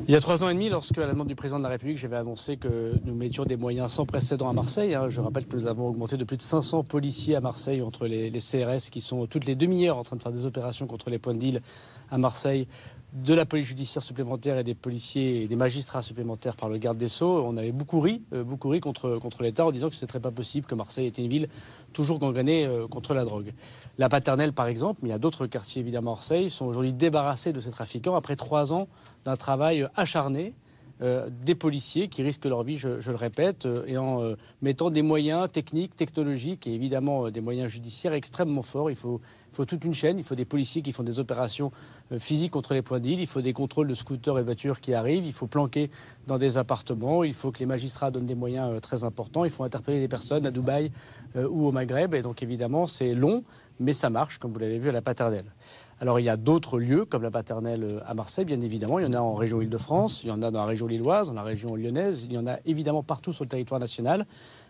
Il y a 3 ans et demi, lorsque, à la demande du président de la République, j'avais annoncé que nous mettions des moyens sans précédent à Marseille. Je rappelle que nous avons augmenté de plus de 500 policiers à Marseille entre les CRS qui sont toutes les demi-heures en train de faire des opérations contre les points de deal à Marseille, de la police judiciaire supplémentaire et des policiers et des magistrats supplémentaires par le garde des Sceaux. On avait beaucoup ri contre l'État en disant que ce ne serait pas possible que Marseille était une ville toujours gangrénée contre la drogue. La Paternelle, par exemple, mais il y a d'autres quartiers évidemment à Marseille, sont aujourd'hui débarrassés de ces trafiquants après 3 ans d'un travail acharné des policiers qui risquent leur vie, je le répète, et en mettant des moyens techniques, technologiques et évidemment des moyens judiciaires extrêmement forts. Il faut toute une chaîne, il faut des policiers qui font des opérations physiques contre les points de deal, il faut des contrôles de scooters et voitures qui arrivent, il faut planquer dans des appartements, il faut que les magistrats donnent des moyens très importants, il faut interpeller des personnes à Dubaï ou au Maghreb, et donc évidemment c'est long, mais ça marche, comme vous l'avez vu à la Paternelle. Alors il y a d'autres lieux, comme la Paternelle à Marseille, bien évidemment. Il y en a en région Île-de-France, il y en a dans la région lilloise, dans la région lyonnaise. Il y en a évidemment partout sur le territoire national.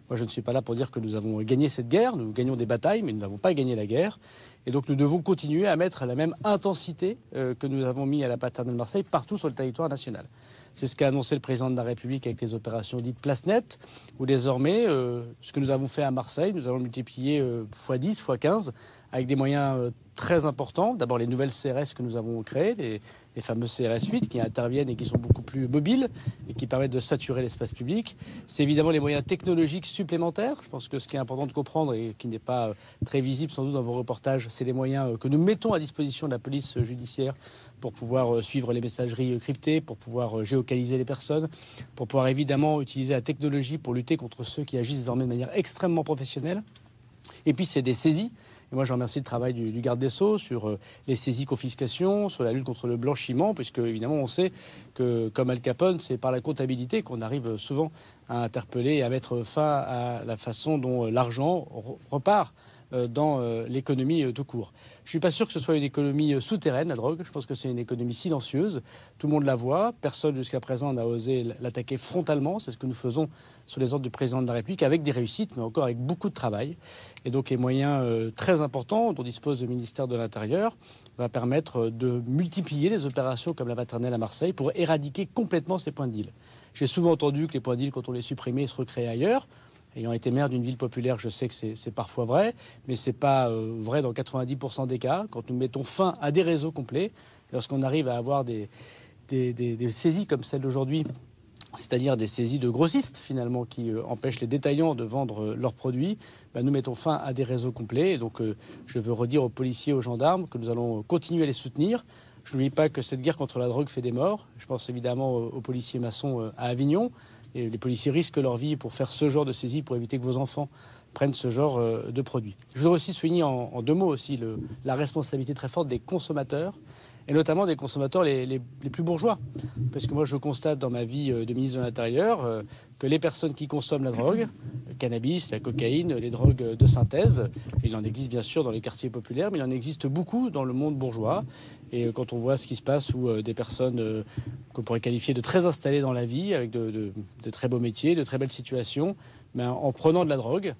Moi, je ne suis pas là pour dire que nous avons gagné cette guerre. Nous gagnons des batailles, mais nous n'avons pas gagné la guerre. Et donc nous devons continuer à mettre la même intensité que nous avons mis à la Paternelle Marseille partout sur le territoire national. C'est ce qu'a annoncé le président de la République avec les opérations dites Place Nette, où désormais, ce que nous avons fait à Marseille, nous allons multiplier x10, x15, avec des moyens très importants. D'abord les nouvelles CRS que nous avons créées, les fameux CRS 8 qui interviennent et qui sont beaucoup plus mobiles et qui permettent de saturer l'espace public. C'est évidemment les moyens technologiques supplémentaires. Je pense que ce qui est important de comprendre et qui n'est pas très visible sans doute dans vos reportages, c'est les moyens que nous mettons à disposition de la police judiciaire pour pouvoir suivre les messageries cryptées, pour pouvoir géolocaliser les personnes, pour pouvoir évidemment utiliser la technologie pour lutter contre ceux qui agissent désormais de manière extrêmement professionnelle. Et puis c'est des saisies. Et moi, je remercie le travail du garde des Sceaux sur les saisies-confiscations, sur la lutte contre le blanchiment, puisque évidemment, on sait que, comme Al Capone, c'est par la comptabilité qu'on arrive souvent à interpeller et à mettre fin à la façon dont l'argent repart dans l'économie tout court. Je ne suis pas sûr que ce soit une économie souterraine, la drogue. Je pense que c'est une économie silencieuse. Tout le monde la voit. Personne jusqu'à présent n'a osé l'attaquer frontalement. C'est ce que nous faisons sur les ordres du président de la République, avec des réussites, mais encore avec beaucoup de travail. Et donc les moyens très importants dont dispose le ministère de l'Intérieur va permettre de multiplier les opérations comme la maternelle à Marseille pour éradiquer complètement ces points de deal. J'ai souvent entendu que les points de deal, quand on les supprimait, se recréaient ailleurs. Ayant été maire d'une ville populaire, je sais que c'est parfois vrai, mais ce n'est pas vrai dans 90% des cas. Quand nous mettons fin à des réseaux complets, lorsqu'on arrive à avoir des saisies comme celle d'aujourd'hui, c'est-à-dire des saisies de grossistes finalement qui empêchent les détaillants de vendre leurs produits, nous mettons fin à des réseaux complets. Et donc je veux redire aux policiers, aux gendarmes que nous allons continuer à les soutenir. Je n'oublie pas que cette guerre contre la drogue fait des morts. Je pense évidemment aux policiers maçons à Avignon. Et les policiers risquent leur vie pour faire ce genre de saisie, pour éviter que vos enfants prennent ce genre de produits. Je voudrais aussi souligner en deux mots aussi la responsabilité très forte des consommateurs, et notamment des consommateurs les plus bourgeois. Parce que moi, je constate dans ma vie de ministre de l'Intérieur que les personnes qui consomment la drogue, le cannabis, la cocaïne, les drogues de synthèse, il en existe bien sûr dans les quartiers populaires, mais il en existe beaucoup dans le monde bourgeois. Et quand on voit ce qui se passe où des personnes qu'on pourrait qualifier de très installées dans la vie, avec de très beaux métiers, de très belles situations, en prenant de la drogue,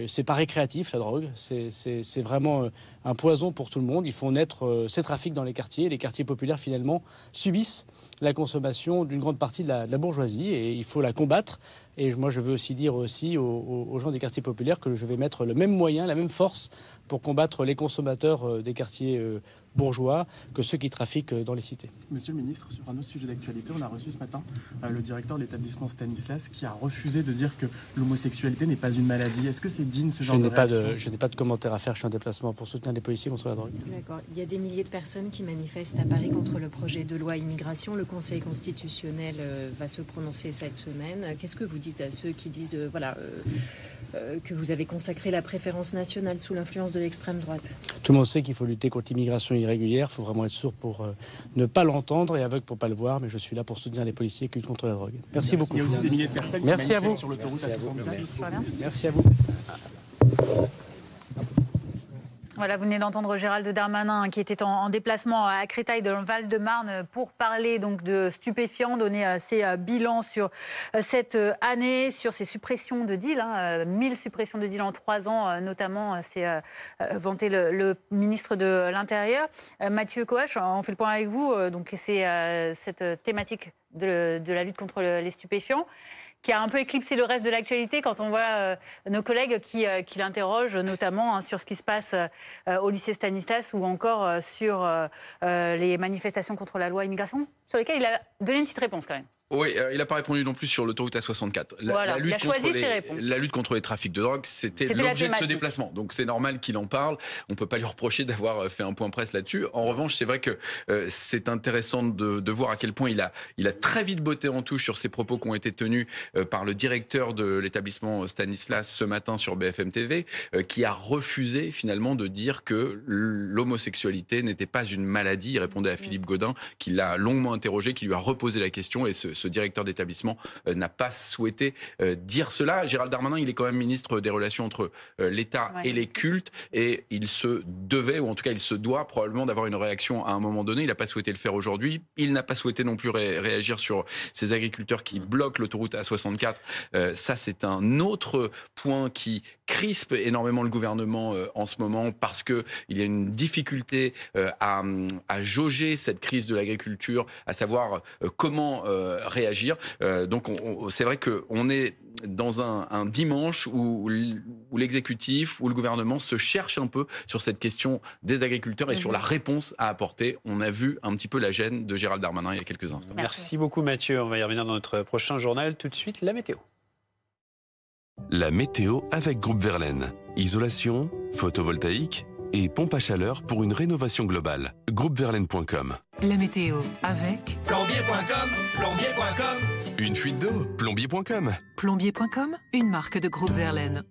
c'est pas récréatif la drogue, c'est vraiment un poison pour tout le monde. Il faut naître ces trafics dans les quartiers. Les quartiers populaires finalement subissent la consommation d'une grande partie de la bourgeoisie et il faut la combattre. Et moi je veux aussi dire aussi aux gens des quartiers populaires que je vais mettre le même moyen, la même force pour combattre les consommateurs des quartiers bourgeois que ceux qui trafiquent dans les cités. Monsieur le ministre, sur un autre sujet d'actualité, on a reçu ce matin le directeur de l'établissement Stanislas qui a refusé de dire que l'homosexualité n'est pas une maladie. Est-ce que c'est digne ce genre de réaction ? Je n'ai pas de commentaire à faire, je suis en déplacement pour soutenir les policiers contre la drogue. D'accord. Il y a des milliers de personnes qui manifestent à Paris contre le projet de loi immigration. Le Conseil constitutionnel va se prononcer cette semaine. Qu'est-ce que vous dites à ceux qui disent que vous avez consacré la préférence nationale sous l'influence de l'extrême droite ? Tout le monde sait qu'il faut lutter contre l'immigration irrégulière. Il faut vraiment être sourd pour ne pas l'entendre et aveugle pour ne pas le voir. Mais je suis là pour soutenir les policiers qui luttent contre la drogue. Merci beaucoup. Il y a aussi des milliers de personnes qui manifestent sur l'autoroute A64. Merci à vous. Voilà, vous venez d'entendre Gérald Darmanin qui était en déplacement à Créteil dans le Val-de-Marne pour parler donc de stupéfiants, donner ses bilans sur cette année, sur ces suppressions de deals, 1000 suppressions de deals en 3 ans notamment, c'est vanté le ministre de l'Intérieur. Mathieu Coache, on fait le point avec vous, donc c'est cette thématique de la lutte contre les stupéfiants qui a un peu éclipsé le reste de l'actualité quand on voit nos collègues qui l'interrogent, notamment sur ce qui se passe au lycée Stanislas ou encore sur les manifestations contre la loi immigration, sur lesquelles il a donné une petite réponse quand même. Oui, il n'a pas répondu non plus sur l'autoroute A64. Voilà, il a choisi ses réponses. La lutte contre les trafics de drogue, c'était l'objet de ce déplacement. Donc c'est normal qu'il en parle. On ne peut pas lui reprocher d'avoir fait un point presse là-dessus. En revanche, c'est vrai que c'est intéressant de voir à quel point il a très vite botté en touche sur ces propos qui ont été tenus par le directeur de l'établissement Stanislas ce matin sur BFM TV, qui a refusé finalement de dire que l'homosexualité n'était pas une maladie. Il répondait à Philippe Gaudin, qui l'a longuement interrogé, qui lui a reposé la question et ce directeur d'établissement n'a pas souhaité dire cela. Gérald Darmanin, il est quand même ministre des Relations entre l'État et les cultes et il se devait, ou en tout cas il se doit probablement d'avoir une réaction à un moment donné. Il n'a pas souhaité le faire aujourd'hui. Il n'a pas souhaité non plus réagir sur ces agriculteurs qui bloquent l'autoroute A64. Ça, c'est un autre point qui crispe énormément le gouvernement en ce moment parce qu'il y a une difficulté à jauger cette crise de l'agriculture, à savoir comment réagir. Donc c'est vrai qu'on est dans un dimanche où l'exécutif, où le gouvernement se cherche un peu sur cette question des agriculteurs et sur la réponse à apporter. On a vu un petit peu la gêne de Gérald Darmanin il y a quelques instants. Merci beaucoup Mathieu. On va y revenir dans notre prochain journal. Tout de suite, la météo. La météo avec Groupe Verlaine. Isolation, photovoltaïque et pompe à chaleur pour une rénovation globale. Groupeverlaine.com. La météo avec Plombier.com. Plombier.com. Une fuite d'eau. Plombier.com. Plombier.com, une marque de Groupe Verlaine.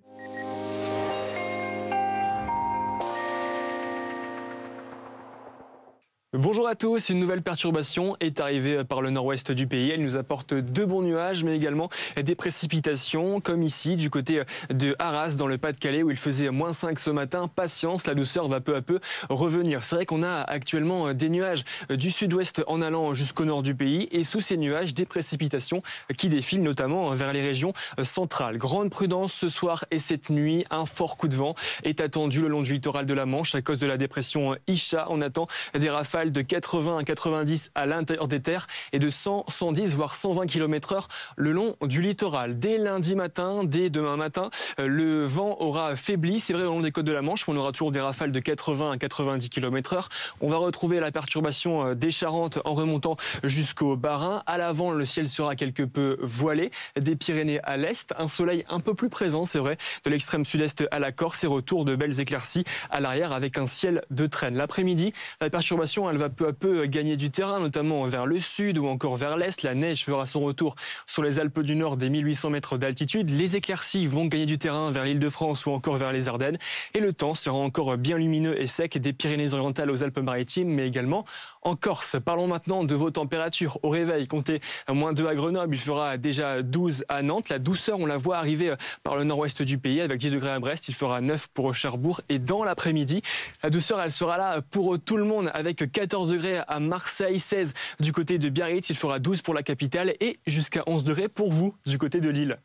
Bonjour à tous, une nouvelle perturbation est arrivée par le nord-ouest du pays. Elle nous apporte de bons nuages, mais également des précipitations, comme ici, du côté de Arras, dans le Pas-de-Calais, où il faisait -5 ce matin. Patience, la douceur va peu à peu revenir. C'est vrai qu'on a actuellement des nuages du sud-ouest en allant jusqu'au nord du pays, et sous ces nuages, des précipitations qui défilent notamment vers les régions centrales. Grande prudence ce soir et cette nuit, un fort coup de vent est attendu le long du littoral de la Manche à cause de la dépression Isha. On attend des rafales de 80 à 90 à l'intérieur des terres et de 100, 110 voire 120 km/h le long du littoral. Dès lundi matin, dès demain matin, le vent aura faibli. C'est vrai, au long des côtes de la Manche, on aura toujours des rafales de 80 à 90 km/h. On va retrouver la perturbation des Charentes en remontant jusqu'au Bas-Rhin. À l'avant, le ciel sera quelque peu voilé. Des Pyrénées à l'est, un soleil un peu plus présent, c'est vrai, de l'extrême sud-est à la Corse, et retour de belles éclaircies à l'arrière avec un ciel de traîne. L'après-midi, la perturbation, elle va peu à peu gagner du terrain, notamment vers le sud ou encore vers l'est. La neige fera son retour sur les Alpes du Nord des 1800 mètres d'altitude. Les éclaircies vont gagner du terrain vers l'Île-de-France ou encore vers les Ardennes. Et le temps sera encore bien lumineux et sec des Pyrénées-Orientales aux Alpes-Maritimes, mais également en Corse. Parlons maintenant de vos températures. Au réveil, comptez -2 à Grenoble, il fera déjà 12 à Nantes. La douceur, on la voit arriver par le nord-ouest du pays avec 10 degrés à Brest, il fera 9 pour Cherbourg. Et dans l'après-midi, la douceur, elle sera là pour tout le monde avec 14 degrés à Marseille, 16 du côté de Biarritz, il fera 12 pour la capitale et jusqu'à 11 degrés pour vous du côté de Lille.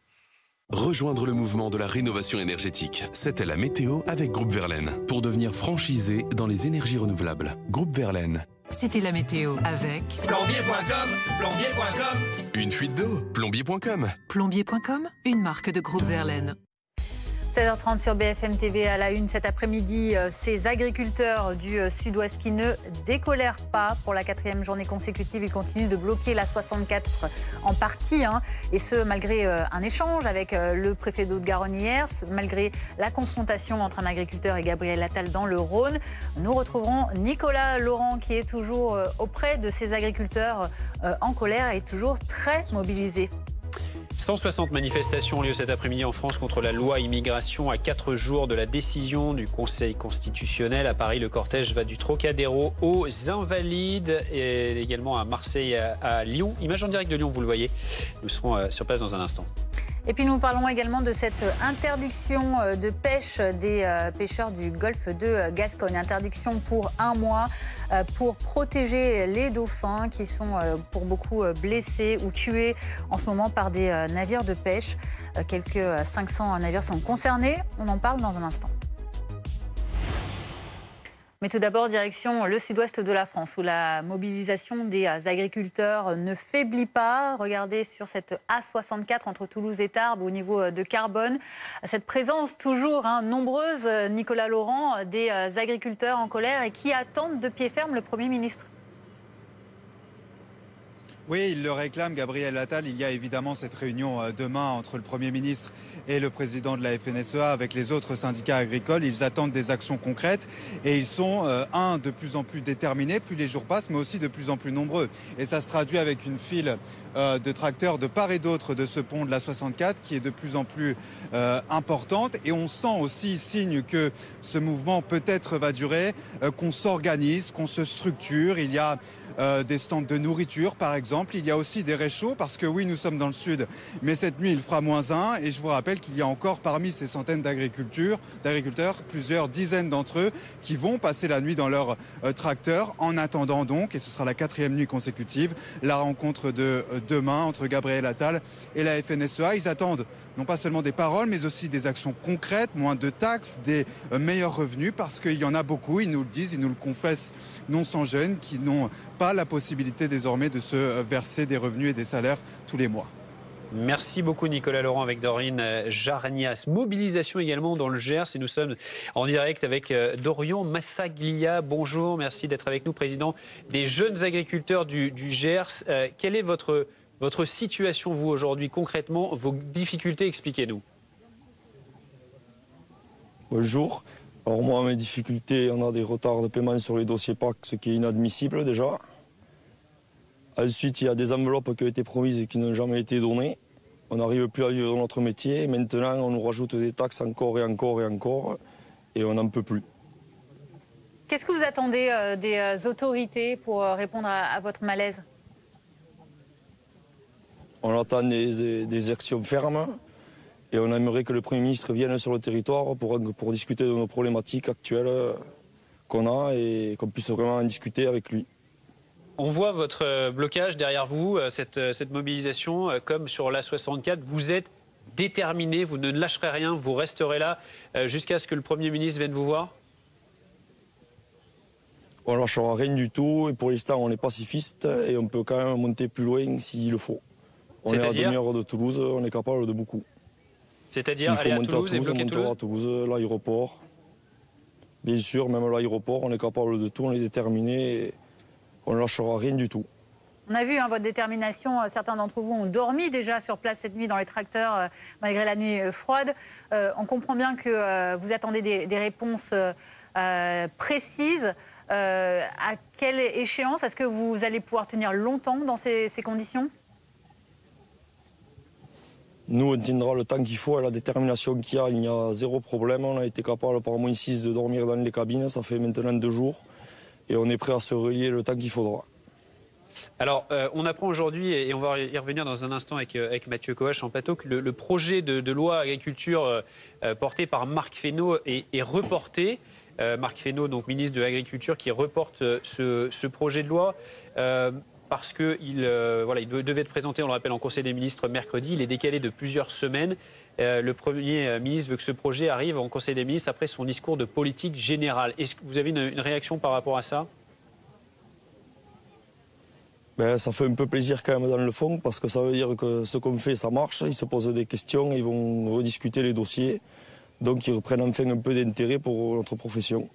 Rejoindre le mouvement de la rénovation énergétique. C'était la météo avec Groupe Verlaine. Pour devenir franchisé dans les énergies renouvelables. Groupe Verlaine. C'était la météo avec Plombier.com, plombier.com. Une fuite d'eau, plombier.com. Plombier.com, une marque de Groupe Verlaine. 16h30 sur BFM TV à la une cet après-midi, ces agriculteurs du sud-ouest qui ne décolèrent pas pour la 4e journée consécutive. Ils continuent de bloquer la 64 en partie, et ce malgré un échange avec le préfet d'Haute-Garonne hier, malgré la confrontation entre un agriculteur et Gabriel Attal dans le Rhône. Nous retrouverons Nicolas Laurent qui est toujours auprès de ces agriculteurs en colère et toujours très mobilisé. 160 manifestations ont lieu cet après-midi en France contre la loi immigration à 4 jours de la décision du Conseil constitutionnel. À Paris, le cortège va du Trocadéro aux Invalides et également à Marseille, à Lyon. Image en direct de Lyon, vous le voyez. Nous serons sur place dans un instant. Et puis nous parlons également de cette interdiction de pêche des pêcheurs du golfe de Gascogne. Interdiction pour 1 mois pour protéger les dauphins qui sont pour beaucoup blessés ou tués en ce moment par des navires de pêche. Quelques 500 navires sont concernés. On en parle dans un instant. Mais tout d'abord, direction le sud-ouest de la France, où la mobilisation des agriculteurs ne faiblit pas. Regardez sur cette A64 entre Toulouse et Tarbes, au niveau de Carbone. Cette présence toujours nombreuse, Nicolas Laurent, des agriculteurs en colère et qui attendent de pied ferme le Premier ministre. Oui, il le réclame, Gabriel Attal. Il y a évidemment cette réunion demain entre le Premier ministre et le président de la FNSEA avec les autres syndicats agricoles. Ils attendent des actions concrètes et ils sont, de plus en plus déterminés, plus les jours passent, mais aussi de plus en plus nombreux. Et ça se traduit avec une file de tracteurs de part et d'autre de ce pont de la 64 qui est de plus en plus importante. Et on sent aussi signe que ce mouvement peut-être va durer, qu'on s'organise, qu'on se structure. Il y a des stands de nourriture, par exemple. Il y a aussi des réchauds parce que oui, nous sommes dans le sud, mais cette nuit, il fera -1. Et je vous rappelle qu'il y a encore parmi ces centaines d'agriculteurs, plusieurs dizaines d'entre eux qui vont passer la nuit dans leur tracteur en attendant donc, et ce sera la 4e nuit consécutive, la rencontre de demain entre Gabriel Attal et la FNSEA. Ils attendent non pas seulement des paroles, mais aussi des actions concrètes, moins de taxes, des meilleurs revenus, parce qu'il y en a beaucoup, ils nous le disent, ils nous le confessent, non sans gêne, qui n'ont pas la possibilité désormais de se verser des revenus et des salaires tous les mois. Merci beaucoup Nicolas Laurent avec Dorine Jarnias. Mobilisation également dans le Gers et nous sommes en direct avec Dorian Massaglia. Bonjour, merci d'être avec nous, président des jeunes agriculteurs du Gers. Quelle est votre situation, vous, aujourd'hui, concrètement, vos difficultés, expliquez-nous. Bonjour. Alors moi, mes difficultés, on a des retards de paiement sur les dossiers PAC, ce qui est inadmissible déjà. Ensuite, il y a des enveloppes qui ont été promises et qui n'ont jamais été données. On n'arrive plus à vivre dans notre métier. Maintenant, on nous rajoute des taxes encore et encore et encore. Et on n'en peut plus. Qu'est-ce que vous attendez des autorités pour répondre à votre malaise? On attend des actions fermes et on aimerait que le Premier ministre vienne sur le territoire pour discuter de nos problématiques actuelles qu'on a et qu'on puisse vraiment en discuter avec lui. On voit votre blocage derrière vous, cette mobilisation, comme sur l'A64. Vous êtes déterminé, vous ne lâcherez rien, vous resterez là jusqu'à ce que le Premier ministre vienne vous voir? On ne lâchera rien du tout et pour l'instant on est pacifiste et on peut quand même monter plus loin s'il le faut. On est à demi-heure de Toulouse, on est capable de beaucoup. C'est-à-dire aller à Toulouse et bloquer Toulouse ? À Toulouse, l'aéroport. Bien sûr, même l'aéroport, on est capable de tout, on est déterminé et on ne lâchera rien du tout. On a vu votre détermination, certains d'entre vous ont dormi déjà sur place cette nuit dans les tracteurs malgré la nuit froide. On comprend bien que vous attendez des réponses précises. À quelle échéance? Est-ce que vous allez pouvoir tenir longtemps dans ces conditions? Nous, on tiendra le temps qu'il faut, à la détermination qu'il y a, il n'y a zéro problème. On a été capable par -6 de dormir dans les cabines, ça fait maintenant 2 jours. Et on est prêt à se relier le temps qu'il faudra. Alors, on apprend aujourd'hui, et on va y revenir dans un instant avec Mathieu Coache en plateau, que le projet de loi agriculture porté par Marc Fesneau est reporté. Marc Fesneau, donc ministre de l'Agriculture, qui reporte ce projet de loi. Parce qu'il devait être présenté, on le rappelle, en Conseil des ministres mercredi. Il est décalé de plusieurs semaines. Le Premier ministre veut que ce projet arrive en Conseil des ministres après son discours de politique générale. Est-ce que vous avez une réaction par rapport à ça? Ça fait un peu plaisir quand même dans le fond, parce que ça veut dire que ce qu'on fait, ça marche. Ils se posent des questions, ils vont rediscuter les dossiers. Donc ils reprennent enfin un peu d'intérêt pour notre profession.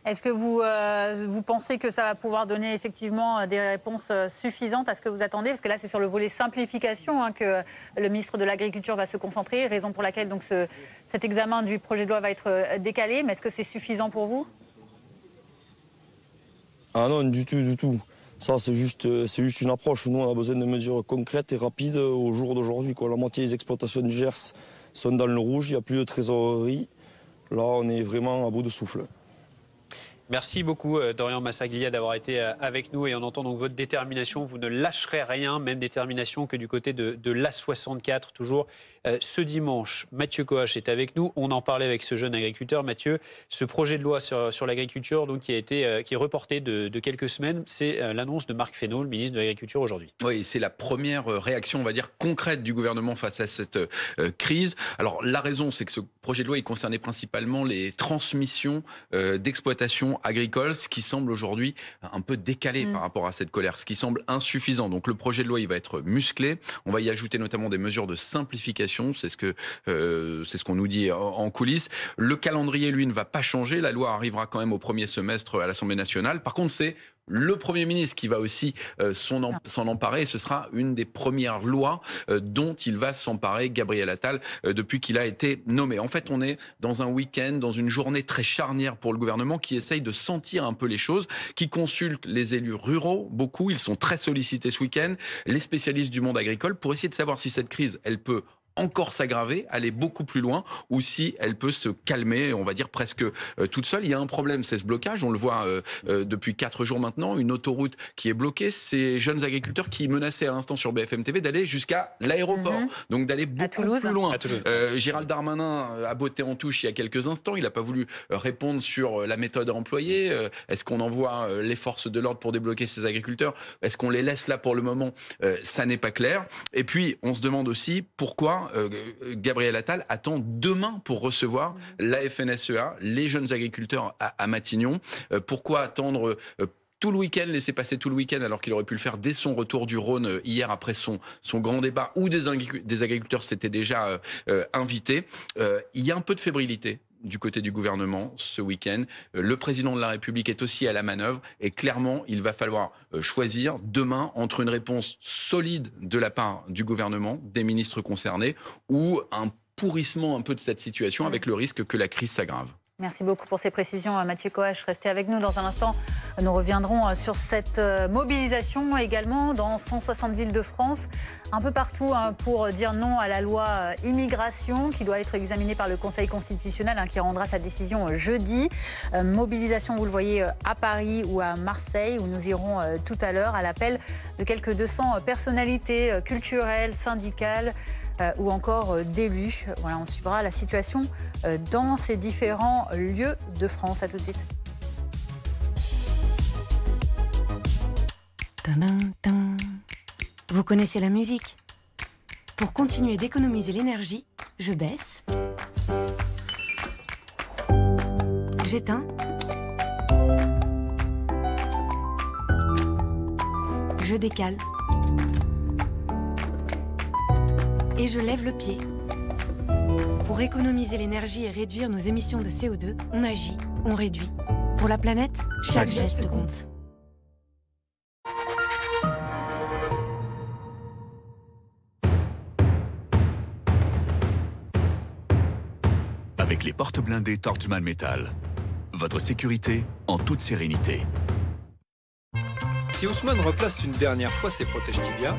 Est-ce que vous pensez que ça va pouvoir donner effectivement des réponses suffisantes à ce que vous attendez? Parce que là, c'est sur le volet simplification que le ministre de l'Agriculture va se concentrer, raison pour laquelle donc, cet examen du projet de loi va être décalé. Mais est-ce que c'est suffisant pour vous? Ah non, du tout, du tout. Ça, c'est juste une approche. Nous, on a besoin de mesures concrètes et rapides au jour d'aujourd'hui. La moitié des exploitations du Gers sont dans le rouge, il n'y a plus de trésorerie. Là, on est vraiment à bout de souffle. Merci beaucoup Dorian Massaglia d'avoir été avec nous et on entend donc votre détermination. Vous ne lâcherez rien, même détermination que du côté de l'A64 toujours ce dimanche. Mathieu Coache est avec nous. On en parlait avec ce jeune agriculteur. Mathieu, ce projet de loi sur l'agriculture donc, qui est reporté de quelques semaines, c'est l'annonce de Marc Fesneau, le ministre de l'Agriculture aujourd'hui. Oui, c'est la première réaction, on va dire, concrète du gouvernement face à cette crise. Alors la raison, c'est que ce projet de loi il concernait principalement les transmissions d'exploitation agricole, ce qui semble aujourd'hui un peu décalé par rapport à cette colère, ce qui semble insuffisant. Donc le projet de loi, il va être musclé. On va y ajouter notamment des mesures de simplification, c'est ce qu'on nous dit en coulisses. Le calendrier, lui, ne va pas changer. La loi arrivera quand même au premier semestre à l'Assemblée nationale. Par contre, c'est le Premier ministre qui va aussi s'en emparer et ce sera une des premières lois dont il va s'emparer, Gabriel Attal, depuis qu'il a été nommé. En fait, on est dans un week-end, dans une journée très charnière pour le gouvernement qui essaye de sentir un peu les choses, qui consulte les élus ruraux, beaucoup, ils sont très sollicités ce week-end, les spécialistes du monde agricole, pour essayer de savoir si cette crise, elle peut encore s'aggraver, aller beaucoup plus loin, ou si elle peut se calmer, on va dire presque toute seule. Il y a un problème, c'est ce blocage, on le voit depuis 4 jours maintenant, une autoroute qui est bloquée, ces jeunes agriculteurs qui menaçaient à l'instant sur BFM TV d'aller jusqu'à l'aéroport, donc d'aller beaucoup plus loin. Gérald Darmanin a botté en touche il y a quelques instants, il n'a pas voulu répondre sur la méthode à employer, est-ce qu'on envoie les forces de l'ordre pour débloquer ces agriculteurs, est-ce qu'on les laisse là pour le moment, ça n'est pas clair. Et puis on se demande aussi pourquoi Gabriel Attal attend demain pour recevoir la FNSEA, les jeunes agriculteurs à Matignon. Pourquoi attendre tout le week-end, laisser passer tout le week-end alors qu'il aurait pu le faire dès son retour du Rhône hier après son grand débat où des agriculteurs s'étaient déjà invités. Il y a un peu de fébrilité du côté du gouvernement ce week-end. Le président de la République est aussi à la manœuvre et clairement, il va falloir choisir demain entre une réponse solide de la part du gouvernement, des ministres concernés, ou un pourrissement un peu de cette situation avec le risque que la crise s'aggrave. Merci beaucoup pour ces précisions, Mathieu Coache. Restez avec nous dans un instant. Nous reviendrons sur cette mobilisation également dans 160 villes de France, un peu partout, pour dire non à la loi immigration qui doit être examinée par le Conseil constitutionnel, qui rendra sa décision jeudi. Mobilisation, vous le voyez, à Paris ou à Marseille, où nous irons tout à l'heure à l'appel de quelques 200 personnalités culturelles, syndicales, ou encore d'élus. Voilà, on suivra la situation dans ces différents lieux de France. À tout de suite. Vous connaissez la musique? Pour continuer d'économiser l'énergie, je baisse, j'éteins, je décale et je lève le pied. Pour économiser l'énergie et réduire nos émissions de CO2, on agit, on réduit. Pour la planète, chaque geste compte. Avec les portes blindées Torchman Metal. Votre sécurité en toute sérénité. Si Ousmane replace une dernière fois ses protèges tibias,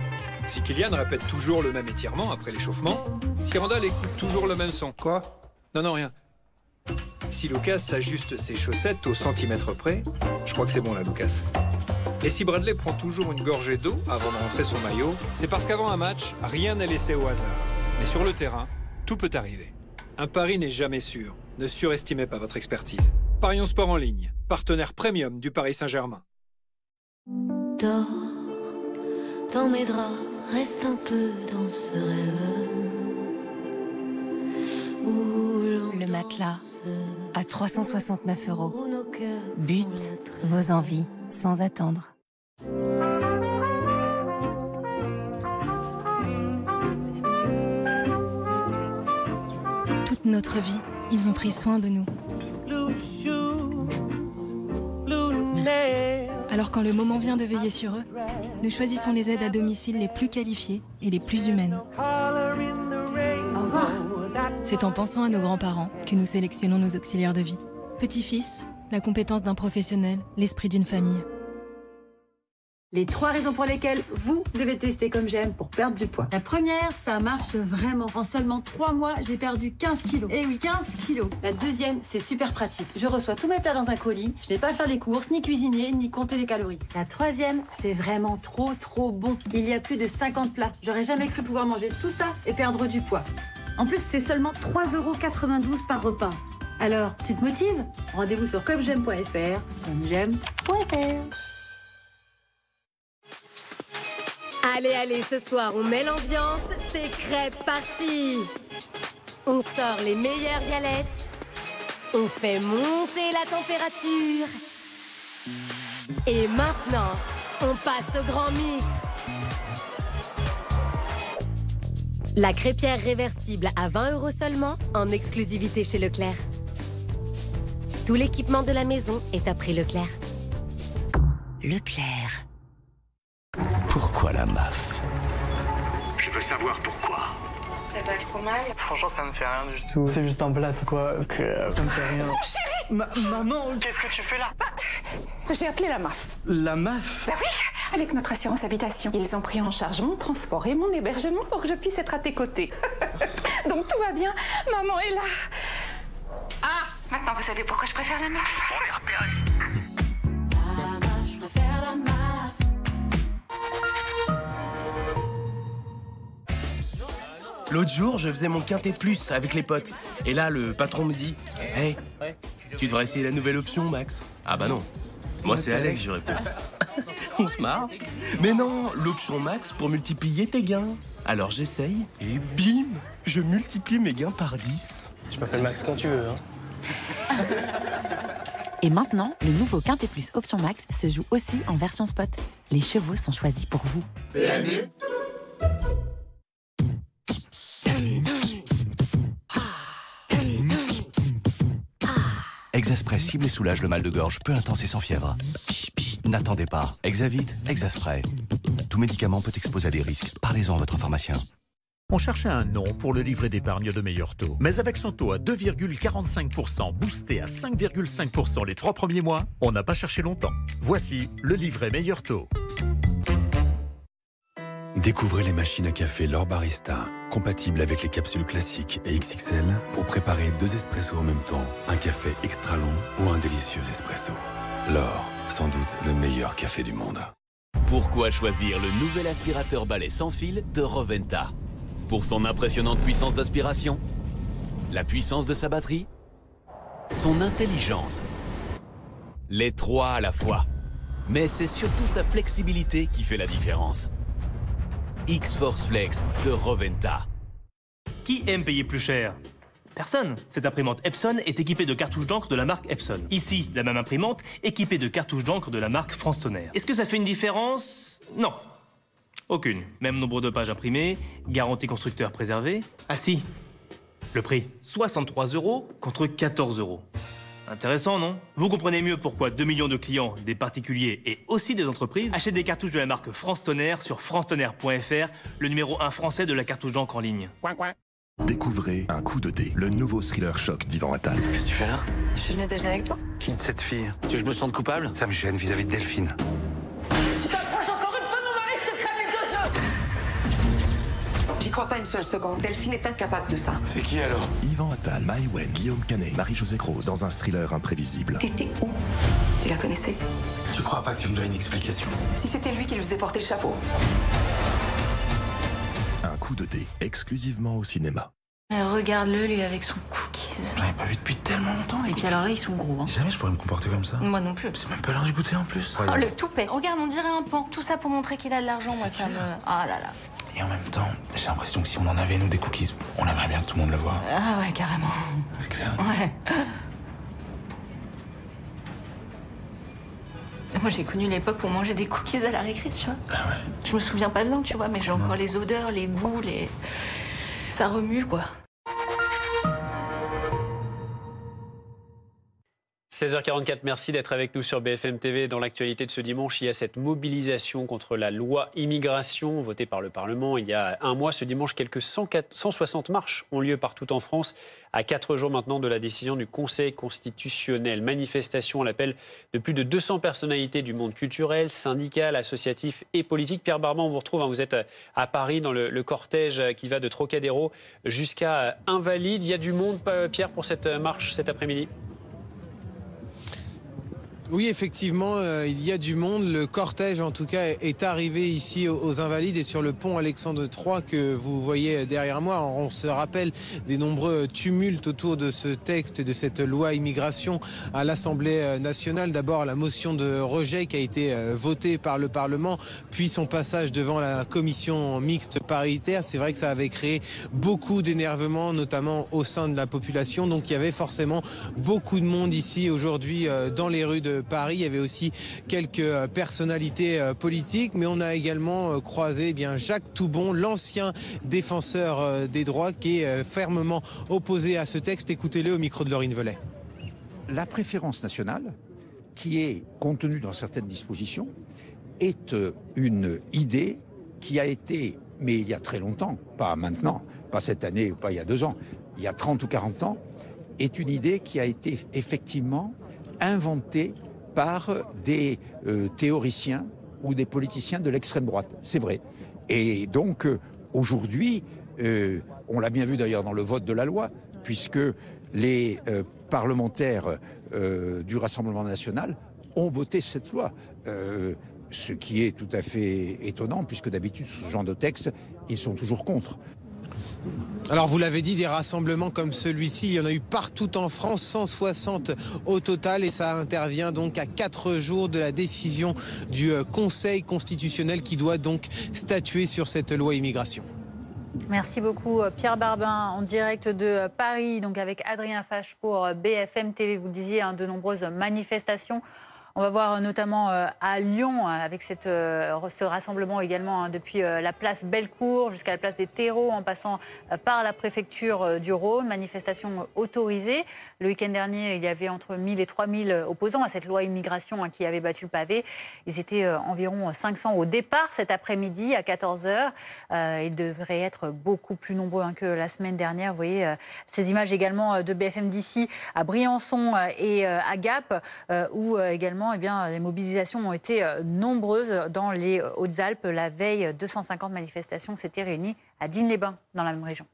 si Kylian répète toujours le même étirement après l'échauffement, si Randall écoute toujours le même son. Quoi? Non, rien. Si Lucas s'ajuste ses chaussettes au centimètre près, je crois que c'est bon là, Lucas. Et si Bradley prend toujours une gorgée d'eau avant de rentrer son maillot, c'est parce qu'avant un match, rien n'est laissé au hasard. Mais sur le terrain, tout peut arriver. Un pari n'est jamais sûr. Ne surestimez pas votre expertise. Parions Sport en ligne, partenaire premium du Paris Saint-Germain. Dors dans mes draps, reste un peu dans ce rêve. Le matelas à 369 €. But vos envies sans attendre. Toute notre vie, ils ont pris soin de nous. Alors quand le moment vient de veiller sur eux, nous choisissons les aides à domicile les plus qualifiées et les plus humaines. C'est en pensant à nos grands-parents que nous sélectionnons nos auxiliaires de vie. Petit-fils, la compétence d'un professionnel, l'esprit d'une famille. Les 3 raisons pour lesquelles vous devez tester Comme J'aime pour perdre du poids. La première, ça marche vraiment. En seulement 3 mois, j'ai perdu 15 kilos. Eh oui, 15 kilos. La deuxième, c'est super pratique. Je reçois tous mes plats dans un colis. Je n'ai pas à faire les courses, ni cuisiner, ni compter les calories. La troisième, c'est vraiment trop bon. Il y a plus de 50 plats. J'aurais jamais cru pouvoir manger tout ça et perdre du poids. En plus, c'est seulement 3,92 € par repas. Alors, tu te motives? Rendez-vous sur commej'aime.fr. commej'aime.fr. Allez, ce soir, on met l'ambiance, c'est crêpes party. On sort les meilleures galettes, on fait monter la température. Et maintenant, on passe au grand mix. La crêpière réversible à 20 € seulement, en exclusivité chez Leclerc. Tout l'équipement de la maison est à prix Leclerc. Leclerc. Pourquoi la MAF? Je veux savoir pourquoi. Ça va trop mal. Franchement, ça me fait rien du tout. C'est juste un plat, quoi. Ça me fait rien. Chérie, maman, qu'est-ce que tu fais là? j'ai appelé la MAF. La MAF? Bah oui, avec notre assurance habitation. Ils ont pris en charge mon transport et mon hébergement pour que je puisse être à tes côtés. Donc tout va bien. Maman est là. Ah, maintenant vous savez pourquoi je préfère la MAF. On est repéré. Je préfère la MAF. L'autre jour, je faisais mon quintet plus avec les potes. Et là, le patron me dit « Hey, tu devrais essayer la nouvelle option, Max. » Ah bah non. Moi, c'est Alex, je réponds. On se marre. Mais non, l'option Max pour multiplier tes gains. Alors j'essaye et bim, je multiplie mes gains par 10. Tu m'appelles Max quand tu veux, hein. Et maintenant, le nouveau Quintet Plus Option Max se joue aussi en version spot. Les chevaux sont choisis pour vous. PMU. Exaspray cible et soulage le mal de gorge peu intense et sans fièvre. N'attendez pas. Exavite, Exaspray. Tout médicament peut exposer à des risques. Parlez-en à votre pharmacien. On cherchait un nom pour le livret d'épargne de meilleur taux. Mais avec son taux à 2,45%, boosté à 5,5% les 3 premiers mois, on n'a pas cherché longtemps. Voici le livret meilleur taux. Découvrez les machines à café L'Or Barista, compatibles avec les capsules classiques et XXL pour préparer 2 espressos en même temps, un café extra long ou un délicieux espresso. L'Or, sans doute le meilleur café du monde. Pourquoi choisir le nouvel aspirateur balai sans fil de Roventa? Pour son impressionnante puissance d'aspiration, la puissance de sa batterie, son intelligence. Les 3 à la fois. Mais c'est surtout sa flexibilité qui fait la différence. X-Force Flex de Roventa. Qui aime payer plus cher? Personne. Cette imprimante Epson est équipée de cartouches d'encre de la marque Epson. Ici, la même imprimante équipée de cartouches d'encre de la marque France Tonnerre. Est-ce que ça fait une différence? Non. Aucune. Même nombre de pages imprimées, garantie constructeur préservée. Ah si, le prix, 63 € contre 14 €. Intéressant, non? Vous comprenez mieux pourquoi 2 millions de clients, des particuliers et aussi des entreprises, achètent des cartouches de la marque France Tonnerre sur francetonnerre.fr, le numéro 1 français de la cartouche d'encre en ligne. Découvrez Un coup de dé, le nouveau thriller choc d'Yvan Attal. Qu'est-ce que tu fais là? Je suis venue déjeuner avec toi. Quitte cette fille. Tu veux que je me sente coupable? Ça me gêne vis-à-vis de Delphine. Tu t'approches encore une fois de mon mari, je te crève les 2 yeux. J'y crois pas une seule seconde. Delphine est incapable de ça. C'est qui alors? Yvan Attal, Maïwenn, Guillaume Canet, Marie-Josée Croze dans un thriller imprévisible. T'étais où? Tu la connaissais? Tu crois pas que tu me dois une explication? Si c'était lui qui lui faisait porter le chapeau. Un coup de dé, exclusivement au cinéma. Regarde-le, lui, avec son cookies. J'en ai pas vu depuis tellement longtemps. Et puis alors là, ils sont gros. Hein. Jamais je pourrais me comporter comme ça. Moi non plus. C'est même pas l'heure du goûter en plus. Oh, le toupet. Regarde, on dirait un pan. Tout ça pour montrer qu'il a de l'argent, moi, ça me... Ah là là. Et en même temps, j'ai l'impression que si on en avait, nous, des cookies, on aimerait bien que tout le monde le voie. Ah ouais, carrément. C'est clair. Ouais. Moi, j'ai connu l'époque où on mangeait des cookies à la récré, tu vois. Ah ouais. Je me souviens pas bien, tu vois, mais j'ai encore les odeurs, les goûts, les... Ça remue, quoi. 16h44, merci d'être avec nous sur BFM TV. Dans l'actualité de ce dimanche, il y a cette mobilisation contre la loi immigration votée par le Parlement il y a un mois. Ce dimanche, quelques 160 marches ont lieu partout en France, à 4 jours maintenant de la décision du Conseil constitutionnel. Manifestation à l'appel de plus de 200 personnalités du monde culturel, syndical, associatif et politique. Pierre Barban, on vous retrouve, vous êtes à Paris dans le cortège qui va de Trocadéro jusqu'à Invalides. Il y a du monde, Pierre, pour cette marche cet après-midi? Oui, effectivement, il y a du monde. Le cortège, en tout cas, est arrivé ici aux Invalides et sur le pont Alexandre III que vous voyez derrière moi. On se rappelle des nombreux tumultes autour de ce texte et de cette loi immigration à l'Assemblée nationale. D'abord, la motion de rejet qui a été votée par le Parlement, puis son passage devant la commission mixte paritaire. C'est vrai que ça avait créé beaucoup d'énervement, notamment au sein de la population. Donc, il y avait forcément beaucoup de monde ici aujourd'hui dans les rues de Paris. Il y avait aussi quelques personnalités politiques, mais on a également croisé Jacques Toubon, l'ancien défenseur des droits, qui est fermement opposé à ce texte. Écoutez-le au micro de Laurine Velay. La préférence nationale, qui est contenue dans certaines dispositions, est une idée qui a été, mais il y a très longtemps, pas maintenant, pas cette année ou pas il y a 2 ans, il y a 30 ou 40 ans, est une idée qui a été effectivement inventée par des théoriciens ou des politiciens de l'extrême droite. C'est vrai. Et donc, aujourd'hui, on l'a bien vu d'ailleurs dans le vote de la loi, puisque les parlementaires du Rassemblement national ont voté cette loi. Ce qui est tout à fait étonnant, puisque d'habitude, ce genre de texte, ils sont toujours contre. Alors vous l'avez dit, des rassemblements comme celui-ci, il y en a eu partout en France, 160 au total, et ça intervient donc à 4 jours de la décision du Conseil constitutionnel qui doit donc statuer sur cette loi immigration. Merci beaucoup Pierre Barbin en direct de Paris, donc avec Adrien Fache pour BFM TV. Vous le disiez, de nombreuses manifestations On va voir notamment à Lyon, avec ce rassemblement également depuis la place Bellecour jusqu'à la place des Terreaux, en passant par la préfecture du Rhône. Manifestation autorisée. Le week-end dernier, il y avait entre 1000 et 3000 opposants à cette loi immigration qui avait battu le pavé. Ils étaient environ 500 au départ cet après-midi à 14h. Ils devraient être beaucoup plus nombreux que la semaine dernière. Vous voyez ces images également de BFM d'ici à Briançon et à Gap, où également les mobilisations ont été nombreuses dans les Hautes-Alpes. La veille, 250 manifestations s'étaient réunies à Digne-les-Bains, dans la même région.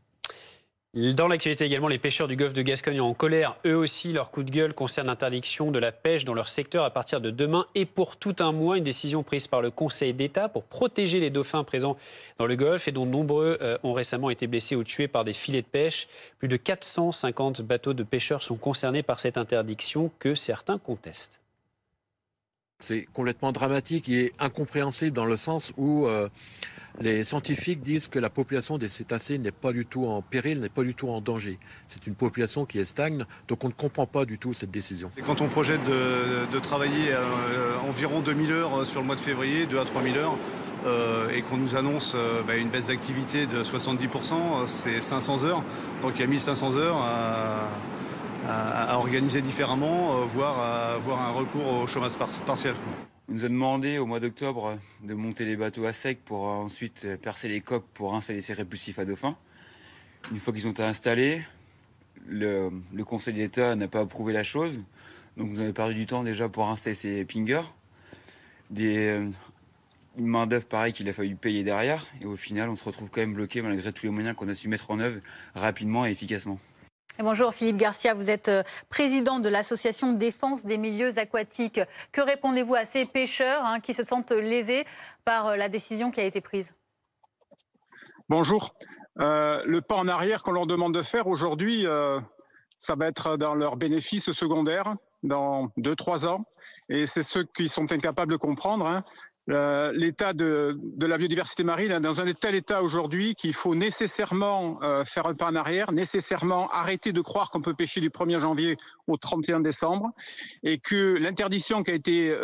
Dans l'actualité également, les pêcheurs du golfe de Gascogne en colère. Eux aussi, leur coup de gueule concerne l'interdiction de la pêche dans leur secteur à partir de demain et pour tout un mois. Une décision prise par le Conseil d'État pour protéger les dauphins présents dans le golfe et dont nombreux ont récemment été blessés ou tués par des filets de pêche. Plus de 450 bateaux de pêcheurs sont concernés par cette interdiction que certains contestent. C'est complètement dramatique et incompréhensible dans le sens où les scientifiques disent que la population des cétacés n'est pas du tout en péril, n'est pas du tout en danger. C'est une population qui est stagne, donc on ne comprend pas du tout cette décision. Et quand on projette de travailler environ 2000 heures sur le mois de février, 2 à 3000 heures, et qu'on nous annonce une baisse d'activité de 70%, c'est 500 heures. Donc il y a 1500 heures à organiser différemment, voire un recours au chômage partiel. On nous a demandé au mois d'octobre de monter les bateaux à sec pour ensuite percer les coques pour installer ces répulsifs à dauphins. Une fois qu'ils ont été installés, le Conseil d'État n'a pas approuvé la chose. Donc nous avons perdu du temps déjà pour installer ces pingers. Une main d'œuvre pareil qu'il a fallu payer derrière. Et au final, on se retrouve quand même bloqué malgré tous les moyens qu'on a su mettre en œuvre rapidement et efficacement. Et bonjour Philippe Garcia, vous êtes président de l'association Défense des milieux aquatiques. Que répondez-vous à ces pêcheurs qui se sentent lésés par la décision qui a été prise? Bonjour. Le pas en arrière qu'on leur demande de faire aujourd'hui, ça va être dans leurs bénéfices secondaires dans 2-3 ans. Et c'est ceux qui sont incapables de comprendre. L'état de la biodiversité marine est dans un tel état aujourd'hui qu'il faut nécessairement faire un pas en arrière, nécessairement arrêter de croire qu'on peut pêcher du 1er janvier au 31 décembre et que l'interdiction qui a été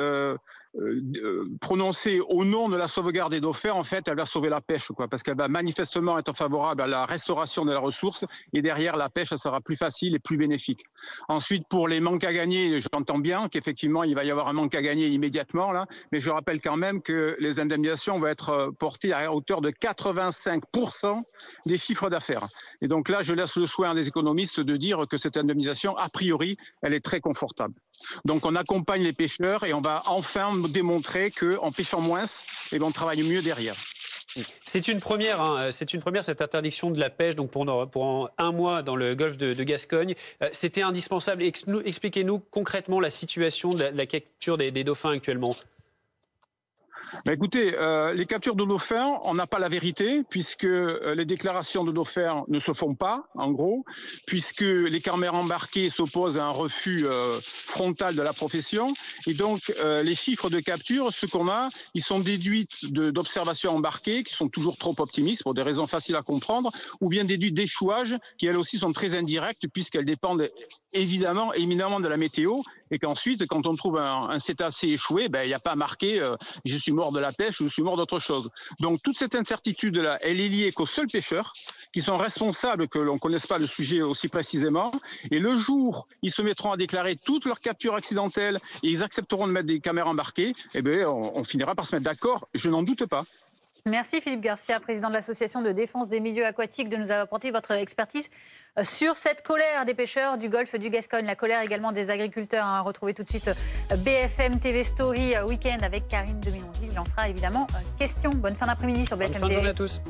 prononcée au nom de la sauvegarde des dauphins, en fait, elle va sauver la pêche, parce qu'elle va manifestement être favorable à la restauration de la ressource et derrière la pêche, ça sera plus facile et plus bénéfique. Ensuite, pour les manques à gagner, j'entends bien qu'effectivement, il va y avoir un manque à gagner immédiatement, là, mais je rappelle quand même que les indemnisations vont être portées à hauteur de 85% des chiffres d'affaires. Et donc là, je laisse le soin des économistes de dire que cette indemnisation, a priori, elle est très confortable. Donc on accompagne les pêcheurs et on va enfin démontrer qu'en pêchant moins, on travaille mieux derrière. C'est une première, cette interdiction de la pêche donc pour un mois dans le golfe de Gascogne. C'était indispensable. Expliquez-nous concrètement la situation de la capture des dauphins actuellement. Écoutez, les captures de dauphins, on n'a pas la vérité, puisque les déclarations de dauphins ne se font pas, en gros, puisque les caméras embarquées s'opposent à un refus frontal de la profession. Et donc, les chiffres de capture, ce qu'on a, ils sont déduits d'observations embarquées, qui sont toujours trop optimistes, pour des raisons faciles à comprendre, ou bien déduits d'échouages, qui elles aussi sont très indirectes, puisqu'elles dépendent évidemment, éminemment de la météo, et qu'ensuite, quand on trouve un cétacé échoué, il n'y a pas marqué je suis mort de la pêche ou je suis mort d'autre chose. Donc toute cette incertitude-là, elle est liée qu'aux seuls pêcheurs qui sont responsables que l'on ne connaisse pas le sujet aussi précisément. Et le jour, ils se mettront à déclarer toutes leurs captures accidentelles et ils accepteront de mettre des caméras embarquées, on finira par se mettre d'accord, je n'en doute pas. Merci Philippe Garcia, président de l'association de défense des milieux aquatiques, de nous avoir apporté votre expertise sur cette colère des pêcheurs du golfe du Gascogne, la colère également des agriculteurs. Retrouvez tout de suite BFM TV Story Week-end avec Karine Deménonville. Il en sera évidemment question. Bonne fin d'après-midi sur BFM TV. Bonne fin de journée à tous.